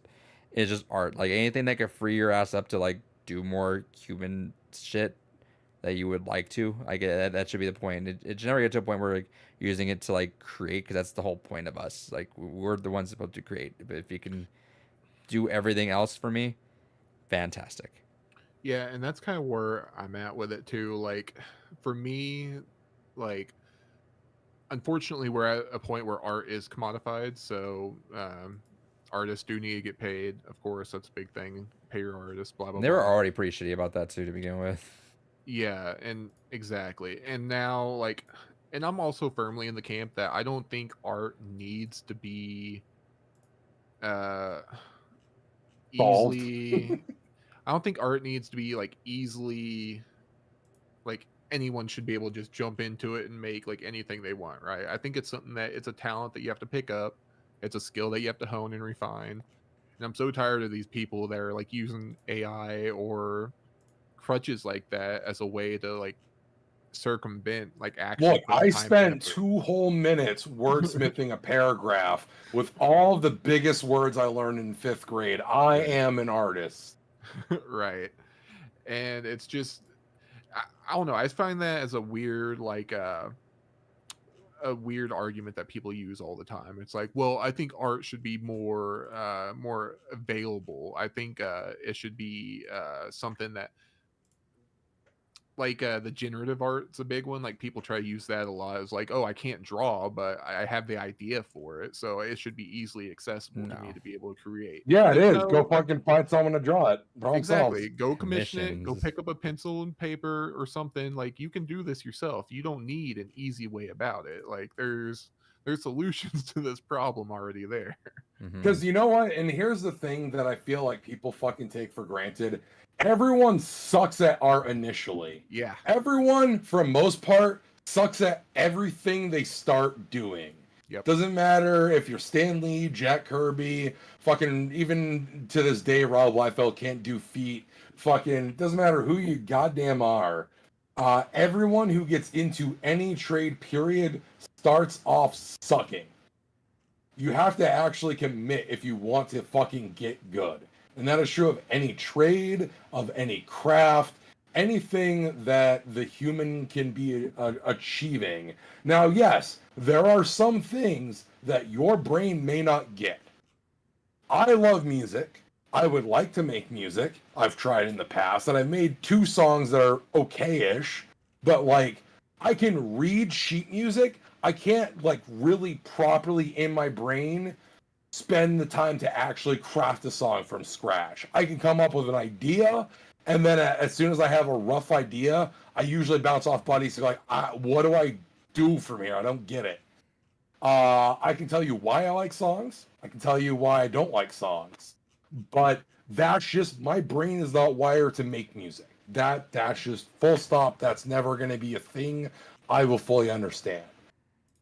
just art. Like anything that could free your ass up to like do more human shit that you would like to. I get that should be the point. It should never get to a point where like using it to like create, because that's the whole point of us. Like we're the ones supposed to create. But if you can do everything else for me, fantastic. Yeah, and that's kind of where I'm at with it too. Like for me, like unfortunately we're at a point where art is commodified, so artists do need to get paid. Of course, that's a big thing. Pay your artists, blah blah. They were already pretty shitty about that too to begin with. Yeah, and exactly. And now like, and I'm also firmly in the camp that I don't think art needs to be easily I don't think art needs to be like easily like anyone should be able to just jump into it and make like anything they want, right? I think it's something that it's a talent that you have to pick up. It's a skill that you have to hone and refine. And I'm so tired of these people that are like using AI or crutches like that as a way to like circumvent like actually. Look, I spent 2 whole minutes wordsmithing a paragraph with all the biggest words I learned in 5th grade. I am an artist. Right. and it's just I don't know. I find that as a weird a weird argument that people use all the time. It's like, well, I think art should be more available. I think it should be something that the generative art's a big one. Like people try to use that a lot. It's like, oh, I can't draw, but I have the idea for it, so it should be easily accessible to me No. to be able to create. Yeah, it Like, is. no, Go fucking find someone to draw it. Problem solved. exactly. Go commission it. Go Commissions. pick up a pencil and paper or something. Like you can do this yourself. You don't need an easy way about it. Like there's solutions to this problem already there. Mhm. Because you know what? And here's the thing that I feel like people fucking take for granted. Everyone sucks at art initially. Yeah. Everyone, for most part, sucks at everything they start doing. Yep. Doesn't matter if you're Stan Lee, Jack Kirby, fucking even to this day, Rob Liefeld can't do feet. Fucking doesn't matter who you goddamn are. Everyone who gets into any trade period starts off sucking. You have to actually commit if you want to fucking get good. And that is true of any trade, of any craft, anything that the human can be achieving. Now, yes, there are some things that your brain may not get. I love music. I would like to make music. I've tried in the past, and I've made 2 songs that are okay-ish, but like I can read sheet music. I can't like really properly in my brain spend the time to actually craft a song from scratch. I can come up with an idea, and then as soon as I have a rough idea, I usually bounce off buddies to like, what do I do from here? I don't get it. I can tell you why I like songs. I can tell you why I don't like songs. But that's just, my brain is not wired to make music. That's just full stop. That's never going to be a thing I will fully understand.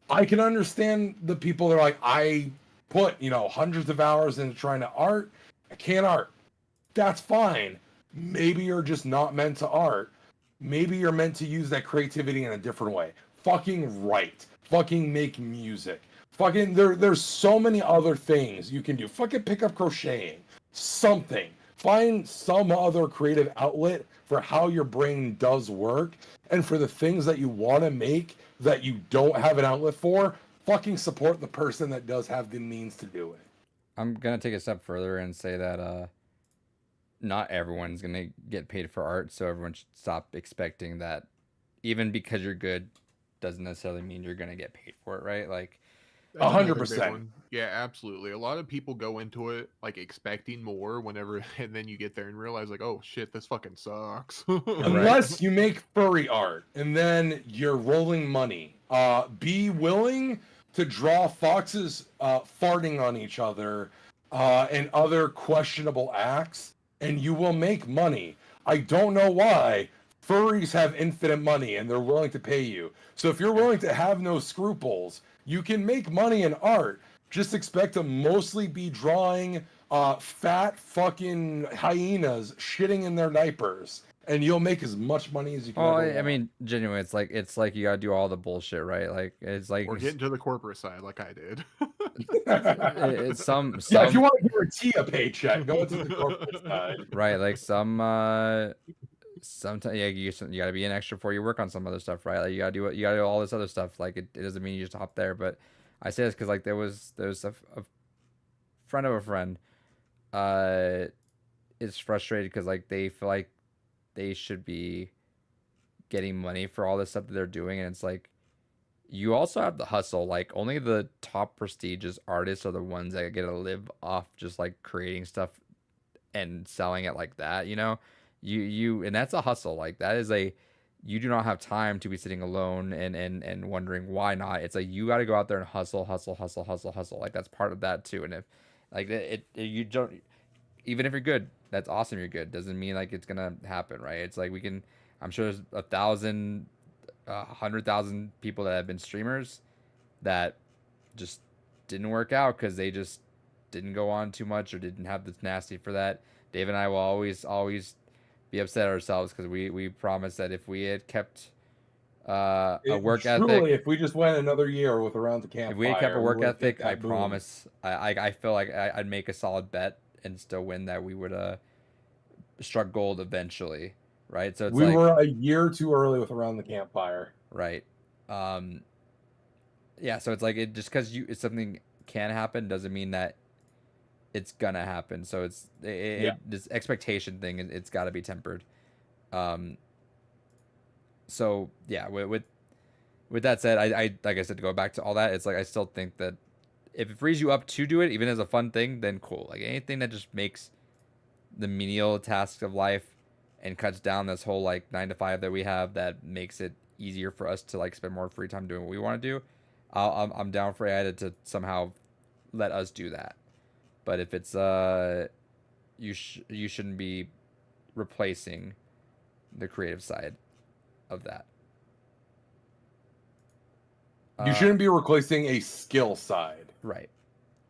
I can understand the people that are like, I put, hundreds of hours into trying to art. I can't art. That's fine. Maybe you're just not meant to art. Maybe you're meant to use that creativity in a different way. Fucking write. Fucking make music. Fucking there's so many other things you can do. Fucking pick up crocheting. Something. Find some other creative outlet for how your brain does work, and for the things that you want to make that you don't have an outlet for, fucking support the person that does have the means to do it. I'm gonna take a step further and say that not everyone's gonna get paid for art, so everyone should stop expecting that. Even because you're good, doesn't necessarily mean you're gonna get paid for it, right? Like, That's another big 100%. one. Yeah, absolutely. A lot of people go into it like expecting more whenever, and then you get there and realize like, oh shit, this fucking sucks. Unless you make furry art and then you're rolling money. Be willing to draw foxes farting on each other and other questionable acts, and you will make money. I don't know why. Furries have infinite money and they're willing to pay you. So if you're willing to have no scruples, you can make money in art. Just expect to mostly be drawing fat fucking hyenas shitting in their diapers, and you'll make as much money as you can. well, ever I want. mean, genuine. It's like you gotta do all the bullshit, right? Like, it's like Or get into the corporate side like I did. it's some Yeah, if you want to guarantee a paycheck, go into the corporate side. right, like sometimes you gotta be an extra before you work on some other stuff, right? Like you gotta do all this other stuff. Like it doesn't mean you just hop there. But I say this because like there was a friend of a friend is frustrated because like they feel like they should be getting money for all this stuff that they're doing, and it's like you also have the hustle. Like only the top prestigious artists are the ones that get to live off just like creating stuff and selling it like that, you and that's a hustle. Like that is you do not have time to be sitting alone and wondering why not. It's like you got to go out there and hustle. Like that's part of that too. And if like you don't, even if you're good, that's awesome, you're good, doesn't mean like it's gonna happen, right? It's like I'm sure there's 1,000 100,000 people that have been streamers that just didn't work out because they just didn't go on too much or didn't have the tenacity for that. Dave and I will always be upset at ourselves because we promised that if we had kept a work ethic, If we just went another year with around the campfire, if we had kept a work we would ethic, get I that boom. promise I feel like I'd make a solid bet and still win that we would struck gold eventually. right? So it's we like were a year too early with Around the Campfire. right. Yeah, so it's like it just because it's something can happen doesn't mean that it's gonna happen. So this expectation thing, it's got to be tempered. So yeah, with that said, I like I said, to go back to all that, it's like I still think that if it frees you up to do it, even as a fun thing, then cool. Like anything that just makes the menial tasks of life and cuts down this whole like 9 to 5 that we have, that makes it easier for us to like spend more free time doing what we want to do. I'm down for AI to somehow let us do that. But if it's you shouldn't be replacing the creative side of that. You shouldn't be replacing a skill side. Right.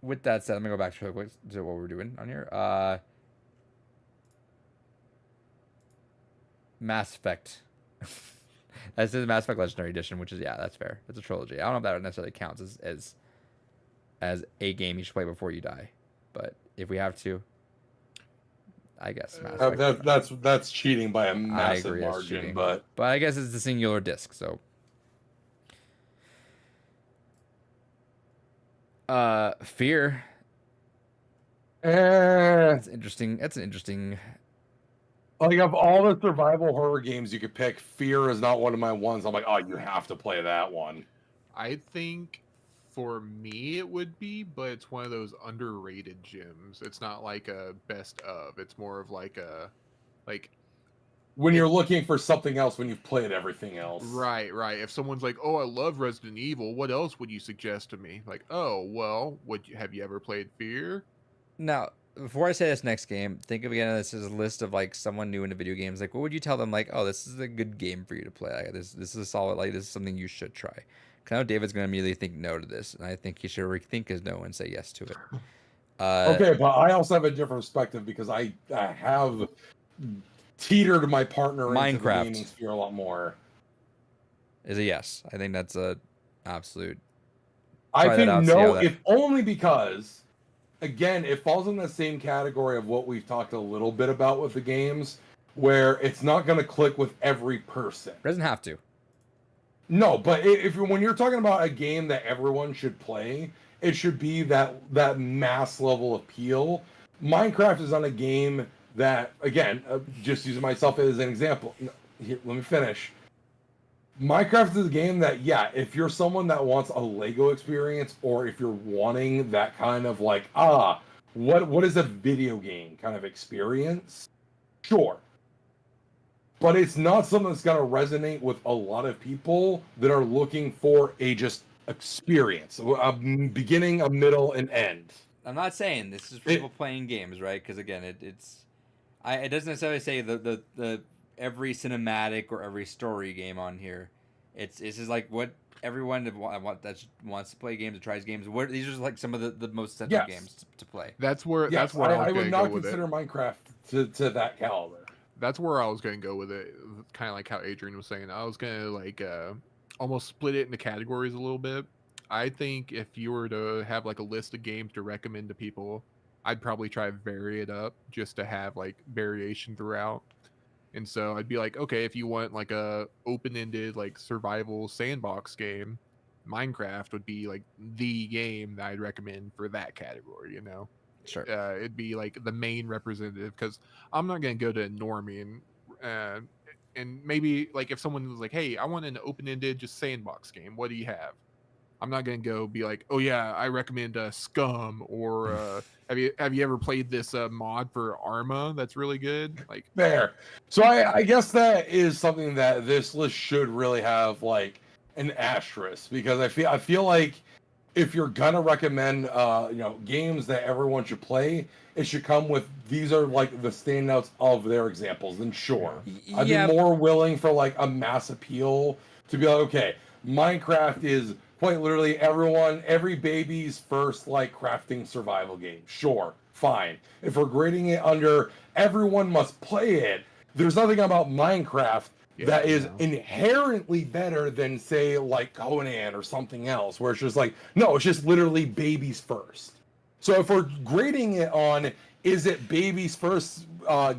With that said, I'm gonna go back to what we're doing on here. Mass Effect. This is Mass Effect Legendary Edition, which is that's fair. It's a trilogy. I don't know if that necessarily counts as a game you should play before you die, but if we have to, I guess Mass Effect. That's cheating by a I massive agree, it's margin, cheating. but I guess it's the singular disc, so. Fear. That's interesting. That's an interesting. Like, of all the survival horror games you could pick, Fear is not one of my ones. I'm like, oh, you have to play that one. I think for me it would be, but it's one of those underrated gems. It's not like a best of. It's more of like a when you're looking for something else when you've played everything else. Right. If someone's like, "Oh, I love Resident Evil. What else would you suggest to me?" Like, "Oh, well, have you ever played Fear?" Now, before I say this next game, think of again this as a list of like someone new into video games. Like, what would you tell them? Like, oh, this is a good game for you to play. Like, this is a solid. Like, this is something you should try. Because I know David's gonna immediately think no to this, and I think he should rethink his no and say yes to it. Okay, but I also have a different perspective because I have teetered my partner into the Minecraft gaming sphere a lot more. Is a yes. I think that's a absolute. I think no, if only because, again, it falls in the same category of what we've talked a little bit about with the games, where it's not going to click with every person. It doesn't have to. No, but when you're talking about a game that everyone should play, it should be that mass level appeal. Minecraft is on a game that, again, just using myself as an example. Here, let me finish. Minecraft is a game that, if you're someone that wants a Lego experience, or if you're wanting that kind of like, what is a video game kind of experience? Sure. But it's not something that's going to resonate with a lot of people that are looking for a just experience, a beginning, a middle, and end. I'm not saying this is for people playing games, right? Because again, it doesn't necessarily say the every cinematic or every story game on here. It's just like what everyone that wants to play games, that tries games. These are like some of the most central games to play. That's where I would not consider Minecraft to that caliber. That's where I was going to go with it. Kind of like how Adrian was saying. I was going to like almost split it into categories a little bit. I think if you were to have like a list of games to recommend to people, I'd probably try to vary it up just to have like variation throughout. And so I'd be like, okay, if you want like a open-ended like survival sandbox game, Minecraft would be like the game that I'd recommend for that category, you know? Sure. It'd be like the main representative, because I'm not going to go to normie and maybe like if someone was like, hey, I want an open-ended just sandbox game, what do you have? I'm not gonna go be like, oh yeah, I recommend Scum, or have you ever played this mod for Arma that's really good? Like, fair. So I guess that is something that this list should really have like an asterisk, because I feel like if you're gonna recommend games that everyone should play, it should come with these are like the standouts of their examples. Then sure, I'd be more willing for like a mass appeal to be like, okay, Minecraft is quite literally every baby's first like crafting survival game. Sure, fine. If we're grading it under everyone must play it, there's nothing about Minecraft that is inherently better than, say, like Conan or something else, where it's just like, no, it's just literally babies first. So if we're grading it on Is it baby's first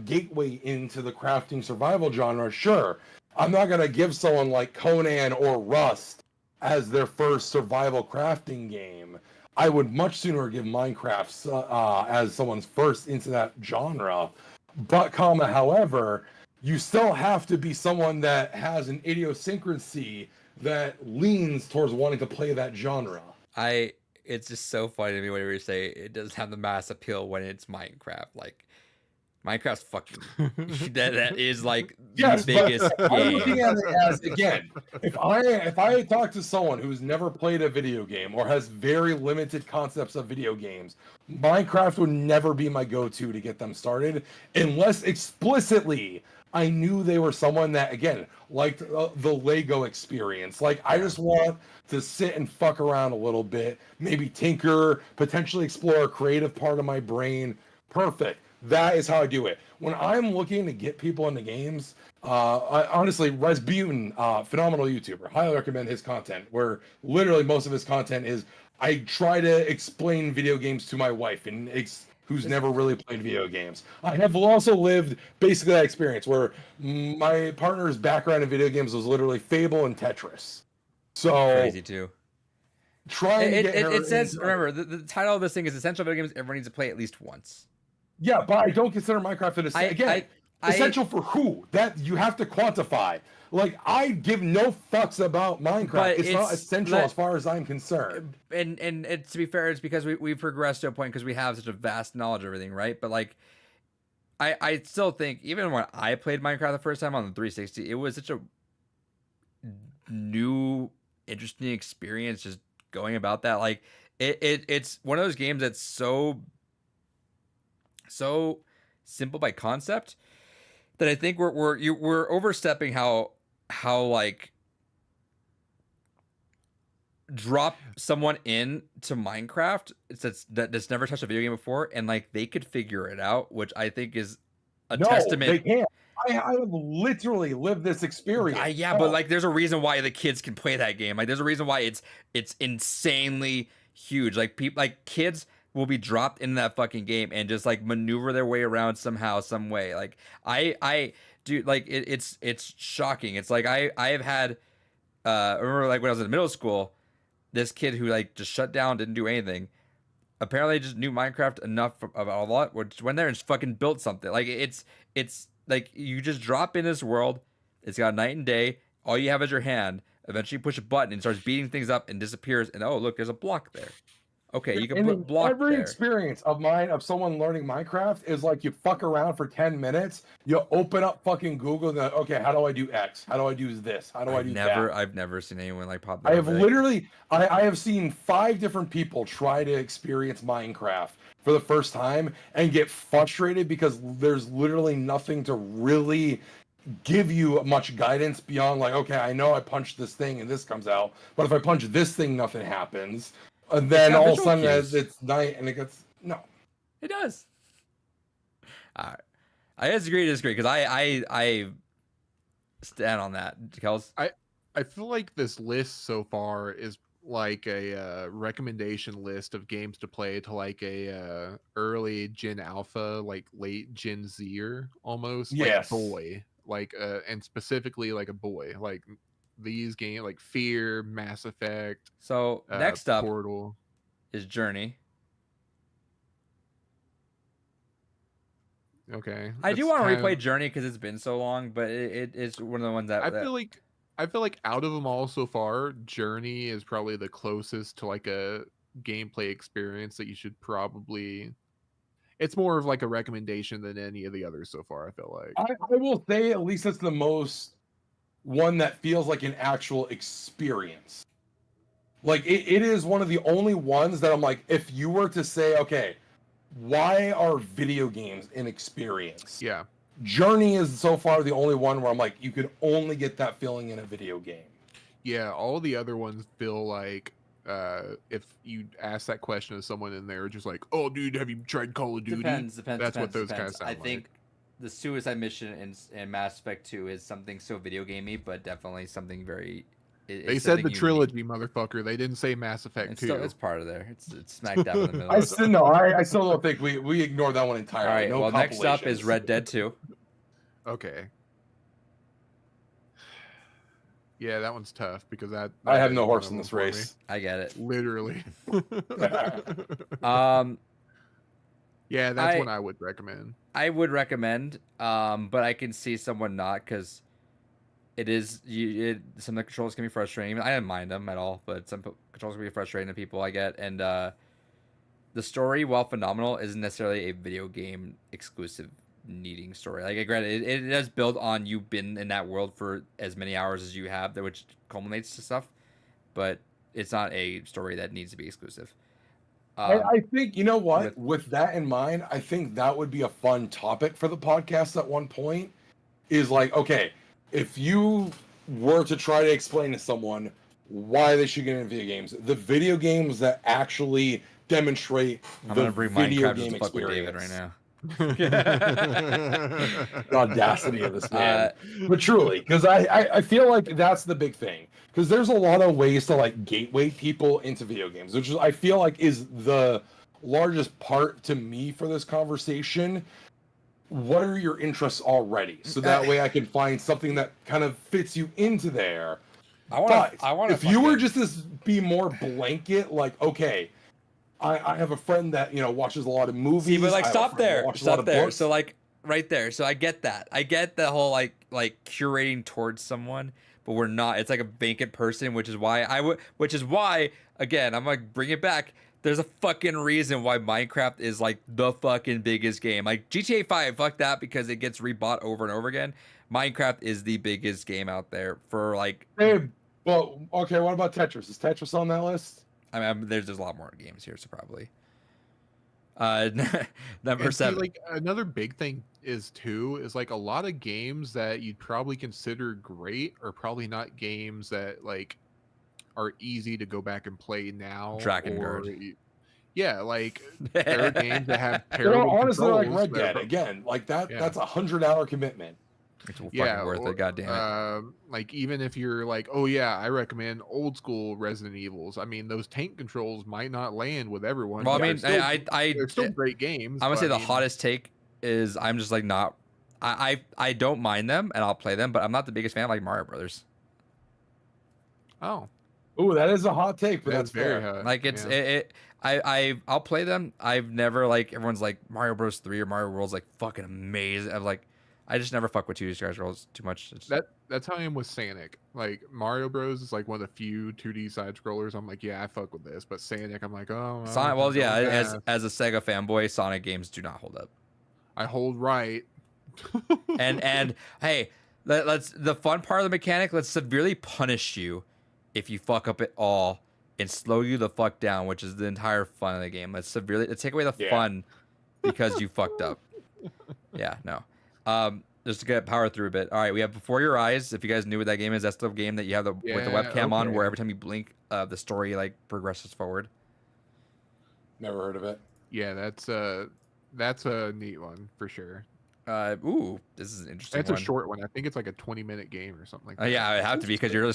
gateway into the crafting survival genre? Sure. I'm not gonna give someone like Conan or Rust as their first survival crafting game. I would much sooner give Minecraft as someone's first into that genre. But, however, you still have to be someone that has an idiosyncrasy that leans towards wanting to play that genre. It's just so funny to me whenever you say it doesn't have the mass appeal when it's Minecraft. Like, Minecraft's fucking that is like Yes, the but biggest I'm looking game. at it as, again, if I talk to someone who's never played a video game or has very limited concepts of video games, Minecraft would never be my go-to to get them started unless explicitly I knew they were someone that, again, liked the Lego experience. Like, I just want to sit and fuck around a little bit, maybe tinker, potentially explore a creative part of my brain. Perfect. That is how I do it. When I'm looking to get people into games, honestly, Rasputin, phenomenal YouTuber, highly recommend his content, where literally most of his content is I try to explain video games to my wife and who's never really played video games. I have also lived basically that experience where my partner's background in video games was literally Fable and Tetris. So Crazy too. Trying to get her It says, into- remember, the title of this thing is Essential Video Games Everyone Needs to Play at least once. Yeah, but I don't consider Minecraft essential for who? That you have to quantify. Like, I give no fucks about Minecraft. But It's not essential as far as I'm concerned. And to be fair, it's because we've progressed to a point because we have such a vast knowledge of everything, right? But like, I still think even when I played Minecraft the first time on the 360, it was such a new, interesting experience just going about that. Like, it's one of those games that's so simple by concept that I think we're overstepping how like drop someone in to Minecraft that's never touched a video game before and like they could figure it out, which I think is a testament. They can't. I have literally lived this experience. But like there's a reason why the kids can play that game. Like there's a reason why it's insanely huge. Like kids will be dropped in that fucking game and just like maneuver their way around somehow, some way. Like I do, like it's shocking. It's like I have had I remember like when I was in middle school, this kid who like just shut down, didn't do anything, apparently just knew Minecraft enough about a lot, which went there and just fucking built something. Like it's like you just drop in this world, it's got night and day, all you have is your hand, eventually you push a button and it starts beating things up and disappears, and oh look, there's a block there. Okay, you can put block every there. experience of mine of someone learning Minecraft is like you fuck around for 10 minutes, you open up fucking Google, and then, okay, how do I do X? How do I do this? How do I do that? I've never seen anyone like pop. I have literally, I have seen 5 different people try to experience Minecraft for the first time and get frustrated because there's literally nothing to really give you much guidance beyond like, okay, I know I punched this thing and this comes out, but if I punch this thing, nothing happens. And then all of a sudden, as it's night and it gets It does. All right, I disagree because I stand on that, Kels. I feel like this list so far is like a recommendation list of games to play to like a early Gen Alpha, like late Gen Zer almost. Yes. Like boy, like and specifically like a boy, like these games like Fear, Mass Effect. So next up Portal is Journey. Okay, I do want to replay Journey because it's been so long, but it is one of the ones that I feel like out of them all so far, Journey is probably the closest to like a gameplay experience that you should probably. It's more of like a recommendation than any of the others so far, I feel like. I will say at least it's the most one that feels like an actual experience. Like it is one of the only ones that I'm like, if you were to say, okay, why are video games an experience? Yeah. Journey is so far the only one where I'm like, you could only get that feeling in a video game. Yeah, all the other ones feel like if you ask that question to someone and they're just like, "Oh, dude, have you tried Call of Duty?" Depends. That's what those kind of sound I think the Suicide Mission and Mass Effect 2 is something so video gamey, but definitely something very They said the trilogy, motherfucker. They didn't say Mass Effect 2. It's part of there. It's smack dab in the middle. I still don't think we ignored that one entirely. All right. No well, next up is compilations. Red Dead 2. Okay. Yeah, that one's tough because that I have is no one horse of in them this for me. race. I get it. Literally. Um, Yeah, that's one I would recommend. I would recommend, but I can see someone not because it is some of the controls can be frustrating. I didn't mind them at all, but some controls can be frustrating to people. I get, and the story, while phenomenal, isn't necessarily a video game exclusive needing story. Like I granted, it does build on you've been in that world for as many hours as you have, which culminates to stuff, but it's not a story that needs to be exclusive. I think, you know what, with that in mind, I think that would be a fun topic for the podcast at one point, is like, okay, if you were to try to explain to someone why they should get into video games, the video games that actually demonstrate I'm the gonna bring video Minecraft game to fuck with David experience. right now. The audacity of this man. But truly, because I feel like that's the big thing. Because there's a lot of ways to like gateway people into video games, which is, I feel like is the largest part to me for this conversation. What are your interests already? So that way I can find something that kind of fits you into there. I want if you were just to be more blanket, like, okay, I have a friend that, watches a lot of movies. See, but like, I have a stop friend that there. watches a lot Stop of there. books. So like, right there. So I get that. I get the whole like curating towards someone, but we're not. It's like a vacant person, which is why again, I'm like, bring it back. There's a fucking reason why Minecraft is like the fucking biggest game. Like GTA 5, fuck that, because it gets rebought over and over again. Minecraft is the biggest game out there for like. Hey, well, okay. What about Tetris? Is Tetris on that list? I mean, there's a lot more games here, so probably. Number And see, 7. like another big thing is like a lot of games that you'd probably consider great are probably not games that like are easy to go back and play now. Drakengard. Yeah, like there are games that have You know, terrible honestly, like controls Red that Dead are- again, like that. Yeah. That's $100 commitment. It's fucking yeah, worth it. God damn it. like even if you're like, oh yeah, I recommend old school Resident Evils. I mean, those tank controls might not land with everyone. Well, I but mean, they're still great games. I'm gonna but say I the mean, hottest take is I'm just like not. I don't mind them and I'll play them, but I'm not the biggest fan of like Mario Brothers. Oh, Ooh, that is a hot take, but that's that's very fair. hot. Like it's yeah. I'll play them. I've never like everyone's like Mario Bros 3 or Mario World's like fucking amazing. I'm like I just never fuck with 2D side scrolls too much. That's how I am with Sonic. Like Mario Bros is like one of the few 2D side scrollers. I'm like, yeah, I fuck with this. But Sonic, I'm like, oh. Sonic, well, yeah, as as a Sega fanboy, Sonic games do not hold up. I hold right. And hey, let's the fun part of the mechanic. Let's severely punish you if you fuck up at all and slow you the fuck down, which is the entire fun of the game. Let's take away the fun because you fucked up. Yeah, no. Just to get power through a bit. All right, we have Before Your Eyes. If you guys knew what that game is, that's the game that you have with the webcam on, where every time you blink, the story like progresses forward. Never heard of it. Yeah, that's a neat one for sure. Ooh, this is an interesting. It's one. a short one. I think it's like a 20-minute game or something like that. Yeah, it have to be because you're.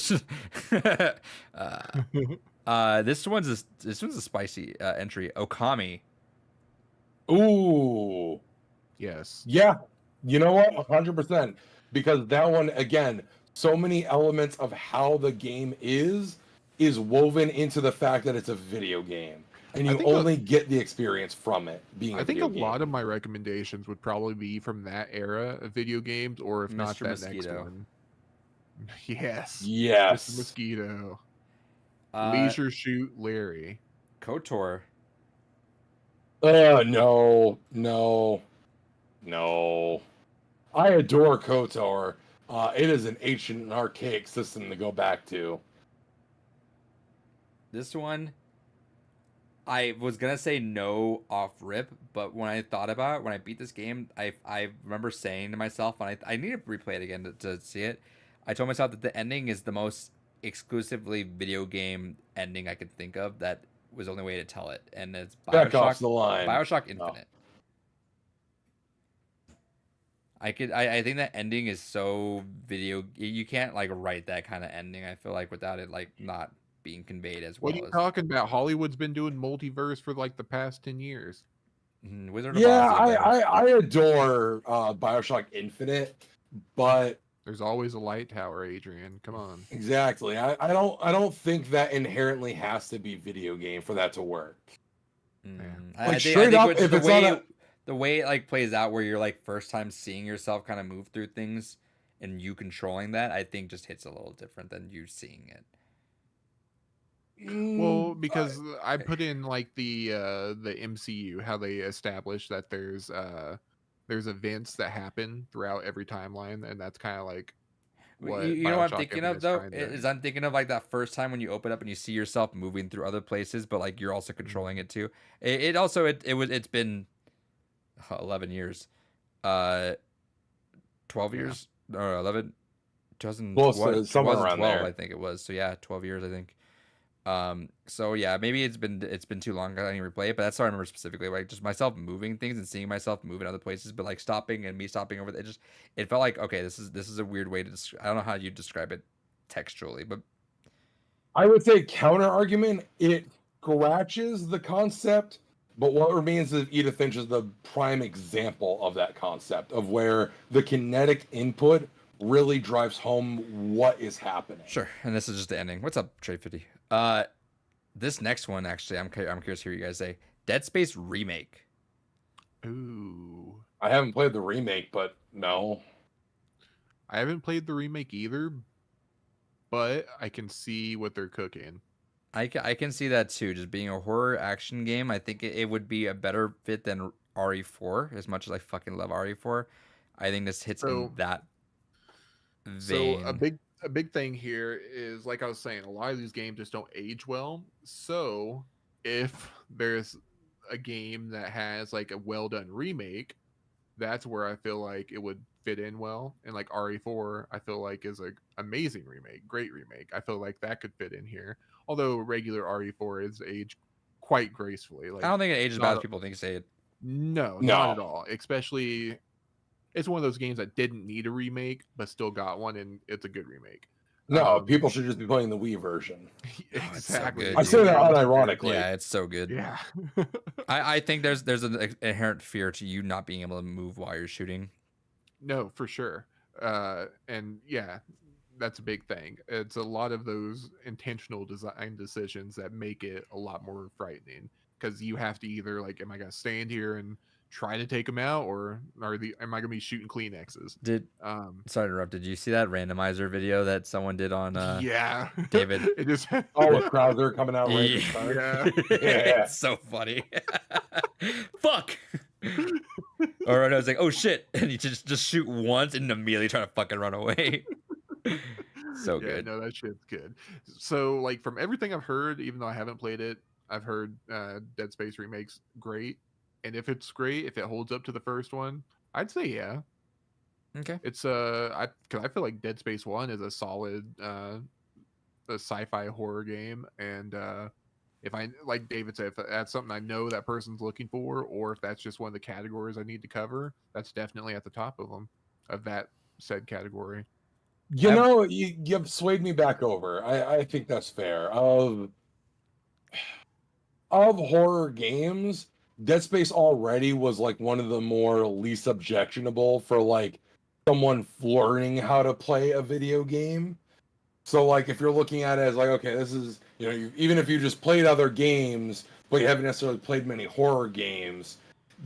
This one's a spicy entry. Okami. Ooh, Yes. yeah. You know what? 100%. Because that one, again, so many elements of how the game is woven into the fact that it's a video game, and you only get the experience from it being. I think a lot of my recommendations would probably be from that era of video games, or if not Mr. that Mosquito. next one. Yes. Yes. Mr. Mosquito. Uh, Leisure Shoot Larry. KOTOR. No. I adore KOTOR. It is an ancient and archaic system to go back to. This one, I was gonna say no off rip, but when I thought about it, when I beat this game, I remember saying to myself, and I need to replay it again to see it. I told myself that the ending is the most exclusively video game ending I could think of. That was the only way to tell it, and it's Back off the line. BioShock Infinite. I think that ending is so video. You can't like write that kind of ending. I feel like without it like not being conveyed as What well are you as talking about? Hollywood's been doing multiverse for like the past 10 years. Wizard of Yeah, Oz. Did better. I adore Bioshock Infinite, but There's always a light tower, Adrian. Come on. exactly, I don't think that inherently has to be video game for that to work. I Like, think straight up, it's if the it's way on a- the way it like plays out, where you're like first time seeing yourself kind of move through things, and you controlling that, I think just hits a little different than you seeing it. Well, because I put in like the MCU, how they establish that there's events that happen throughout every timeline, and that's kind of like what You know what I'm BioShock thinking Infinite's of though trying to- is I'm thinking of like that first time when you open up and you see yourself moving through other places, but like you're also controlling it too. It's been 11 years, 12 Yeah. years or 11, 2000, Close to somewhere around 2012, there. I think it was. So yeah, 12 years I think. So yeah, maybe it's been too long. I didn't replay it, but that's what I remember specifically. Like just myself moving things and seeing myself move in other places, but like stopping and me stopping over. It felt like okay, this is a weird way to. I don't know how you describe it textually, but I would say counter argument. It scratches the concept, but what remains of Edith Finch is the prime example of that concept of where the kinetic input really drives home what is happening. sure. And this is just the ending. What's up, Trade 50? This next one actually, I'm curious to hear you guys say Dead Space remake. Ooh, I haven't played the remake, but no. I haven't played the remake either, but I can see what they're cooking. I can see that too. Just being a horror action game, I think it would be a better fit than RE4. As much as I fucking love RE4, I think this hits in that vein. So a big thing here is, like I was saying, a lot of these games just don't age well. So if there's a game that has like a well done remake, that's where I feel like it would fit in well. And like RE4, I feel like is a amazing remake, great remake. I feel like that could fit in here. Although regular RE4 is aged quite gracefully. Like I don't think it ages not bad as a- people think say it. no, No. not at all. Especially, it's one of those games that didn't need a remake, but still got one, and it's a good remake. No, people should just be playing the Wii version. it's so Exactly. good, I say that unironically. Yeah, it's so good. Yeah. I think there's an inherent fear to you not being able to move while you're shooting. No, for sure. And yeah, that's a big thing. It's a lot of those intentional design decisions that make it a lot more frightening, because you have to either like, am I gonna stand here and try to take them out, or am I gonna be shooting Kleenexes? Sorry to interrupt. Did you see that randomizer video that someone did on yeah, David? It just Oh, with Krauser coming out right at the Yeah. start. yeah. It's so funny. Fuck. Or I was like, oh shit, and you just shoot once and immediately try to fucking run away. So Yeah, good. no, that shit's good. So like from everything I've heard, even though I haven't played it, I've heard Dead Space remake's great. And if it's great, if it holds up to the first one, I'd say yeah. Okay. It's because I feel like Dead Space 1 is a solid a sci-fi horror game, and if I, like David said, if that's something I know that person's looking for, or if that's just one of the categories I need to cover, that's definitely at the top of them, of that said category. You know, you've swayed me back over. I think that's fair. Of horror games, Dead Space already was like one of the more least objectionable for like someone learning how to play a video game. So like if you're looking at it as like, okay, this is, you know, even if you just played other games, but you haven't necessarily played many horror games,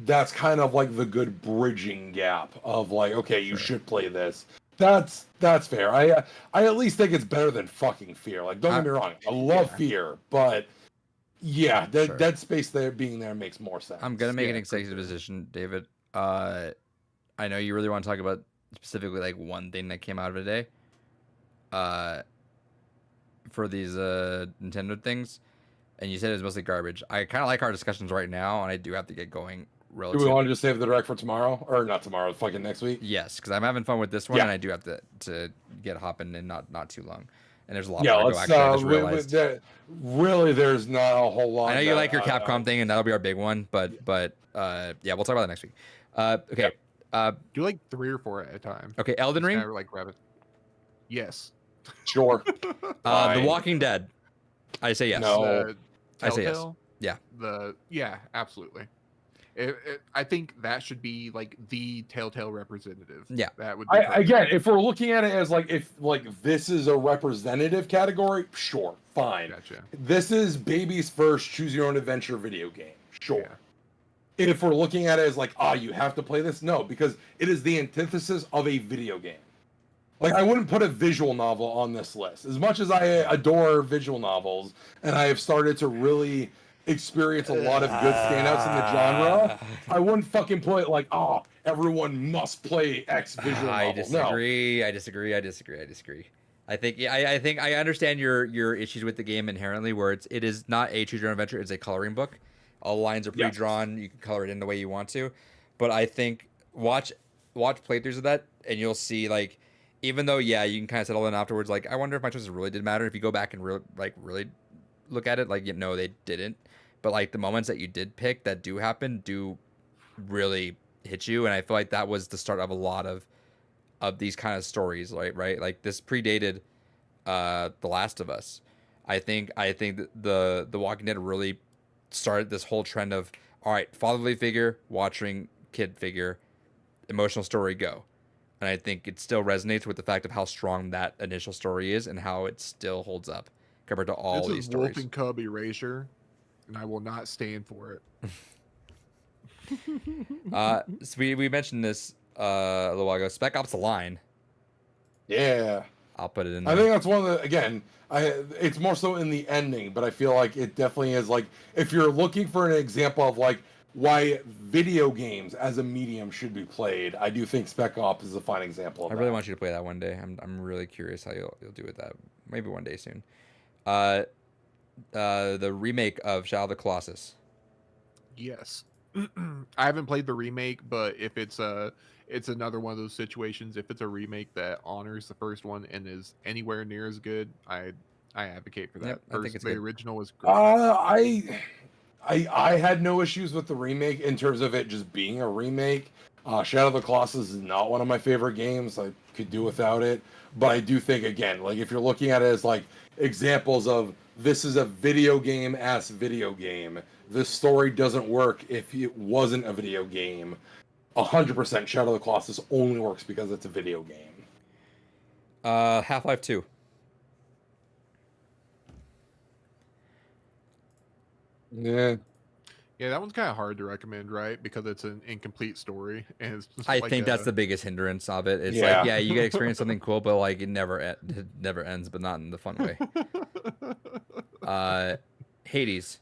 that's kind of like the good bridging gap of like, okay, you should play this. That's fair. I at least think it's better than fucking Fear. Like, don't get me wrong, I love Fear, but yeah, Dead Space being there makes more sense. I'm gonna make an executive decision, David. I know you really want to talk about specifically like one thing that came out of today. For these Nintendo things, and you said it was mostly garbage. I kind of like our discussions right now, and I do have to get going. Do we want to just save the direct for tomorrow, or not tomorrow? Fucking next week. Yes, because I'm having fun with this one, Yeah. and I do have to get hopping in not too long. And there's a lot Yeah, more to go. let's. Actually, I just realized. Really, there's not a whole lot. I know you like your Capcom thing, and that'll be our big one. But yeah, we'll talk about that next week. Okay, Do like 3 or 4 at a time. Okay, Elden Just Ring, kinda like rabbit. Yes. Sure. The Fine. Walking Dead. I say yes. No. The I say yes. Telltale? Yeah. Yeah, absolutely. I think that should be like the Telltale representative. Yeah. That would be perfect. Again, if we're looking at it as like if like this is a representative category, sure, fine. Gotcha. This is baby's first choose your own adventure video game. Sure. Yeah. If we're looking at it as like, you have to play this, no, because it is the antithesis of a video game. Like, I wouldn't put a visual novel on this list. As much as I adore visual novels, and I have started to really experience a lot of good standouts in the genre, I wouldn't fucking put like, everyone must play X visual novel. I disagree. I disagree. I think I think I understand your issues with the game inherently, where it is not a choose your own adventure, it's a coloring book. All lines are pre-drawn. You can color it in the way you want to. But I think watch playthroughs of that, and you'll see, like, even though, you can kind of settle in afterwards, like, I wonder if my choices really did matter. If you go back and really look at it, like, no, they didn't. But, like, the moments that you did pick that do happen do really hit you. And I feel like that was the start of a lot of these kind of stories, right? Like, this predated The Last of Us. I think that the Walking Dead really started this whole trend of, all right, fatherly figure watching kid figure, emotional story, go. And I think it still resonates with the fact of how strong that initial story is and how it still holds up compared to all these stories. Wolf and Cub erasure, and I will not stand for it. So we mentioned this a little while ago. Spec Ops: The Line. Yeah. I'll put it in there. I think that's one of the, again, it's more so in the ending, but I feel like it definitely is, like, if you're looking for an example of like why video games as a medium should be played, I do think Spec Ops is a fine example of I really that. want you to play that one day. I'm really curious how you'll do with that. Maybe one day soon. The remake of Shadow of the Colossus. Yes. I haven't played the remake, but if it's another one of those situations, if it's a remake that honors the first one and is anywhere near as good, I advocate for that. Yep, I think it's the good. original was great. I had no issues with the remake in terms of it just being a remake. Shadow of the Colossus is not one of my favorite games. I could do without it, but I do think, again, like, if you're looking at it as like examples of this is a video game this story doesn't work if it wasn't a video game. 100% Shadow of the Colossus only works because it's a video game. Half-Life 2. Yeah. Yeah, that one's kind of hard to recommend, right? Because it's an incomplete story, and it's just I like think that's the biggest hindrance of it. It's like, you get to experience something cool, but like it never ends, but not in the fun way. Hades.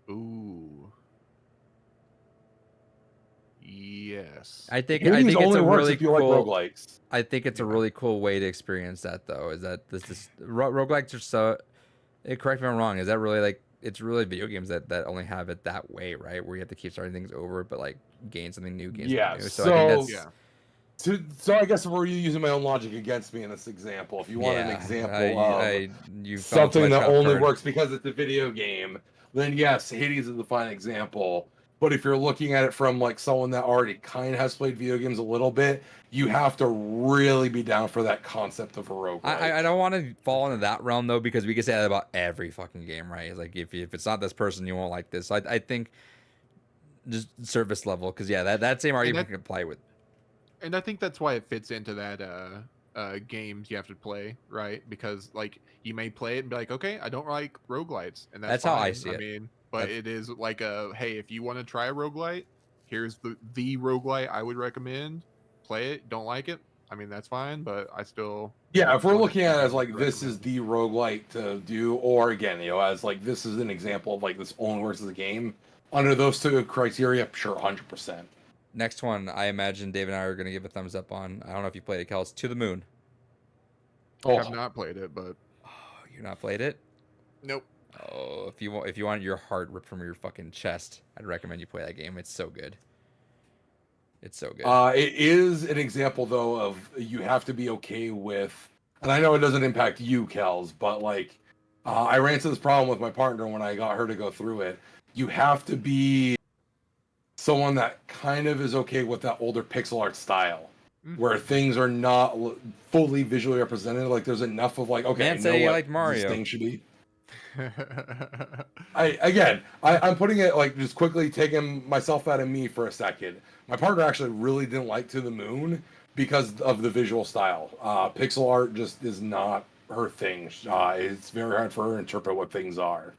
Ooh. Yes. I think Hades it's only a works really if you cool. like roguelikes. I think it's a really cool way to experience that, though. Is that this roguelikes are so? Correct me if I'm wrong. Is that really like? It's really video games that only have it that way, right? Where you have to keep starting things over, but like gain something new. Yeah. So I think that's, So I guess we're using my own logic against me in this example. If you want an example of you something that only works because it's a video game, then yes, Hades is a fine example. But if you're looking at it from like someone that already kind of has played video games a little bit, you have to really be down for that concept of a roguelike. I don't want to fall into that realm though, because we can say that about every fucking game, right? It's like if it's not this person, you won't like this. So I think just service level, because that same argument can apply with. And I think that's why it fits into that games you have to play, right? Because like you may play it and be like, okay, I don't like roguelites, and that's how fine. I see it. I mean, but it is like hey, if you want to try a roguelite, here's the roguelite I would recommend. Play it. Don't like it, I mean, that's fine, but I still... Yeah, if we're looking at it as like this is the roguelite to do, or again, as like this is an example of like this only works as a game, under those two criteria, sure, 100%. Next one, I imagine Dave and I are going to give a thumbs up on. I don't know if you played it, Kels. To the Moon. I have not played it, but... Oh, you not played it? Nope. Oh, if you want your heart ripped from your fucking chest, I'd recommend you play that game. It's so good. It's so good. It is an example though of you have to be okay with, and I know it doesn't impact you, Kels, but like I ran into this problem with my partner when I got her to go through it. You have to be someone that kind of is okay with that older pixel art style, Mhm. where things are not fully visually represented. Like there's enough of like, okay, Man I said know he what liked this Mario. thing should be. I'm putting it like just quickly taking myself out of me for a second. My partner actually really didn't like To the Moon because of the visual style. Pixel art just is not her thing. It's very hard for her to interpret what things are.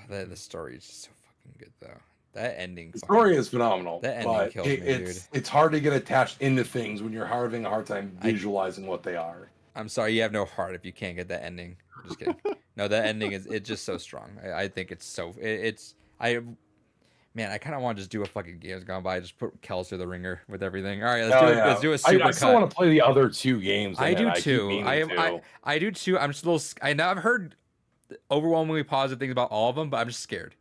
The story is just so fucking good though. That ending. The fucking- story is phenomenal, That ending but kills me, dude. it's hard to get attached into things when you're having a hard time visualizing what they are. I'm sorry, you have no heart if you can't get that ending. Just kidding. No, that ending it's just so strong. I think it's so man, I kind of want to just do a fucking Games Gone By, just put Kels through the ringer with everything. All right, let's do a super I still cut. want to play the other two games. I do keep too. meaning I do too. I'm just a little. I know I've heard overwhelmingly positive things about all of them, but I'm just scared.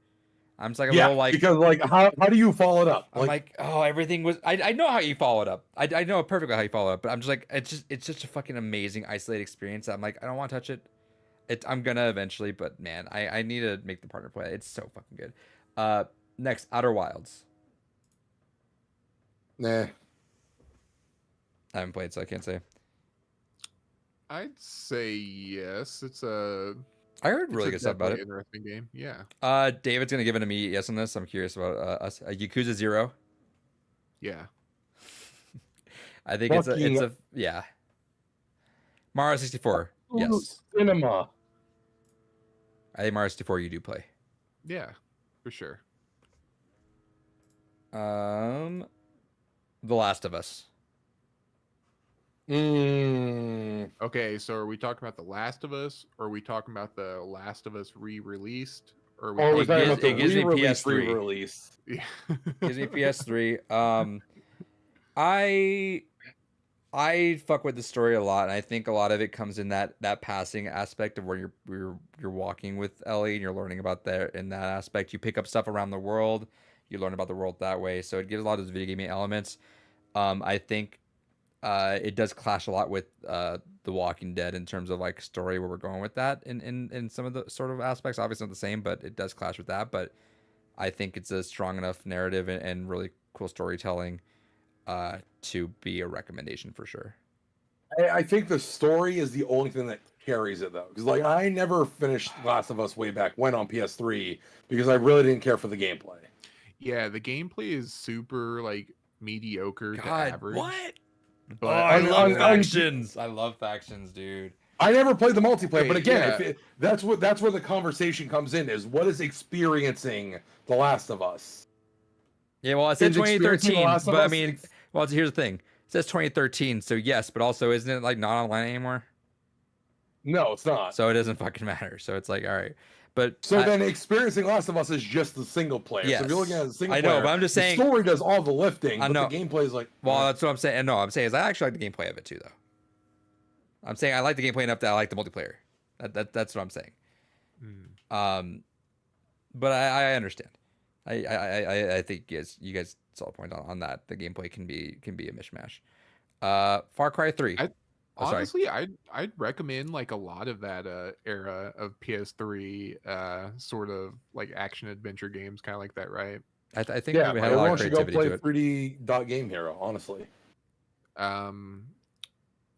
I'm just like a little like because like how do you follow it up? I'm like, oh, everything was. I know how you follow it up. I know perfectly how you follow it up, but I'm just like, it's just a fucking amazing isolated experience. I'm like, I don't want to touch it. I'm gonna eventually, but man, I need to make the partner play it. It's so fucking good. Next, Outer Wilds. Nah. I haven't played, so I can't say. I'd say yes. I heard really good stuff about it. Interesting game. Yeah. David's gonna give an immediate yes on this. I'm curious about us. Yakuza 0. Yeah. I think it's a yeah. Mario 64. Yes. Cinema. I think Mario 64 you do play. Yeah, for sure. The Last of Us. Okay, so are we talking about The Last of Us, or are we talking about The Last of Us re-released? Or we're talking about the it gives me re-release, PS3. re-release. Yeah. Gives me PS3. I fuck with the story a lot, and I think a lot of it comes in that passing aspect of where you're walking with Ellie and you're learning about there in that aspect. You pick up stuff around the world, you learn about the world that way. So it gives a lot of those video game elements. I think it does clash a lot with The Walking Dead in terms of like story where we're going with that in some of the sort of aspects. Obviously not the same, but it does clash with that. But I think it's a strong enough narrative and really cool storytelling to be a recommendation for sure. I think the story is the only thing that carries it though, because like I never finished Last of Us way back when on PS3 because I really didn't care for the gameplay. Yeah, the gameplay is super like mediocre to average. What? But I love factions. I love factions, dude. I never played the multiplayer, but again, yeah. that's where the conversation comes in: is what is experiencing The Last of Us? Yeah, well, it said Is experiencing 2013, The Last of but I Us mean, well, here's the thing: it says 2013, so yes, but also isn't it like not online anymore? No, it's not. So it doesn't fucking matter. So it's like, all right, but So then experiencing Last of Us is just the single player. Yes. So if you're looking at the single I player, know, but I'm just saying the story does all the lifting, I but know. the gameplay is like. Well, that's what I'm saying. No, I'm saying is I actually like the gameplay of it too, though. I'm saying I like the gameplay enough that I like the multiplayer. That's what I'm saying. But I understand. I think you guys saw a point on that. The gameplay can be a mishmash. Far Cry 3. Honestly, I'd recommend like a lot of that era of PS3 sort of like action adventure games, kind of like that, right? I think Yeah, we had a lot of everyone should go creativity to play it. 3D Dot Game Hero. Honestly,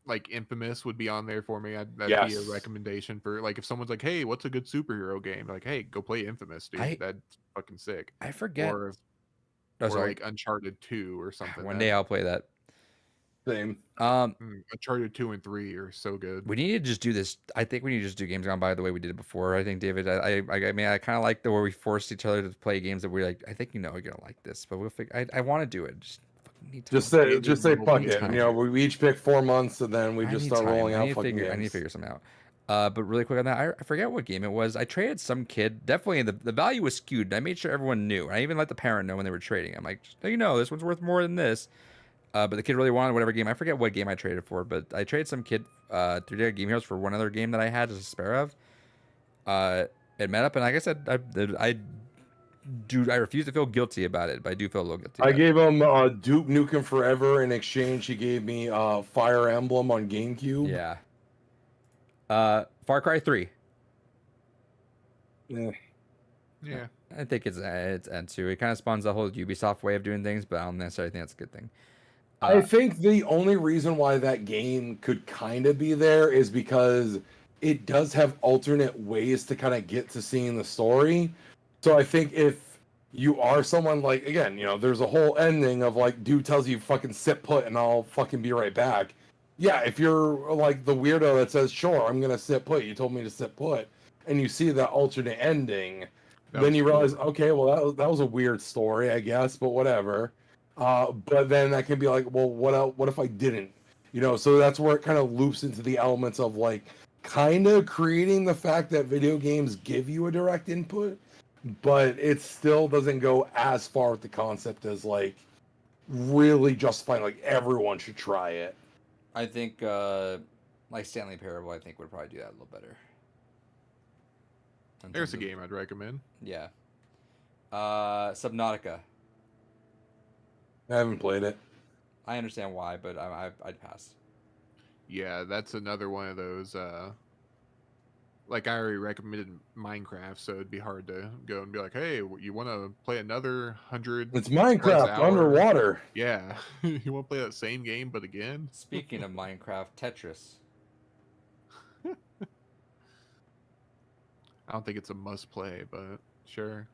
Like Infamous would be on there for me. That'd be Yes. a recommendation for like if someone's like, "Hey, what's a good superhero game?" Like, "Hey, go play Infamous, dude. That's fucking sick." I forget. Or Oh, sorry. like Uncharted 2 or something. One day I'll play that. same. Uncharted 2 and 3 are so good. We need to just do this. I think we need to just do Games Gone By the way we did it before. I think, David, I mean, I kind of like the way we forced each other to play games that we're like, I think you're gonna like this, but we'll figure. I want to do it. Just fucking need time. Just say fuck it. time. You know, we each pick 4 months, and then we I just need start time. rolling I out need to fucking figure. I need to games. figure something out. But really quick on that, I forget what game it was. I traded some kid. Definitely, the value was skewed. I made sure everyone knew. I even let the parent know when they were trading. I'm like, so you know, this one's worth more than this. But the kid really wanted whatever game. I forget what game I traded for, but I traded some kid 3D Game Heroes for one other game that I had as a spare of. It met up, and like I said, I refuse to feel guilty about it, but I do feel a little guilty. I gave him Duke Nukem Forever in exchange. He gave me Fire Emblem on GameCube. Yeah. Far Cry 3. Yeah. Yeah. I think it's N2. It kind of spawns the whole Ubisoft way of doing things, but I don't necessarily think that's a good thing. I think the only reason why that game could kind of be there is because it does have alternate ways to kind of get to seeing the story. So I think if you are someone like, again, there's a whole ending of like, dude tells you fucking sit put and I'll fucking be right back. Yeah, if you're like the weirdo that says, sure, I'm gonna sit put, you told me to sit put, and you see that alternate ending, That then was you cool. realize, okay, well that was a weird story, I guess, but whatever. But then that can be like, well, what if I didn't? So that's where it kind of loops into the elements of like kind of creating the fact that video games give you a direct input, but it still doesn't go as far with the concept as like really justifying like everyone should try it. I think like Stanley Parable, I think would probably do that a little better. In There's a terms of- game I'd recommend. Yeah. Subnautica. I haven't played it. I understand why, but I'd pass. Yeah, that's another one of those. Like I already recommended Minecraft, so it'd be hard to go and be like, "Hey, you want to play another 100?" It's Minecraft hour. underwater. Yeah, you want to play that same game but again? Speaking of Minecraft, Tetris. I don't think it's a must play, but sure.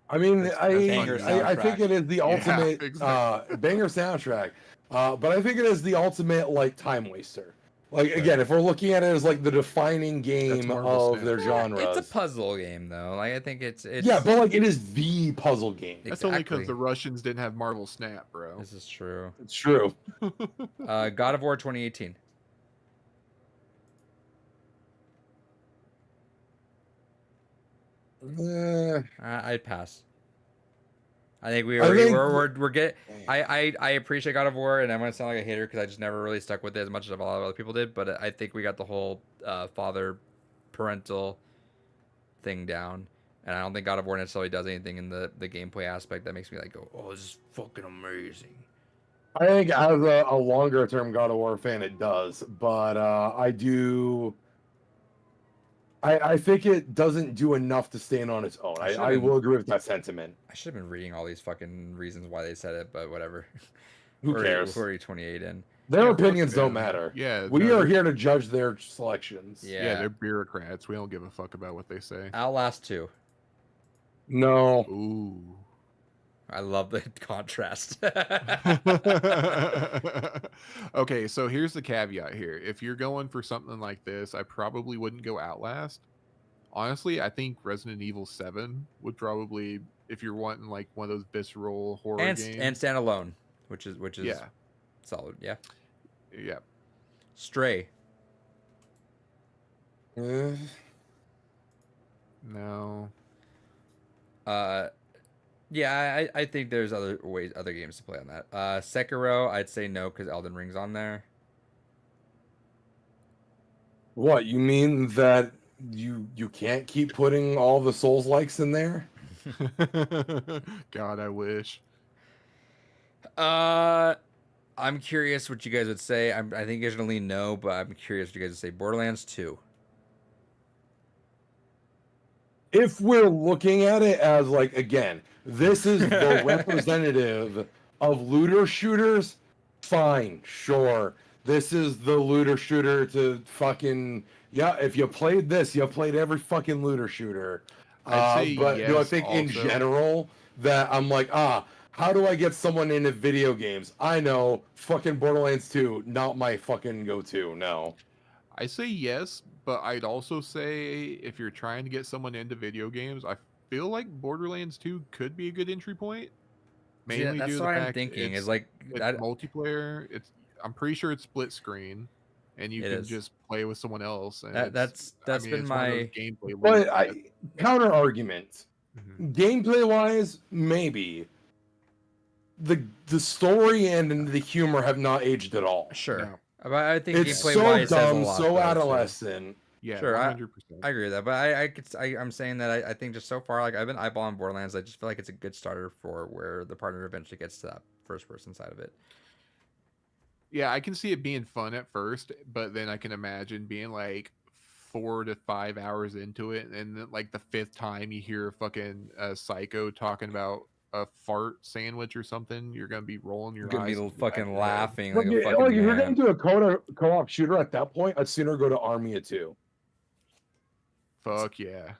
I mean, That's I banger think it is the Yeah, ultimate exactly. banger soundtrack, but I think it is the ultimate like time waster. Like again, if we're looking at it as like the defining game Marvel of Snap. their genres, It's a puzzle game though. Like I think it's yeah, but like it is the puzzle game. That's only because Exactly. the Russians didn't have Marvel Snap, bro. This is true. It's true. God of War 2018. I'd pass. I think I think- we're getting. I appreciate God of War, and I'm gonna sound like a hater because I just never really stuck with it as much as a lot of other people did. But I think we got the whole father parental thing down, and I don't think God of War necessarily does anything in the gameplay aspect that makes me like go, oh, this is fucking amazing. I think as a longer term God of War fan, it does, but I think it doesn't do enough to stand on its own. I will agree with that sentiment. I should have been reading all these fucking reasons why they said it, but whatever. Who We're cares? already 28 in. Their Yeah, fuck opinions don't them. matter. Yeah, We no, are they're- here to judge their selections. Yeah, they're bureaucrats. We don't give a fuck about what they say. Outlast 2. No. Ooh. I love the contrast. Okay, so here's the caveat here. If you're going for something like this, I probably wouldn't go Outlast. Honestly, I think Resident Evil 7 would probably, if you're wanting like one of those visceral horror and games. Standalone, which is Yeah, solid. Yeah. yeah. Stray. Eh, No. Yeah, I think there's other games to play on that. Sekiro, I'd say no because Elden Ring's on there. what, you mean that you can't keep putting all the Souls likes in there? God, I wish. I'm curious what you guys would say. I think you guys are gonna lean no, but I'm curious what you guys would say. Borderlands 2. If we're looking at it as like, again, this is the representative of looter shooters, fine, sure. This is the looter shooter to fucking, yeah, if you played this, you played every fucking looter shooter. I'd say But do I yes think in also. general that I'm like, how do I get someone into video games? I know, fucking Borderlands 2, not my fucking go-to, no. I say yes, but I'd also say if you're trying to get someone into video games, I feel like Borderlands 2 could be a good entry point. See, Mainly that's due to what the I'm fact thinking. it's, Is like it's that. multiplayer. I'm pretty sure it's split screen, and you It can is. just play with someone else. And That's been it's one of those my. gameplay. But counter argument, Mhm. gameplay-wise, maybe. The story and the humor have not aged at all. Sure. No. But I think It's gameplay so wise says a dumb, lot, so though, too. adolescent. Yeah, Sure, 100%. I agree with that, but I'm saying that I think just so far, like I've been eyeballing Borderlands, I just feel like it's a good starter for where the partner eventually gets to that first person side of it. Yeah, I can see it being fun at first, but then I can imagine being like 4 to 5 hours into it, and then, like the 5th time you hear fucking Psycho talking about a fart sandwich or something, you're gonna be rolling your Gonna be eyes into the back of fucking your head. laughing Like, like a like, fucking if you're gonna man. do a co-op shooter at that point, I'd sooner go to Army of Two. Fuck yeah.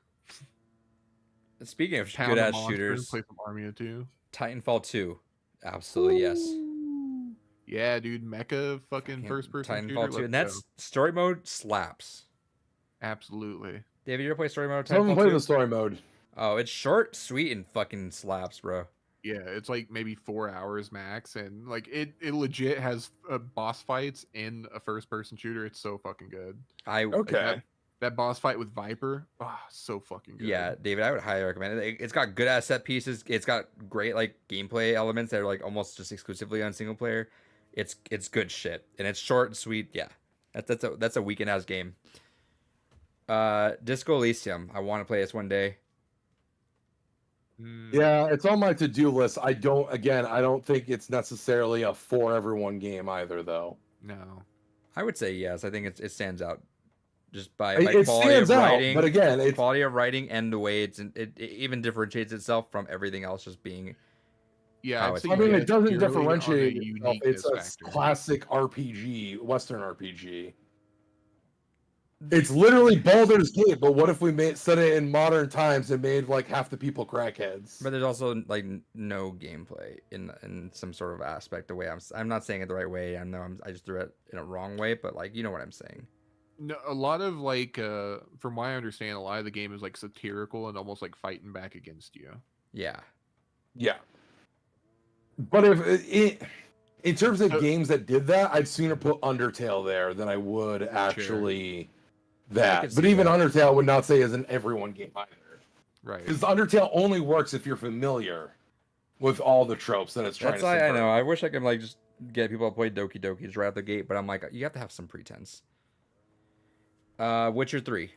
Speaking of Pound good a ass monster, shooters, play some Army of Two. Titanfall 2. Absolutely yes. Yeah, dude, mecha fucking first person shooter. Titanfall 2. Let's And go. that's story mode slaps. Absolutely. David, you ever play story mode? I haven't Titanfall played 2? the story mode. Oh, it's short, sweet, and fucking slaps, bro. Yeah, it's like maybe 4 hours max, and like it legit has boss fights in a first person shooter. It's so fucking good. Okay. That boss fight with Viper, so fucking good. Yeah, David, I would highly recommend it. It's got good ass set pieces. It's got great like gameplay elements that are like almost just exclusively on single player. It's good shit, and it's short and sweet. Yeah, that's a weekend ass game. Disco Elysium. I want to play this one day. Yeah, it's on my to-do list. I don't think it's necessarily a for everyone game either, though. No. I would say yes. I think it stands out just by It quality stands of out, writing, but again, it's quality of writing and the way it even differentiates itself from everything else just being. Yeah, How I'd it's say I mean, yes it doesn't purely on differentiate the itself. It's a uniqueness factor. classic RPG, Western RPG. It's literally Baldur's Gate, but what if we set it in modern times and made like half the people crackheads? But there's also like no gameplay in some sort of aspect. The way I'm not saying it the right way. I know I just threw it in a wrong way, but like you know what I'm saying. No, a lot of like, from my understanding, a lot of the game is like satirical and almost like fighting back against you. Yeah. Yeah. But in terms of games that did that, I'd sooner put Undertale there than I would actually I that. could But see even that. Undertale I would not say is an everyone game either. Right. Because Undertale only works if you're familiar with all the tropes that it's trying That's to why I subvert. know. I wish I could like just get people to play Doki Doki just right out the gate, but I'm like, you have to have some pretense. Witcher 3.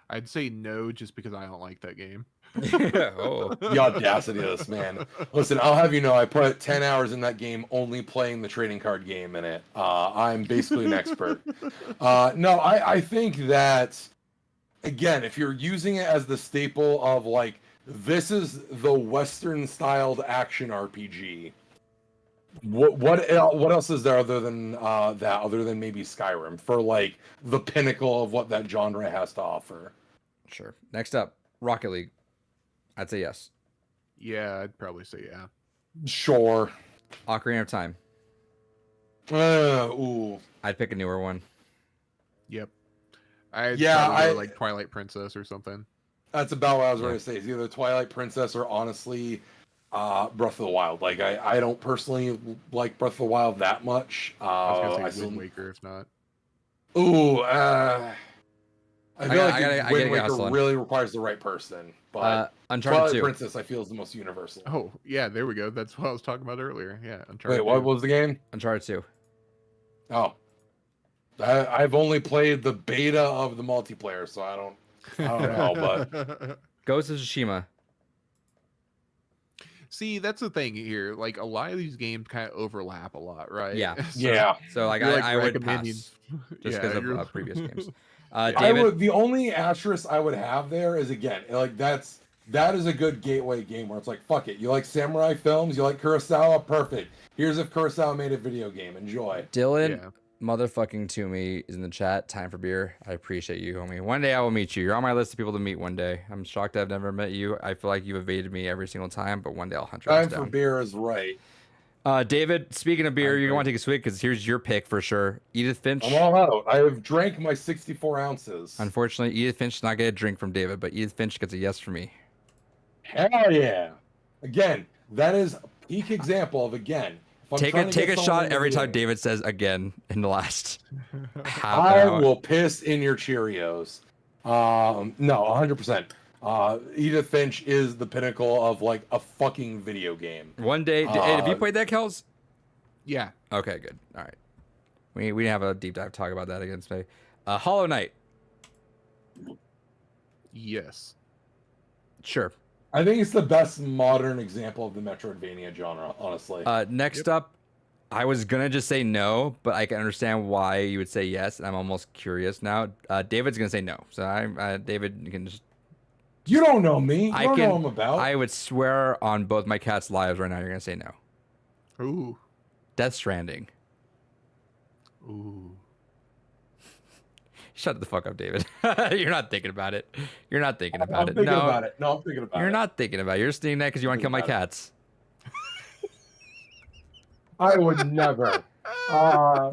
I'd say no just because I don't like that game. Oh. The audacity of this man. Listen, I'll have you know, I put 10 hours in that game only playing the trading card game in it. I'm basically an expert. No, I think that, again, if you're using it as the staple of like, this is the Western styled action RPG. What else is there other than that? Other than maybe Skyrim for like the pinnacle of what that genre has to offer. Sure. Next up, Rocket League. I'd say yes. Yeah, I'd probably say yeah. Sure. Ocarina of Time. Ooh. I'd pick a newer one. Yep. I'd Yeah, probably go I- like Twilight Princess or something. That's about what I was Yeah. going to say. It's either Twilight Princess or honestly, Breath of the Wild. Like I don't personally like Breath of the Wild that much. I was I gonna say still- Wind Waker if not. Ooh, I feel gotta- like I gotta Wind get Waker hustling. really requires the right person. But Uncharted Twilight 2. Princess, I feel, is the most universal. Oh yeah, there we go. That's what I was talking about earlier. Yeah, Uncharted Wait, what 2. was the game? Uncharted 2. Oh, I've only played the beta of the multiplayer, so I don't know. But Ghost of Tsushima. See, that's the thing here. Like a lot of these games kind of overlap a lot, right? Yeah. So yeah. So like you're, I would recommending- pass just because you're- of previous games. I David. would. The only asterisk I would have there is again, like that is a good gateway game where it's like, fuck it. You like samurai films? You like Kurosawa? Perfect. Here's if Kurosawa made a video game. Enjoy. Dylan Yeah. motherfucking Toomey is in the chat. Time for beer. I appreciate you, homie. One day I will meet you. You're on my list of people to meet one day. I'm shocked I've never met you. I feel like you've evaded me every single time, but one day I'll hunt your ass Time for down. beer is right. David, speaking of beer, I'm you're gonna want great. to take a swig because here's your pick for sure. Edith Finch. I'm all out. I have drank my 64 ounces. Unfortunately, Edith Finch did not get a drink from David, but Edith Finch gets a yes for me. Hell yeah! Again, that is a peak example of again. If I'm Take trying a to take get a someone shot into every the time game, David says again in the last half I hour. will piss in your Cheerios. No, 100%. Edith Finch is the pinnacle of like a fucking video game. One day, have you Uh, played that, Kels? Yeah. Okay, good. All right. We didn't have a deep dive talk about that against me. Hollow Knight. Yes. Sure. I think it's the best modern example of the Metroidvania genre, honestly. Next up, I was gonna just say no, but I can understand why you would say yes, and I'm almost curious now. David's gonna say no, so David, you can just. You don't know me. You I don't can. know him about. I would swear on both my cats' lives right now, you're gonna say no. Ooh. Death Stranding. Ooh. Shut the fuck up, David. You're not thinking about it. You're not thinking about I'm it. thinking No, about it. No, I'm thinking about it. you're not thinking about it. You're saying that because you want to kill my Thinking about cats. I would never.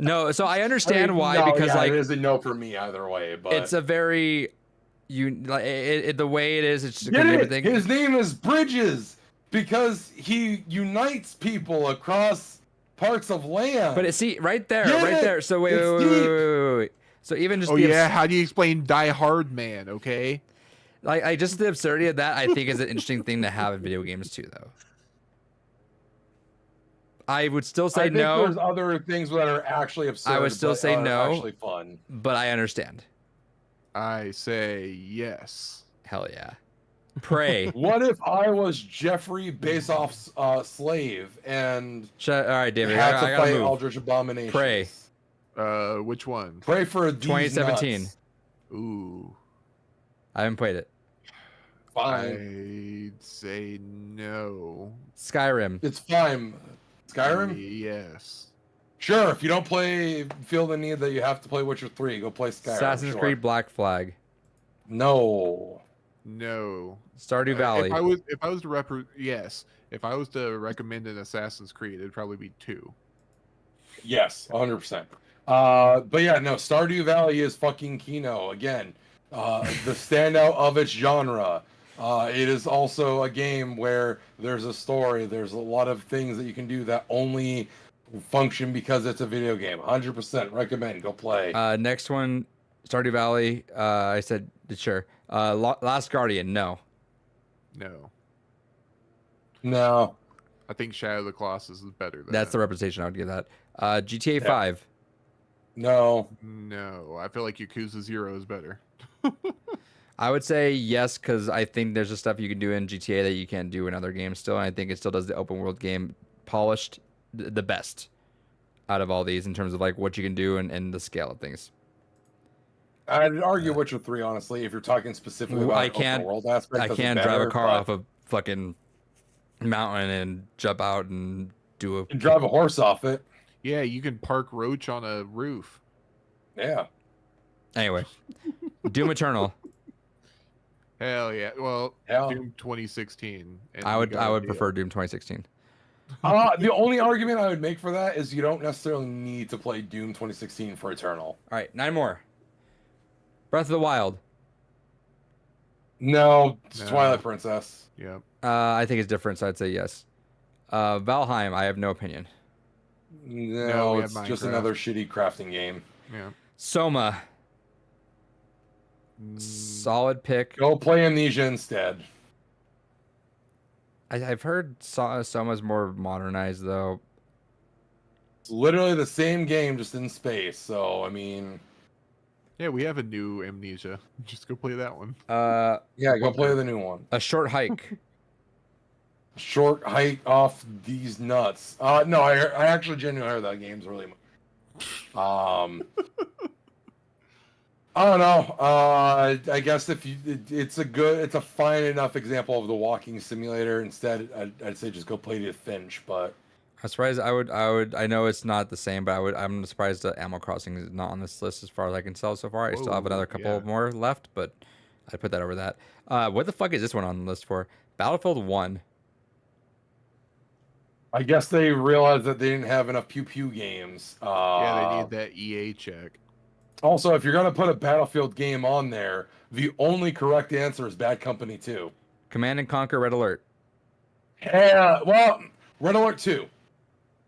No, so I understand why, no, because yeah, like it is a no for me either way. But it's a very the way it is. It's just a Get it? different thing. His name is Bridges because he unites people across parts of land. But see right there, Get right it? there. So wait, It's wait, wait, deep. wait, wait, wait. So even just Oh the yeah, how do you explain Die Hard Man? Okay. like I just the absurdity of that I think is an interesting thing to have in video games too, though. I would still I say think no, there's other things that are actually absurd. I would still but say are no. Actually fun. but I understand. I say yes. Hell yeah. Prey. What if I was Jeffrey Bezos's slave and All right, David. had I to gotta fight move. Eldritch Abominations? Prey. Which one? Pray for these 2017. nuts. Ooh. I haven't played it. Fine. I'd say no. Skyrim. It's fine. Skyrim? Yes. Sure. If you don't feel the need that you have to play Witcher 3, go play Skyrim. Assassin's sure. Creed Black Flag. No. No. Stardew Valley. If I was to yes. If I was to recommend an Assassin's Creed, it'd probably be 2. Yes, 100%. But yeah, no, Stardew Valley is fucking Kino. Again, the standout of its genre. It is also a game where there's a story. There's a lot of things that you can do that only function because it's a video game. 100% recommend. Go play. Next one, Stardew Valley. I said sure. Last Guardian. No. No. No. I think Shadow of the Colossus is better than That's the that. representation I would give that. GTA Yeah. 5. No. No. I feel like Yakuza 0 is better. I would say yes, because I think there's just stuff you can do in GTA that you can't do in other games still. And I think it still does the open world game polished the best out of all these in terms of like what you can do and the scale of things. I'd argue Witcher 3, honestly, if you're talking specifically Well, about I an open can't- world aspect. I does it can't drive a better, car but- off a fucking mountain and jump out and do a. and drive a horse off it. Yeah, you can park Roach on a roof. Yeah. Anyway, Doom Eternal. Hell yeah. Well, Hell. Doom 2016. And I we would got- prefer Doom 2016. The only argument I would make for that is you don't necessarily need to play Doom 2016 for Eternal. All right, 9 more. Breath of the Wild. No, it's No. Twilight Princess. Yep. I think it's different, so I'd say yes. Valheim. I have no opinion. No, we it's have just Minecraft. another shitty crafting game. Yeah. Soma. Solid pick. Go play Amnesia instead. I've heard Soma's more modernized though. It's literally the same game, just in space. So, I mean, Yeah, we have a new Amnesia. Just go play that one. yeah, go play the new one. A short hike. Short hike off these nuts. No, I actually genuinely heard that game's really. I don't know. I guess if you, it's a fine enough example of the walking simulator. Instead, I'd say just go play the Finch. But I'm surprised. I know it's not the same, but I'm surprised that Animal Crossing is not on this list as far as I can tell so far. I still have Whoa, another couple yeah. more left, but I put that over that. What the fuck is this one on the list for? Battlefield 1. I guess they realized that they didn't have enough pew pew games. Yeah, they need that EA check. Also, if you're gonna put a Battlefield game on there, the only correct answer is Bad Company 2. Command and Conquer Red Alert. Yeah, well, Red Alert 2.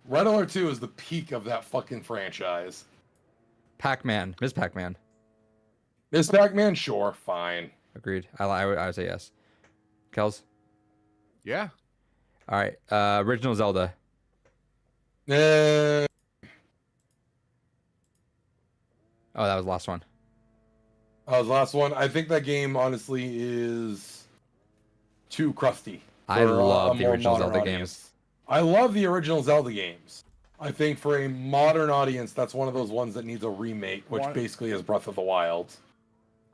Red Alert 2 is the peak of that fucking franchise. Pac-Man. Ms. Pac-Man. Miss Pac-Man, sure, fine. Agreed. I would say yes. Kels? Yeah. All right. Original Zelda. Eh, Oh, that was the last one. that was the last one. I think that game, honestly, is too crusty. I for, love a the more original modern Zelda audience. games. I love the original Zelda games. I think for a modern audience, that's one of those ones that needs a remake, which One- basically is Breath of the Wild.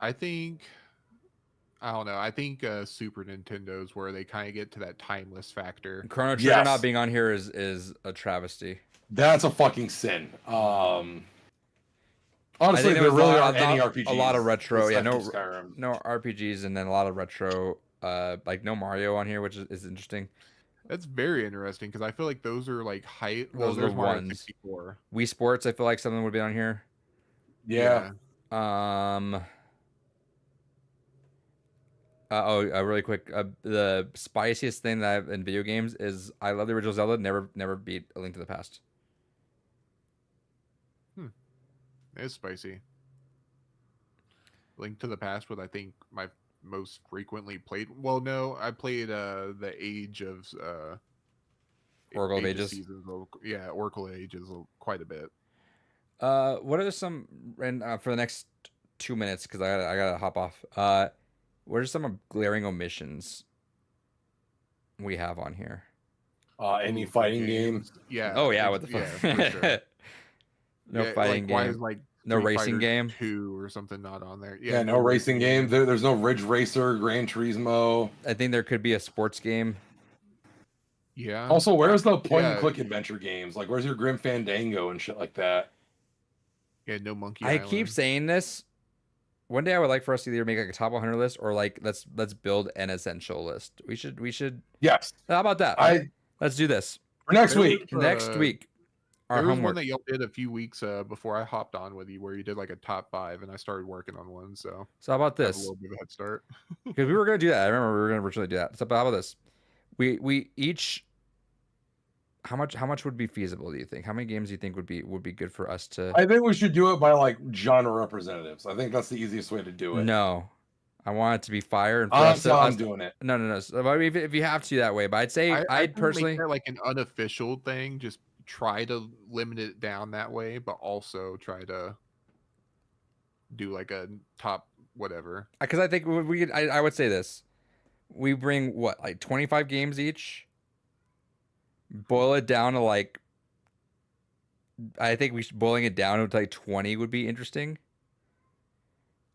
I think I don't know. I think Super Nintendo's where they kind of get to that timeless factor. Chrono Trigger Yes. not being on here is a travesty. That's a fucking sin. I Honestly, think there really a aren't any lot, RPGs. a lot of retro. Yeah, aside no, from Skyrim. no RPGs, and then a lot of retro. Like no Mario on here, which is interesting. That's very interesting because I feel like those are like height. Well, Those are there's the Mario ones. 64. Wii Sports, I feel like something would be on here. Yeah. Really quick. The spiciest thing that I have in video games is I love the original Zelda. Never beat A Link to the Past. It's spicy. Link to the Past was I think my most frequently played. Well, no, I played the Age of Oracle of Age Ages. Seasons. Yeah, Oracle of Ages quite a bit. What are some and for the next 2 minutes because I gotta hop off. What are some glaring omissions we have on here? Any Ooh, for fighting game. Yeah. Oh yeah, what the Yeah, fuck? for sure. No Yeah, fighting like, Why game. is like No Street racing Fighter game. 2 or something not on there? Yeah, no racing game. There's no Ridge Racer, Gran Turismo. I think there could be a sports game. Yeah. Also, where's the point and yeah. click adventure games? Like, where's your Grim Fandango and shit like that? Yeah, no Monkey I Island. keep saying this. One day I would like for us to either make like a top 100 list or like let's build an essential list. We should. Yes. How about that? Let's do this For next There week. was, next week. Our There was homework. one that y'all did a few weeks before I hopped on with you, where you did like a top 5, and I started working on one. So So how about I have a this? little bit of a head start. Because we were gonna do that. I remember we were gonna originally do that. So how about this? We each. How much would be feasible? Do you think? How many games do you think would be good for us to? I think we should do it by like genre representatives. I think that's the easiest way to do it. No, I want it to be fire and for us That's to. how us I'm doing it. No. So, I mean, if you have to that way, but I'd say I I'd think personally. make that like an unofficial thing. Just try to limit it down that way, but also try to do like a top whatever. Because I think we could, I would say this. We bring what, like 25 games each? Boil it down to like. I think boiling it down to like 20 would be interesting.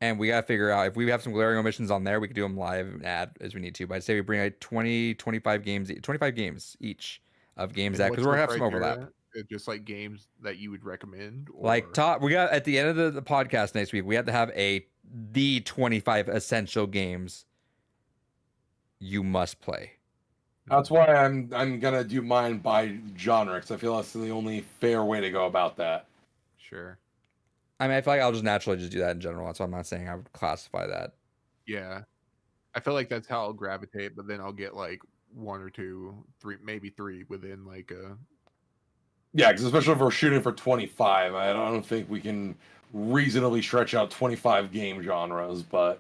And we got to figure out if we have some glaring omissions on there, we could do them live and add as we need to. But I'd say we bring like 25 games, 25 games each of games that, because we're going to have some overlap. Just like games that you would recommend. Or... Like we got at the end of the podcast next week, we have to have the 25 essential games you must play. That's why I'm gonna do mine by genre, because I feel that's the only fair way to go about that. Sure. I mean, I feel like I'll just naturally just do that in general. That's why I'm not saying I would classify that. Yeah. I feel like that's how I'll gravitate, but then I'll get like 1 or 2, 3, maybe 3 within like a. Yeah, because especially if we're shooting for 25, I don't think we can reasonably stretch out 25 game genres, but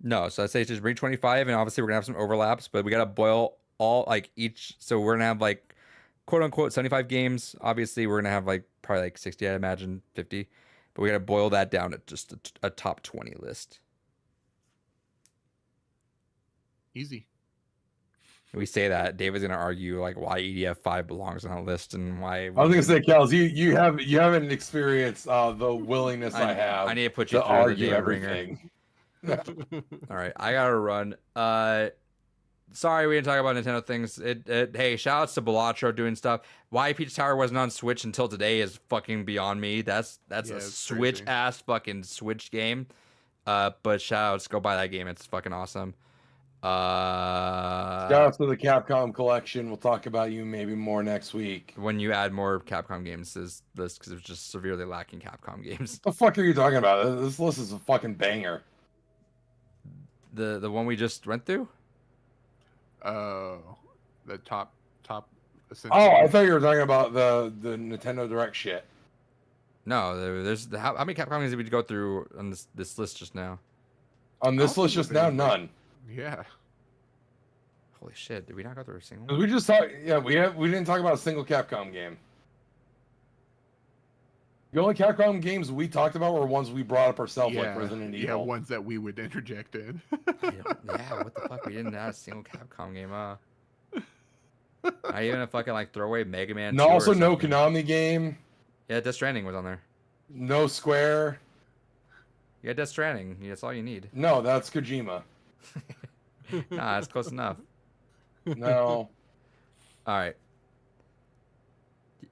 No, so I'd say just bring 25, and obviously we're gonna have some overlaps, but we gotta boil all like each. So we're gonna have like quote unquote 75 games. Obviously, we're gonna have like probably like 60, I imagine 50, but we gotta boil that down to just a top 20 list. Easy. We say that David's gonna argue like why EDF 5 belongs on a list and why. I was gonna say, Kels, you haven't experienced the willingness I have. I need to put you to through the argue David ringer. everything. All right, I gotta run. Sorry we didn't talk about Nintendo things. Hey, shout outs to Balatro doing stuff. Why Peach Tower wasn't on Switch until today is fucking beyond me. That's Yeah, a it's Switch crazy. ass fucking Switch game. But shout outs, go buy that game. It's fucking awesome. Shout out to the Capcom collection. We'll talk about you maybe more next week. When you add more Capcom games to this list, because it's just severely lacking Capcom games. What the fuck are you talking about? This list is a fucking banger. The one we just went through. Oh, the top. Oh, I thought you were talking about the Nintendo Direct shit. No, there's how many Capcom games did we go through on this list just now? On this I don't list think just there's now, anything. none. Yeah. Holy shit! Did we not go through a single? 'Cause we just talked. Yeah, we didn't talk about a single Capcom game. The only Capcom games we talked about were ones we brought up ourselves, like Resident Yeah, Evil. ones that we would interject in. Yeah, what the fuck? We didn't add a single Capcom game. Not even a fucking like throwaway Mega Man. No, 2 or also no something. Konami game. Yeah, Death Stranding was on there. No Square. Yeah, Death Stranding. Yeah, that's all you need. No, that's Kojima. Nah, it's close enough. No. All right.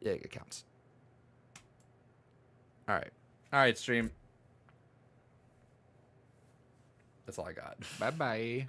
Yeah, it counts. All right. All right, stream. That's all I got. Bye bye.